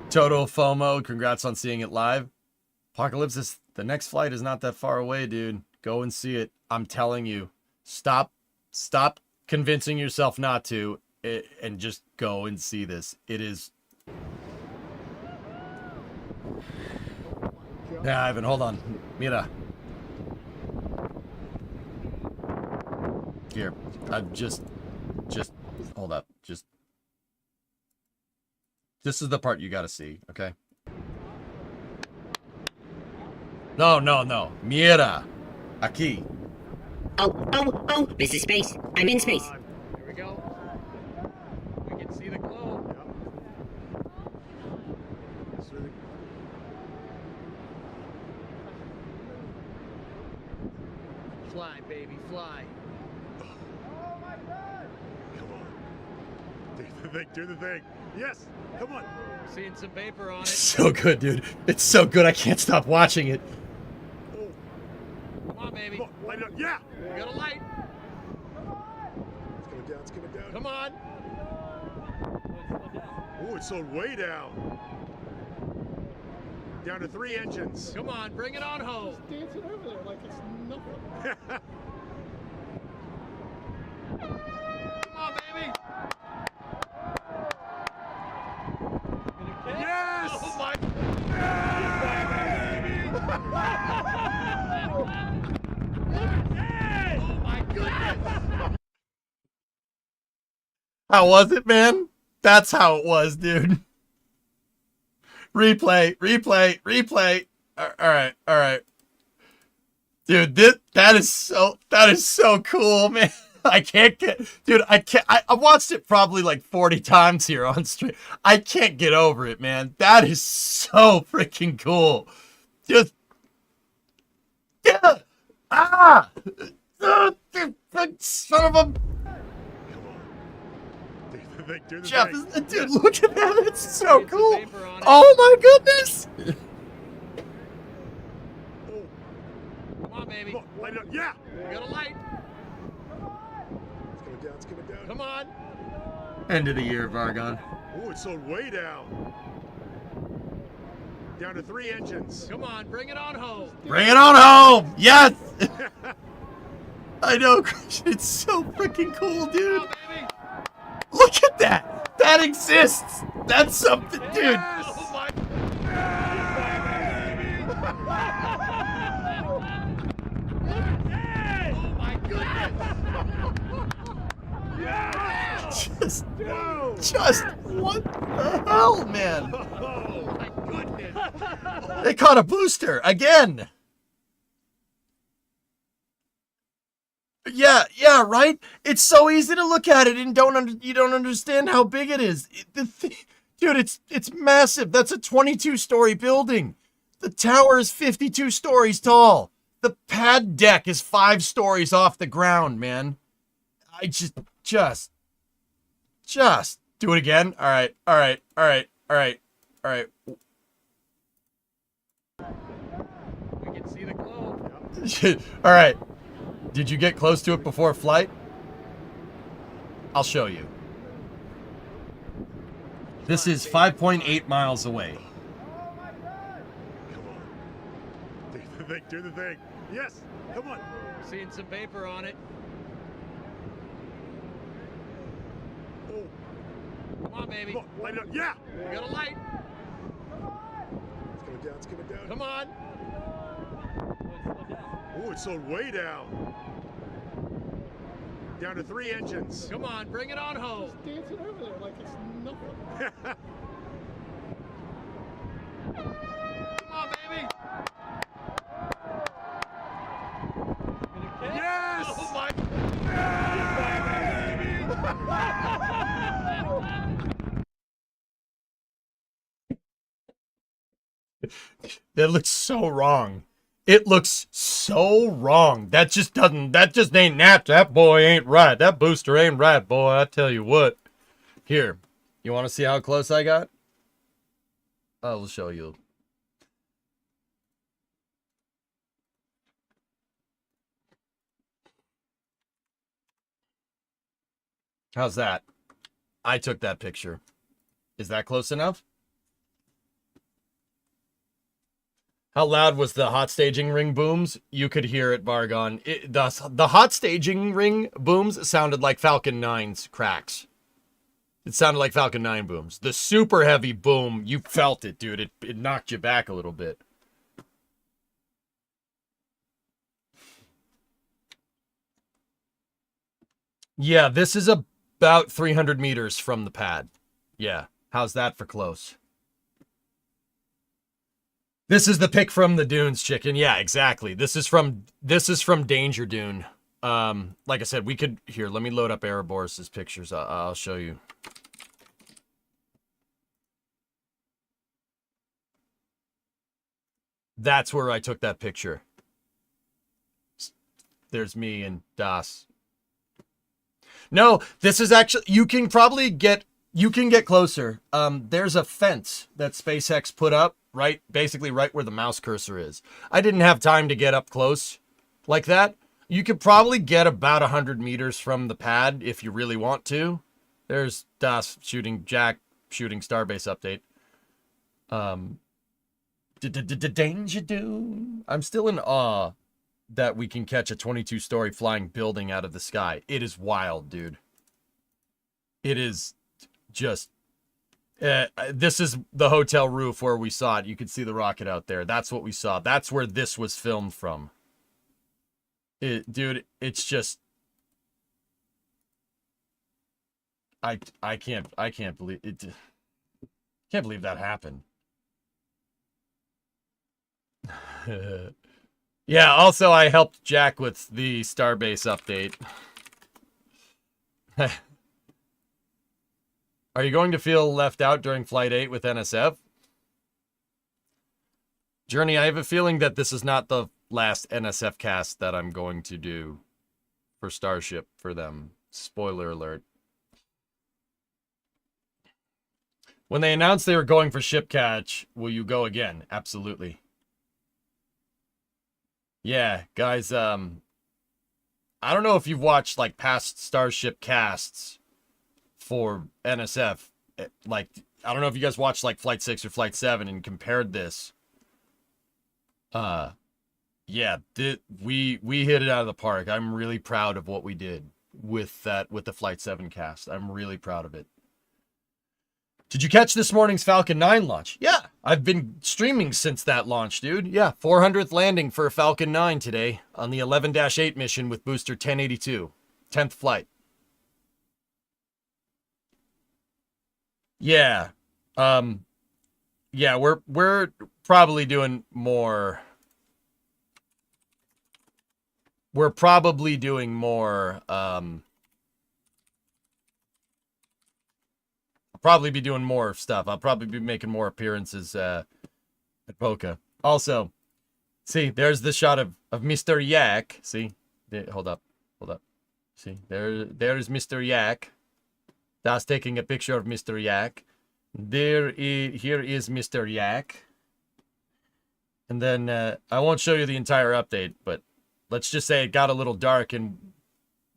J: Total FOMO, congrats on seeing it live. Apocalypse, the next flight is not that far away, dude. Go and see it. I'm telling you. Stop convincing yourself not to, and just go and see this. It is. Yeah, Ivan, hold on. Mira. Here, just hold up. This is the part you gotta see, okay? No. Mira. A key.
I: Oh, this is space. I'm in space.
A: Here we go. We can see the globe. Fly, baby, fly.
E: Come on. Do the thing, do the thing. Yes, come on.
A: Seeing some vapor on it.
J: So good, dude. It's so good. I can't stop watching it.
E: Oh,
A: Come on, baby.
E: come on, light it up. Yeah.
A: We got a light.
E: It's coming down, it's coming down.
A: Come on.
E: Oh, it's slowed way down. Down to 3 engines.
A: Come on, bring it on home.
E: Dancing over there like it's nothing.
A: Come on, baby.
E: Yes!
A: Oh my. Oh my goodness.
J: How was it, man? That's how it was, dude. Replay, replay, replay. All right. Dude, that is so cool, man. I can't get, dude, I watched it probably like 40 times here on stream. I can't get over it, man. That is so freaking cool. Just, yeah, son of a,
E: Do the
J: Jeff,
E: thing.
J: dude, look at that. It's so cool. Oh my goodness.
E: Oh,
A: Come on, baby.
E: come on, light it up. Yeah.
A: We got a light.
E: It's coming down, it's coming down.
A: Come on.
J: End of the year, Vargon.
E: Oh, it's slowed way down. Down to 3 engines.
A: Come on, bring it on home.
J: Bring it on home. Yes. I know. It's so freaking cool, dude.
A: Come on, baby.
J: Look at that. That exists. That's something, dude.
A: Oh my. Oh my goodness.
J: Just what the hell, man?
A: Oh my goodness.
J: They caught a booster again. Yeah, right? It's so easy to look at it and you don't understand how big it is. Dude, it's massive. That's a 22-story building. The tower is 52 stories tall. The pad deck is 5 stories off the ground, man. I just do it again. All right.
A: We can see the globe.
J: All right. Did you get close to it before flight? I'll show you. This is 5.8 miles away.
E: Come on. Do the thing, do the thing. Yes, come on.
A: Seeing some vapor on it.
E: Oh,
A: Come on, baby.
E: come on, light it up. Yeah.
A: We got a light.
E: It's coming down, it's coming down.
A: Come on.
E: Oh, it's slowed way down. Down to 3 engines.
A: Come on, bring it on home.
E: Dancing over there like it's nothing.
A: Come on, baby.
E: Yes!
A: Oh my.
J: That looks so wrong. It looks so wrong. That just ain't that boy ain't right. That booster ain't right, boy. I tell you what. Here, you want to see how close I got? I will show you. How's that? I took that picture. Is that close enough? How loud was the hot staging ring booms? You could hear it, Vargon. The hot staging ring booms sounded like Falcon 9's cracks. It sounded like Falcon 9 booms. The super heavy boom, you felt it, dude. It knocked you back a little bit. Yeah, this is about 300 meters from the pad. Yeah, how's that for close? This is the pic from the dunes, chicken. Yeah, exactly. This is from Danger Dune. Like I said, we could here. Let me load up Erebors' pictures. I'll show you. That's where I took that picture. There's me and Das. No, this is actually, you can get closer. There's a fence that SpaceX put up basically right where the mouse cursor is. I didn't have time to get up close like that. You could probably get about 100 meters from the pad if you really want to. There's Das shooting Jack, shooting Starbase update. Danger Dune. I'm still in awe that we can catch a 22-story flying building out of the sky. It is wild, dude. It is just... this is the hotel roof where we saw it. You could see the rocket out there. That's what we saw. That's where this was filmed from. Dude, it's just... I can't believe it. Can't believe that happened. Yeah, also I helped Jack with the Starbase update. Are you going to feel left out during Flight 8 with NSF? Journey, I have a feeling that this is not the last NSF cast that I'm going to do for Starship for them. Spoiler alert. When they announced they were going for ship catch, will you go again? Absolutely. Yeah, guys, I don't know if you've watched, like, past Starship casts for NSF. Like, I don't know if you guys watched, like, Flight 6 or Flight 7 and compared this. Yeah, we hit it out of the park. I'm really proud of what we did with the Flight 7 cast. I'm really proud of it. Did you catch this morning's Falcon 9 launch? Yeah, I've been streaming since that launch, dude. Yeah, 400th landing for Falcon 9 today on the 11-8 mission with booster 1082. 10th flight. Yeah. Yeah, we're probably doing more. We're probably doing more, probably be doing more stuff. I'll probably be making more appearances at Boca. Also, see, there's the shot of Mr. Yak. See, hold up. See, there's Mr. Yak. That's taking a picture of Mr. Yak. Here is Mr. Yak. And then I won't show you the entire update, but let's just say it got a little dark and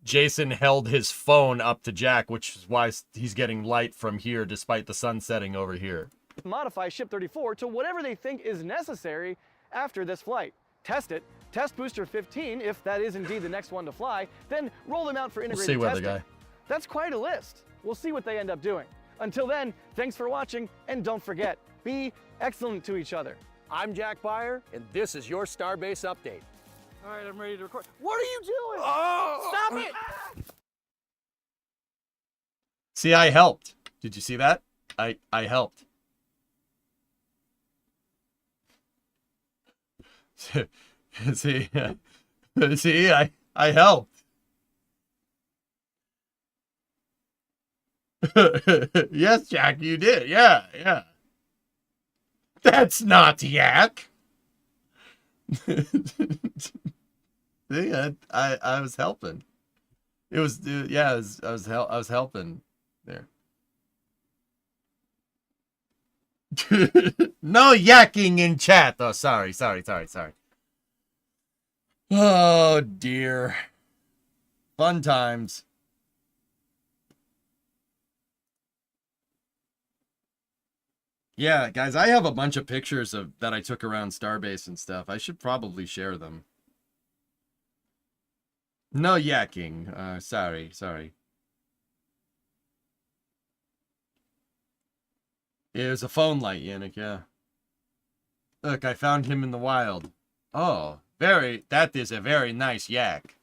J: Jason held his phone up to Jack, which is why he's getting light from here despite the sun setting over here.
K: Modify Ship 34 to whatever they think is necessary after this flight. Test it, test Booster 15 if that is indeed the next one to fly, then roll them out for integrated testing. That's quite a list. We'll see what they end up doing. Until then, thanks for watching, and don't forget, be excellent to each other.
L: I'm Jack Byer, and this is your Starbase Update.
K: All right, I'm ready to record. What are you doing?
L: Oh!
K: Stop it!
J: See, I helped. Did you see that? I helped. See, see, I helped. Yes, Jack, you did. Yeah. That's not Yak. See, I was helping. It was yeah, I was helping there. No yakking in chat. Oh, sorry. Oh dear. Fun times. Yeah, guys, I have a bunch of pictures that I took around Starbase and stuff. I should probably share them. No yakking. Sorry. It was a phone light, Yannick, yeah. Look, I found him in the wild. Oh, that is a very nice yak.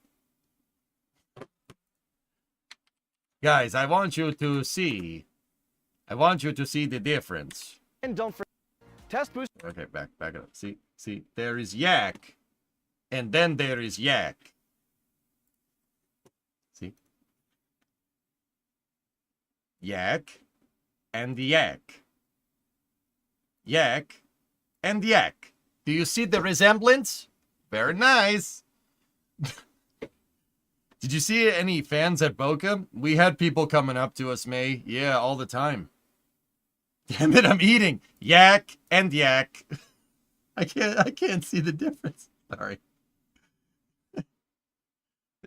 J: Guys, I want you to see the difference.
K: And don't forget, Test booster.
J: Okay, back it up. See, there is yak, and then there is yak. See, yak, and yak, yak, and yak. Do you see the resemblance? Very nice. Did you see any fans at Boca? We had people coming up to us, May. Yeah, all the time. Damn it, I'm eating yak and yak. I can't see the difference. Sorry. The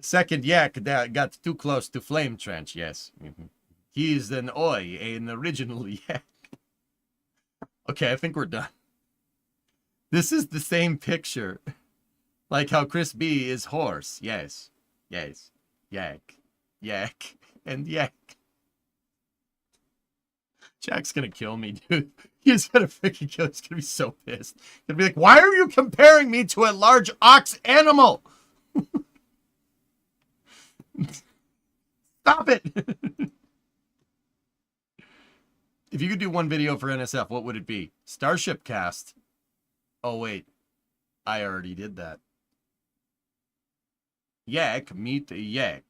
J: second yak that got too close to Flame Trench, yes. He is an original yak. Okay, I think we're done. This is the same picture. Like how Chris B is horse. Yes. Yes. Yak. Yak. And yak. Jack's gonna kill me, dude. He's gonna freaking kill. He's gonna be so pissed. He's gonna be like, why are you comparing me to a large ox animal? Stop it. If you could do one video for NSF, what would it be? Starship cast. Oh, wait. I already did that. Yak, meet the yak.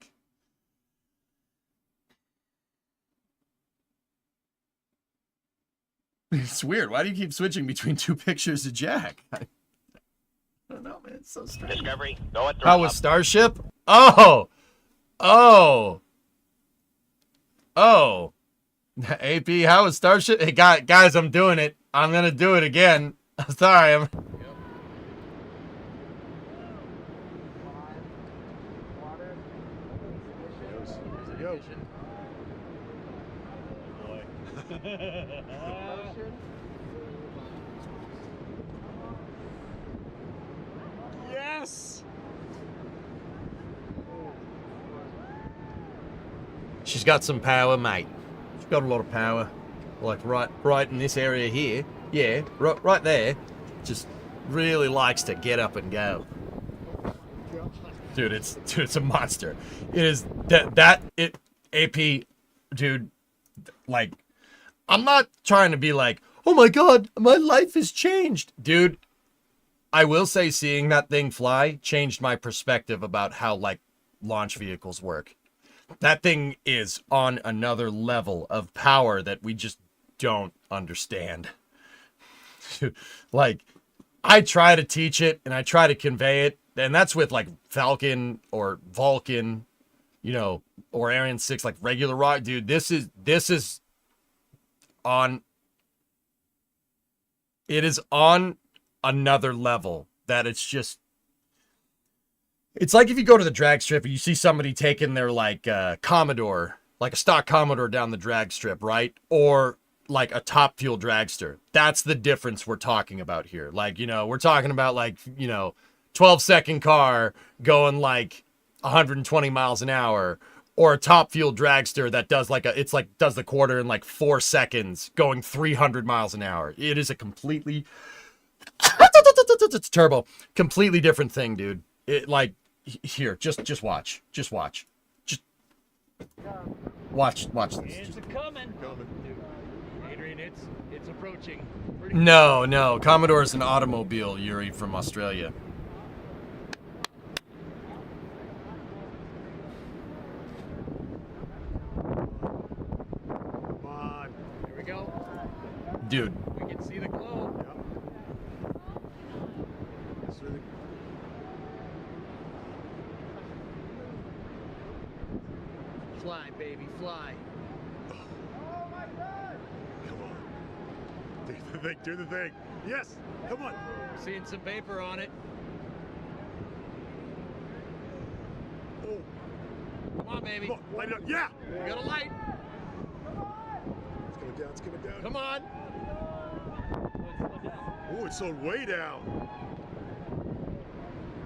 J: It's weird. Why do you keep switching between two pictures of Jack? I don't know, man. It's so strange.
M: Discovery, go at
J: How was Starship? Oh! Oh! Oh! AP, how was Starship? Hey, guys, I'm doing it. I'm gonna do it again. Sorry, I'm...
E: Yes!
J: She's got some power, mate. She's got a lot of power. Like right in this area here. Yeah, right there. Just really likes to get up and go. Dude, it's a monster. It is it AP, dude, like, I'm not trying to be like, oh my god, my life has changed. Dude, I will say seeing that thing fly changed my perspective about how, like, launch vehicles work. That thing is on another level of power that we just don't understand. Like, I try to teach it and I try to convey it, and that's with, like, Falcon or Vulcan, you know, or Ariane 6, like regular rock. Dude, this is on, it is on another level that it's just, it's like if you go to the drag strip and you see somebody taking their, like, Commodore, like a stock Commodore down the drag strip, right? Or like a top fuel dragster. That's the difference we're talking about here. Like, you know, we're talking about, like, you know, 12-second car going like 120 miles an hour, or a top fuel dragster that does like a, it's like does the quarter in like 4 seconds going 300 miles an hour. It is a completely it's turbo, completely different thing, dude. It, like, here, just watch, just watch this.
N: It's coming. Adrian, it's approaching.
J: No, Commodore is an automobile, Yuri, from Australia.
E: Come on.
N: Here we go.
J: Dude.
N: We can see the glow.
E: Yep. That's really...
N: Fly, baby, fly.
E: Oh my god! Come on. Do the thing, do the thing. Yes! Come on!
N: Seeing some vapor on it.
E: Oh!
N: Come on, baby.
E: Come on, light it up. Yeah!
N: You got a light.
E: It's coming down, it's coming down.
N: Come on.
E: Oh, it's slowed way down.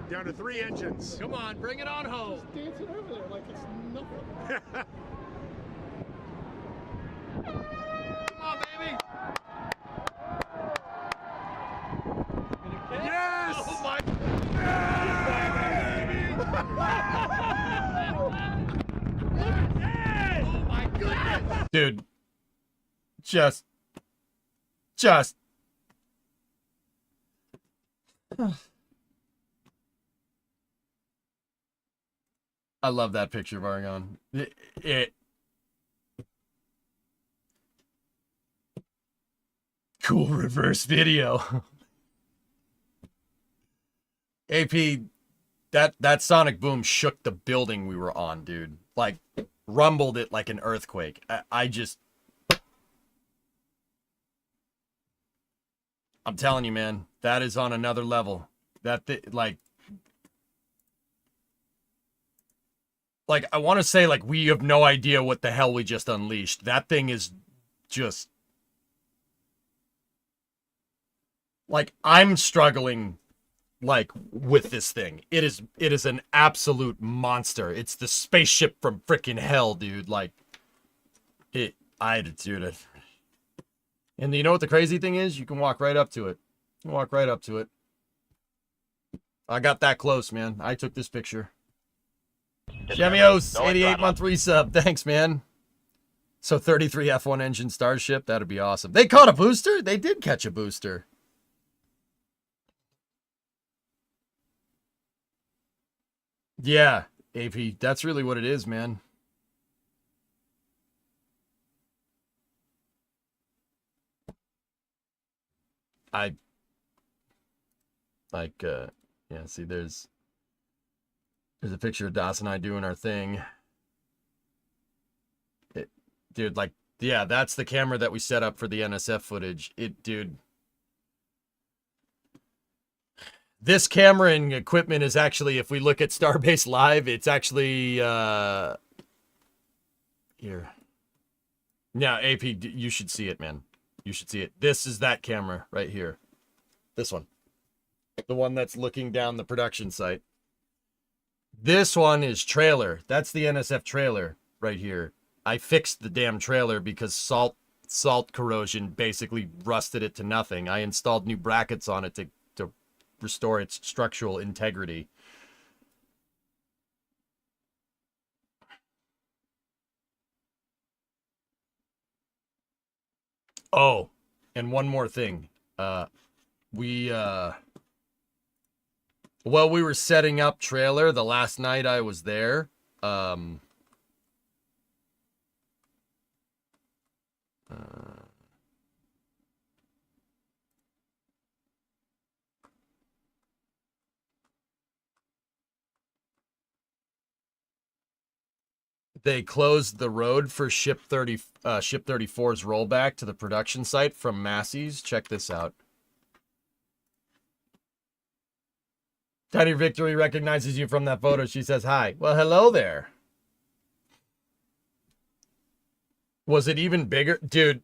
E: Down to 3 engines.
N: Come on, bring it on home.
E: Just dancing over there like it's nothing.
N: Come on, baby.
E: Yes!
N: Oh my. Oh my goodness.
J: Dude, I love that picture, Vargon. Cool reverse video. AP, that sonic boom shook the building we were on, dude. Like, rumbled it like an earthquake. I'm telling you, man, that is on another level. Like, I want to say, like, we have no idea what the hell we just unleashed. That thing is just... Like, I'm struggling, like, with this thing. It is an absolute monster. It's the spaceship from freaking hell, dude. Like, I had to do it. And you know what the crazy thing is? You can walk right up to it. You can walk right up to it. I got that close, man. I took this picture. Chemios, 88-month resub. Thanks, man. So 33 F1 engine Starship. That'd be awesome. They caught a booster? They did catch a booster. Yeah, AP. That's really what it is, man. Yeah, see, there's a picture of Das and I doing our thing. Dude, like, yeah, that's the camera that we set up for the NSF footage. Dude. This camera and equipment is actually, if we look at Starbase Live, it's actually, here. Yeah, AP, you should see it, man. You should see it. This is that camera right here. This one. The one that's looking down the production site. This one is trailer. That's the NSF trailer right here. I fixed the damn trailer because salt corrosion basically rusted it to nothing. I installed new brackets on it to restore its structural integrity. Oh, and one more thing. While we were setting up trailer the last night I was there, they closed the road for Ship 34's rollback to the production site from Massey's. Check this out. Tiny Victory recognizes you from that photo. She says, hi. Well, hello there. Was it even bigger? Dude.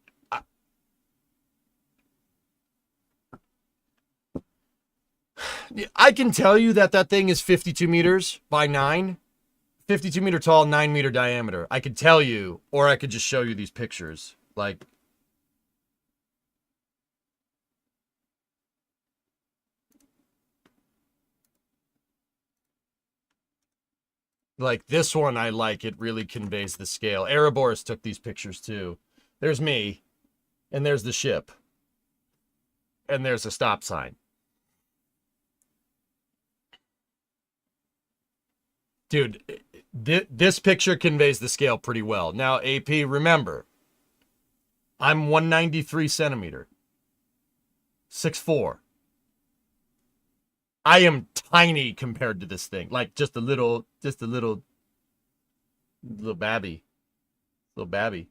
J: I can tell you that thing is 52 meters by 9. 52 meter tall, 9 meter diameter. I could tell you, or I could just show you these pictures. Like this one, I like. It really conveys the scale. Erebors took these pictures too. There's me, and there's the ship, and there's a stop sign. Dude, this picture conveys the scale pretty well. Now, AP, remember, I'm 193 centimeter, 6'4". I am tiny compared to this thing. Like just a little babby. Little babby.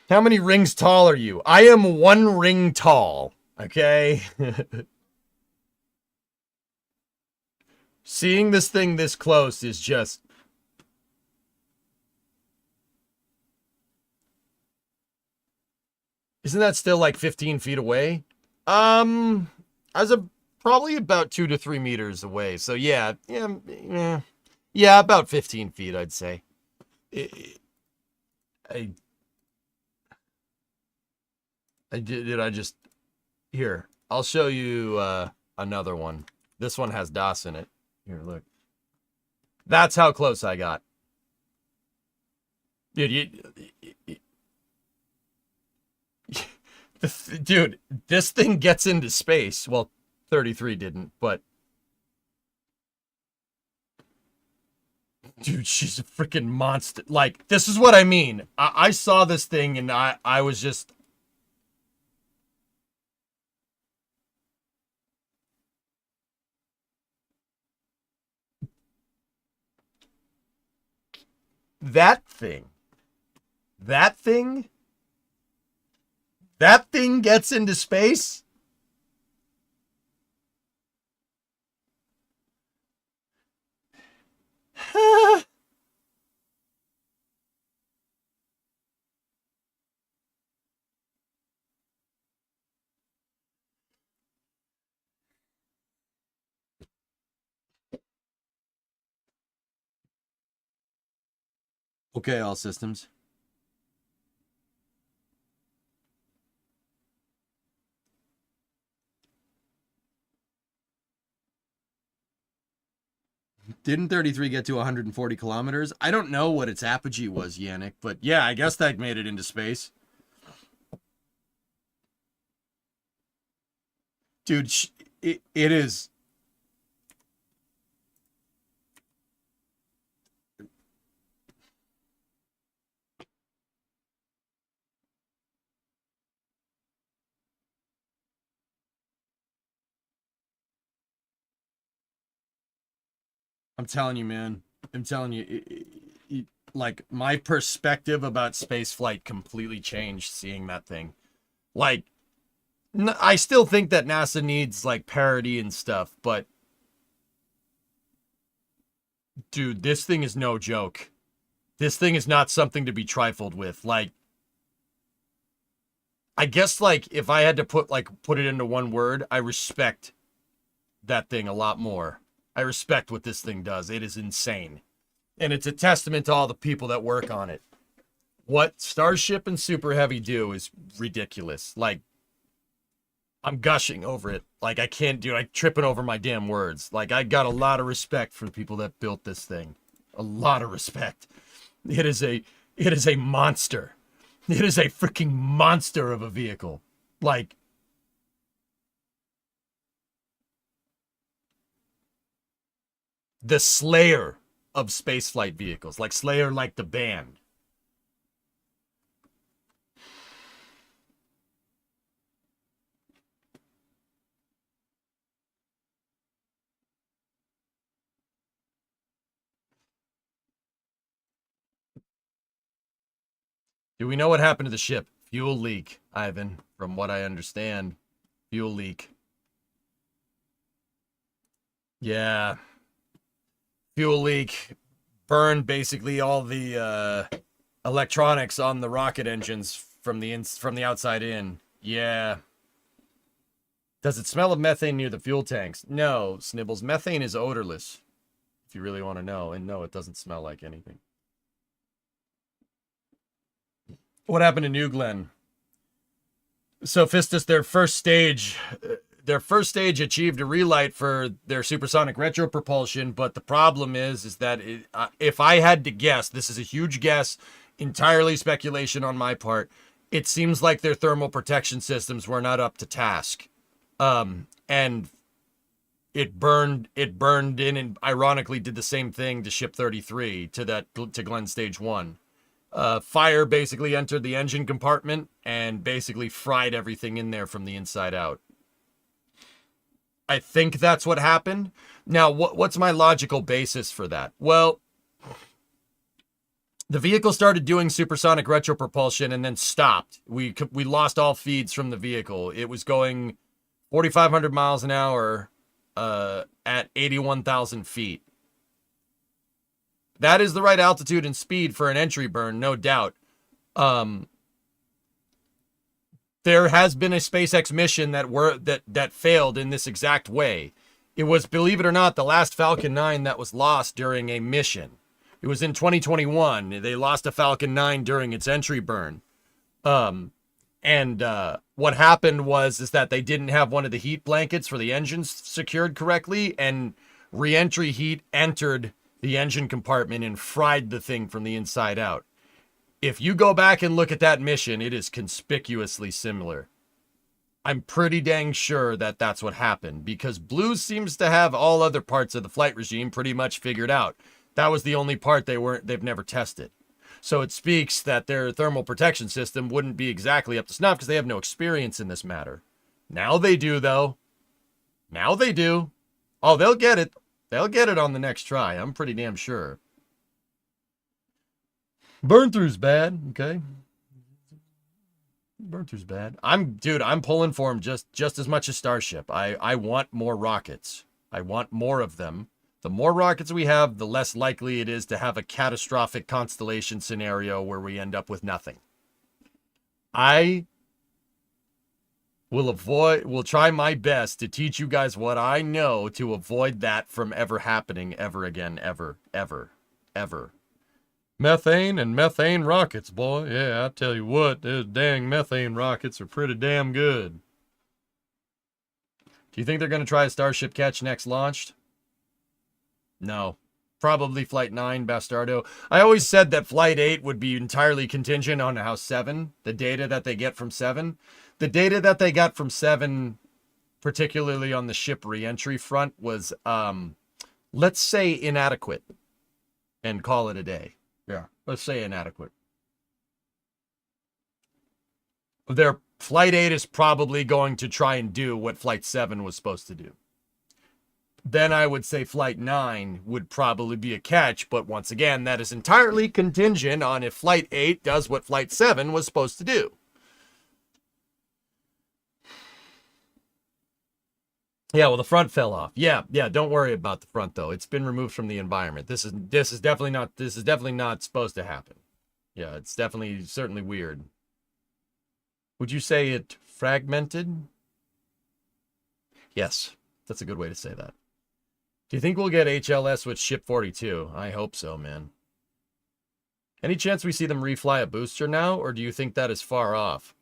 J: How many rings tall are you? I am 1 ring tall. Okay. Seeing this thing this close is just... Isn't that still like 15 feet away? I was probably about 2 to 3 meters away. So yeah, about 15 feet, I'd say. Here, I'll show you another one. This one has DOS in it. Here, look. That's how close I got. Dude, Dude, this thing gets into space. Well, 33 didn't, but dude, she's a freaking monster. Like, this is what I mean. I saw this thing and I was just... That thing gets into space? Okay, all systems. Didn't 33 get to 140 kilometers? I don't know what its apogee was, Yannick, but yeah, I guess that made it into space. Dude, it is... I'm telling you, man. I'm telling you, like, my perspective about space flight completely changed seeing that thing. Like, I still think that NASA needs, like, parity and stuff, but... Dude, this thing is no joke. This thing is not something to be trifled with. Like, I guess, like, if I had to put it into one word, I respect that thing a lot more. I respect what this thing does. It is insane. And it's a testament to all the people that work on it. What Starship and Super Heavy do is ridiculous. Like, I'm gushing over it. Like, I can't do it. I'm tripping over my damn words. Like, I got a lot of respect for the people that built this thing. A lot of respect. It is a monster. It is a freaking monster of a vehicle. Like, the Slayer of spaceflight vehicles. Like Slayer, like the band. Do we know what happened to the ship? Fuel leak, Ivan, from what I understand. Fuel leak. Yeah. Fuel leak burned basically all the electronics on the rocket engines from the outside in. Yeah. Does it smell of methane near the fuel tanks? No, Snibbles. Methane is odorless, if you really want to know. And no, it doesn't smell like anything. What happened to New Glenn? Sophistus, their first stage achieved a relight for their supersonic retro propulsion, but the problem is that if I had to guess, this is a huge guess, entirely speculation on my part, it seems like their thermal protection systems were not up to task. And it burned in and ironically did the same thing to Ship 33, to Glenn Stage 1. Fire basically entered the engine compartment and basically fried everything in there from the inside out. I think that's what happened. Now, what's my logical basis for that? Well, the vehicle started doing supersonic retropropulsion and then stopped. We lost all feeds from the vehicle. It was going 4,500 miles an hour at 81,000 feet. That is the right altitude and speed for an entry burn, no doubt. There has been a SpaceX mission that failed in this exact way. It was, believe it or not, the last Falcon 9 that was lost during a mission. It was in 2021. They lost a Falcon 9 during its entry burn. What happened was that they didn't have one of the heat blankets for the engines secured correctly, and re-entry heat entered the engine compartment and fried the thing from the inside out. If you go back and look at that mission, it is conspicuously similar. I'm pretty dang sure that that's what happened, because Blue seems to have all other parts of the flight regime pretty much figured out. That was the only part they've never tested. So it speaks that their thermal protection system wouldn't be exactly up to snuff because they have no experience in this matter. Now they do, though. Now they do. Oh, they'll get it. They'll get it on the next try. I'm pretty damn sure. Burn through's bad, okay? Burn through's bad. I'm pulling for him just as much as Starship. I want more rockets. I want more of them. The more rockets we have, the less likely it is to have a catastrophic constellation scenario where we end up with nothing. I will try my best to teach you guys what I know to avoid that from ever happening ever again, ever. Methane and methane rockets, boy. Yeah, I tell you what, those dang methane rockets are pretty damn good. Do you think they're going to try a Starship catch next launched? No. Probably Flight 9, Bastardo. I always said that Flight 8 would be entirely contingent on how 7, the data that they get from 7. The data that they got from 7, particularly on the ship reentry front, was, let's say, inadequate. And call it a day. Yeah, let's say inadequate. Their Flight 8 is probably going to try and do what Flight 7 was supposed to do. Then I would say Flight 9 would probably be a catch, but once again, that is entirely contingent on if Flight 8 does what Flight 7 was supposed to do. Yeah, well, the front fell off. Yeah, don't worry about the front, though. It's been removed from the environment. This is definitely not supposed to happen. Yeah, it's certainly weird. Would you say it fragmented? Yes, that's a good way to say that. Do you think we'll get HLS with Ship 42? I hope so, man. Any chance we see them refly a booster now, or do you think that is far off?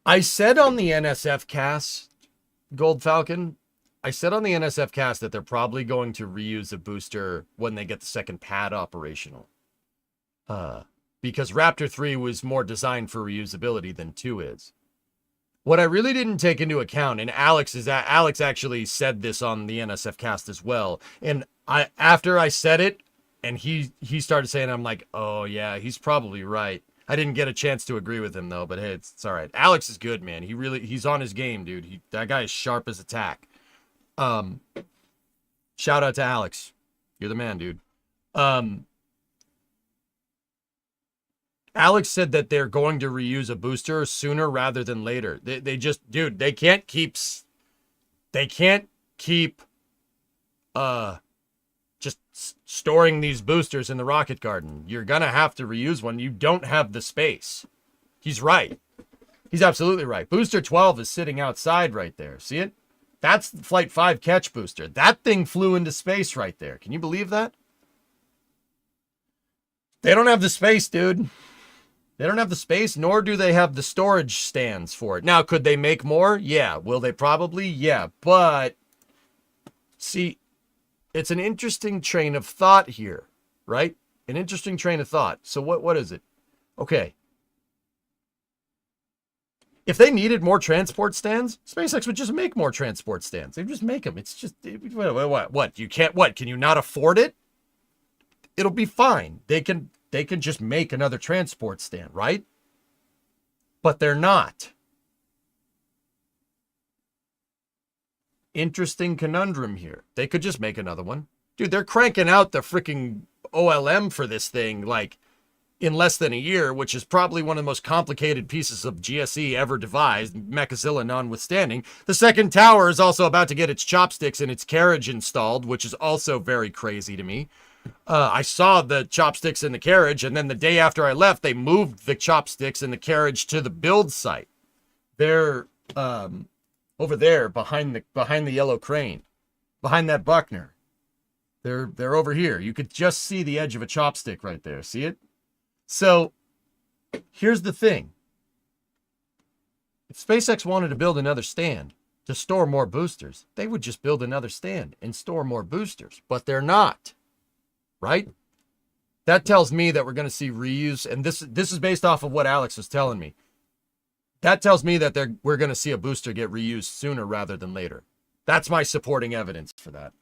J: I said on the NSF cast, Gold Falcon, I said on the NSF cast that they're probably going to reuse a booster when they get the second pad operational. Because Raptor 3 was more designed for reusability than 2 is. What I really didn't take into account, and Alex actually said this on the NSF cast as well, and after I said it, and he started saying, I'm like, oh yeah, he's probably right. I didn't get a chance to agree with him though, but hey, it's all right. Alex is good, man. He's on his game, dude. That guy is sharp as a tack. Shout out to Alex. You're the man, dude. Alex said that they're going to reuse a booster sooner rather than later. They just, dude, they can't keep just storing these boosters in the rocket garden. You're going to have to reuse one. You don't have the space. He's right. He's absolutely right. Booster 12 is sitting outside right there. See it? That's the Flight 5 catch booster. That thing flew into space right there. Can you believe that? They don't have the space, dude. They don't have the space, nor do they have the storage stands for it. Now, could they make more? Yeah. Will they probably? Yeah. But, see, it's an interesting train of thought here, right? An interesting train of thought. So what is it? Okay. If they needed more transport stands, SpaceX would just make more transport stands. They'd just make them. It's just, what? You can't, what? Can you not afford it? It'll be fine. They can just make another transport stand, right? But they're not. Interesting conundrum here. They could just make another one. Dude, they're cranking out the freaking OLM for this thing, like, in less than a year, which is probably one of the most complicated pieces of GSE ever devised, Mechazilla notwithstanding. The second tower is also about to get its chopsticks and its carriage installed, which is also very crazy to me. I saw the chopsticks in the carriage, and then the day after I left, they moved the chopsticks and the carriage to the build site. They're over there behind the yellow crane, behind that Buckner. They're over here. You could just see the edge of a chopstick right there. See it? So here's the thing. If SpaceX wanted to build another stand to store more boosters, they would just build another stand and store more boosters, but they're not. right? That tells me that we're going to see reuse, and this is based off of what Alex was telling me. That tells me that we're going to see a booster get reused sooner rather than later. That's my supporting evidence for that.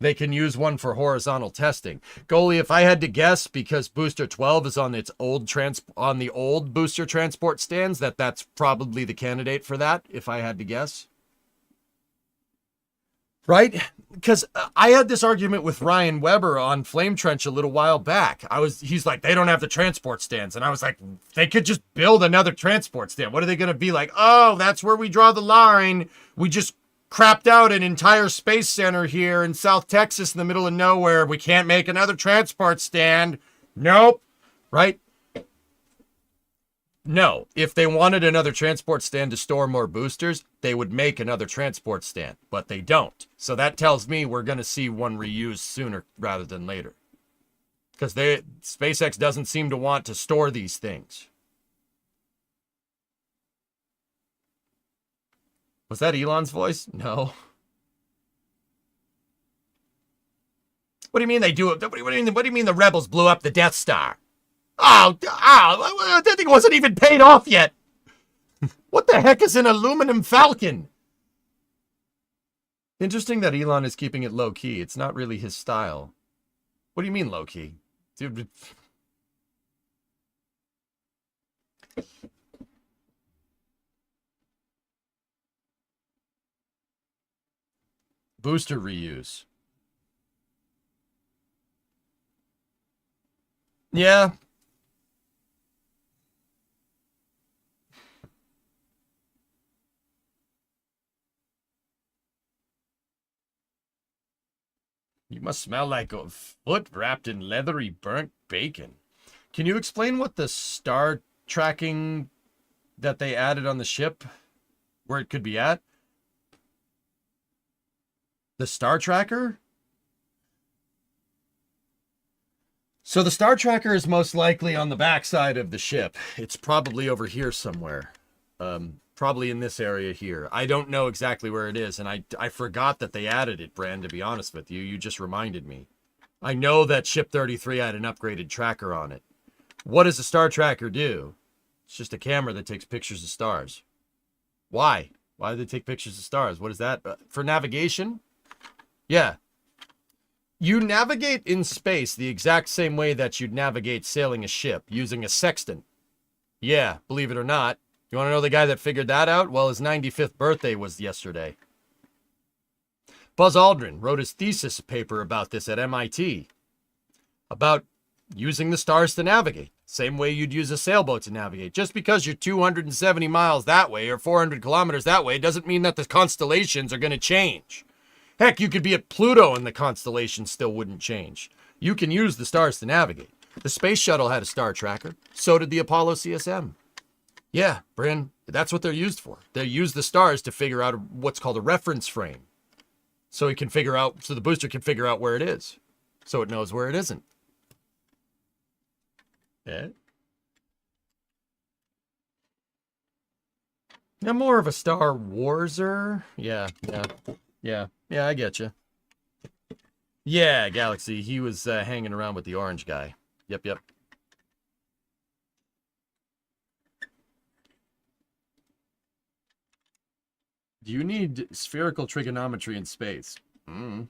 J: They can use one for horizontal testing. Goalie, if I had to guess, because booster 12 is on its on the old booster transport stands, that's probably the candidate for that, if I had to guess. Right? Because I had this argument with Ryan Weber on Flame Trench a little while back. He's like, they don't have the transport stands. And I was like, they could just build another transport stand. What are they going to be like? Oh, that's where we draw the line. We just crapped out an entire space center here in South Texas in the middle of nowhere. We can't make another transport stand. Nope. Right? No. If they wanted another transport stand to store more boosters, they would make another transport stand, but they don't. So that tells me we're going to see one reused sooner rather than later. Because SpaceX doesn't seem to want to store these things. Was that Elon's voice? No. What do you mean they do it? What do you mean the rebels blew up the Death Star? Oh, that thing wasn't even paid off yet. What the heck is an aluminum Falcon? Interesting that Elon is keeping it low key. It's not really his style. What do you mean low key? Dude. Booster reuse. Yeah. You must smell like a foot wrapped in leathery burnt bacon. Can you explain what the star tracking that they added on the ship, where it could be at? The star tracker? So the star tracker is most likely on the backside of the ship. It's probably over here somewhere. Probably in this area here. I don't know exactly where it is, and I forgot that they added it, Brand, to be honest with you. You just reminded me. I know that Ship 33 had an upgraded tracker on it. What does a star tracker do? It's just a camera that takes pictures of stars. Why? Why do they take pictures of stars? What is that? For navigation? Yeah. You navigate in space the exact same way that you'd navigate sailing a ship, using a sextant. Yeah, believe it or not. You want to know the guy that figured that out? Well, his 95th birthday was yesterday. Buzz Aldrin wrote his thesis paper about this at MIT. About using the stars to navigate. Same way you'd use a sailboat to navigate. Just because you're 270 miles that way or 400 kilometers that way doesn't mean that the constellations are going to change. Heck, you could be at Pluto and the constellations still wouldn't change. You can use the stars to navigate. The space shuttle had a star tracker. So did the Apollo CSM. Yeah, Bryn, that's what they're used for. They use the stars to figure out what's called a reference frame. So the booster can figure out where it is. So it knows where it isn't. Yeah. I'm more of a Star Warser. Yeah, I get you. Yeah, Galaxy. He was hanging around with the orange guy. Yep. Do you need spherical trigonometry in space? I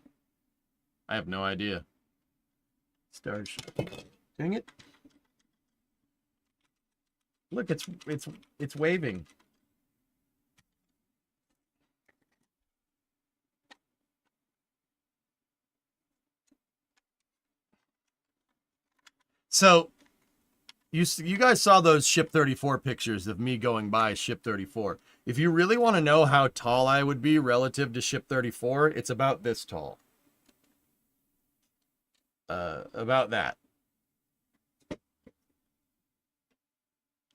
J: have no idea. Starship. Dang it. Look, it's waving. So, you guys saw those Ship 34 pictures of me going by Ship 34. If you really want to know how tall I would be relative to Ship 34, it's about this tall. About that.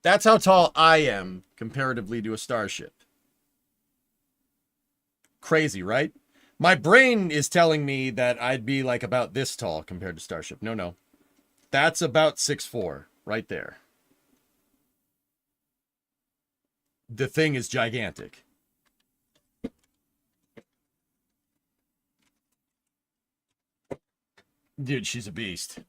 J: That's how tall I am comparatively to a Starship. Crazy, right? My brain is telling me that I'd be like about this tall compared to Starship. No. That's about 6'4", right there. The thing is gigantic. Dude, she's a beast.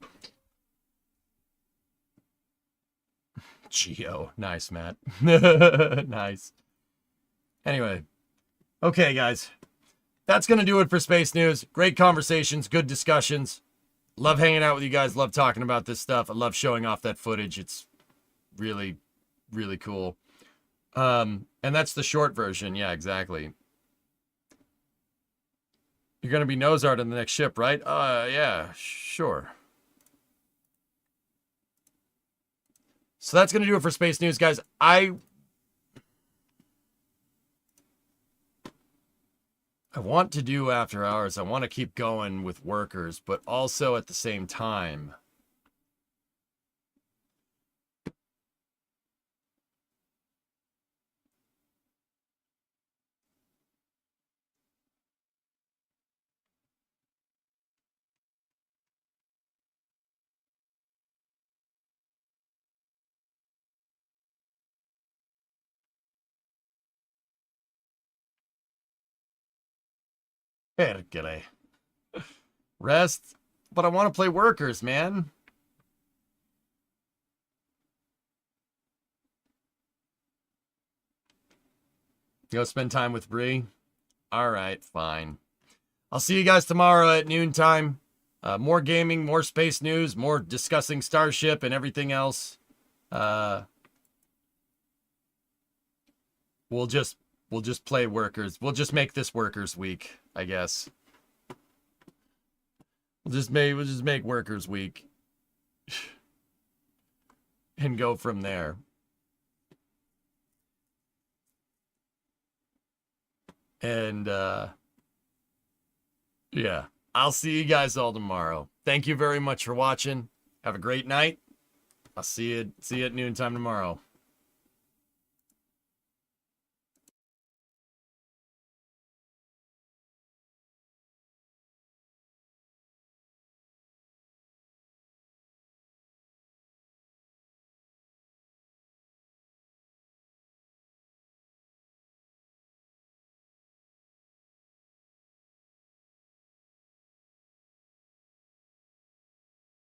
J: Geo. Nice, Matt. Nice. Anyway. Okay, guys. That's going to do it for Space News. Great conversations, good discussions. Love hanging out with you guys. Love talking about this stuff. I love showing off that footage. It's really, really cool. And that's the short version. Yeah, exactly. You're going to be nose art on the next ship, right? Yeah, sure. So that's going to do it for Space News, guys. I want to do after hours. I want to keep going with workers, but also at the same time, Perkele. Rest, but I want to play workers, man. Go spend time with Bree. All right, fine. I'll see you guys tomorrow at noontime. More gaming, more space news, more discussing Starship and everything else. We'll just play workers. We'll just make this workers week, I guess. We'll just make workers week and go from there. And yeah, I'll see you guys all tomorrow. Thank you very much for watching. Have a great night. I'll see you at noontime tomorrow.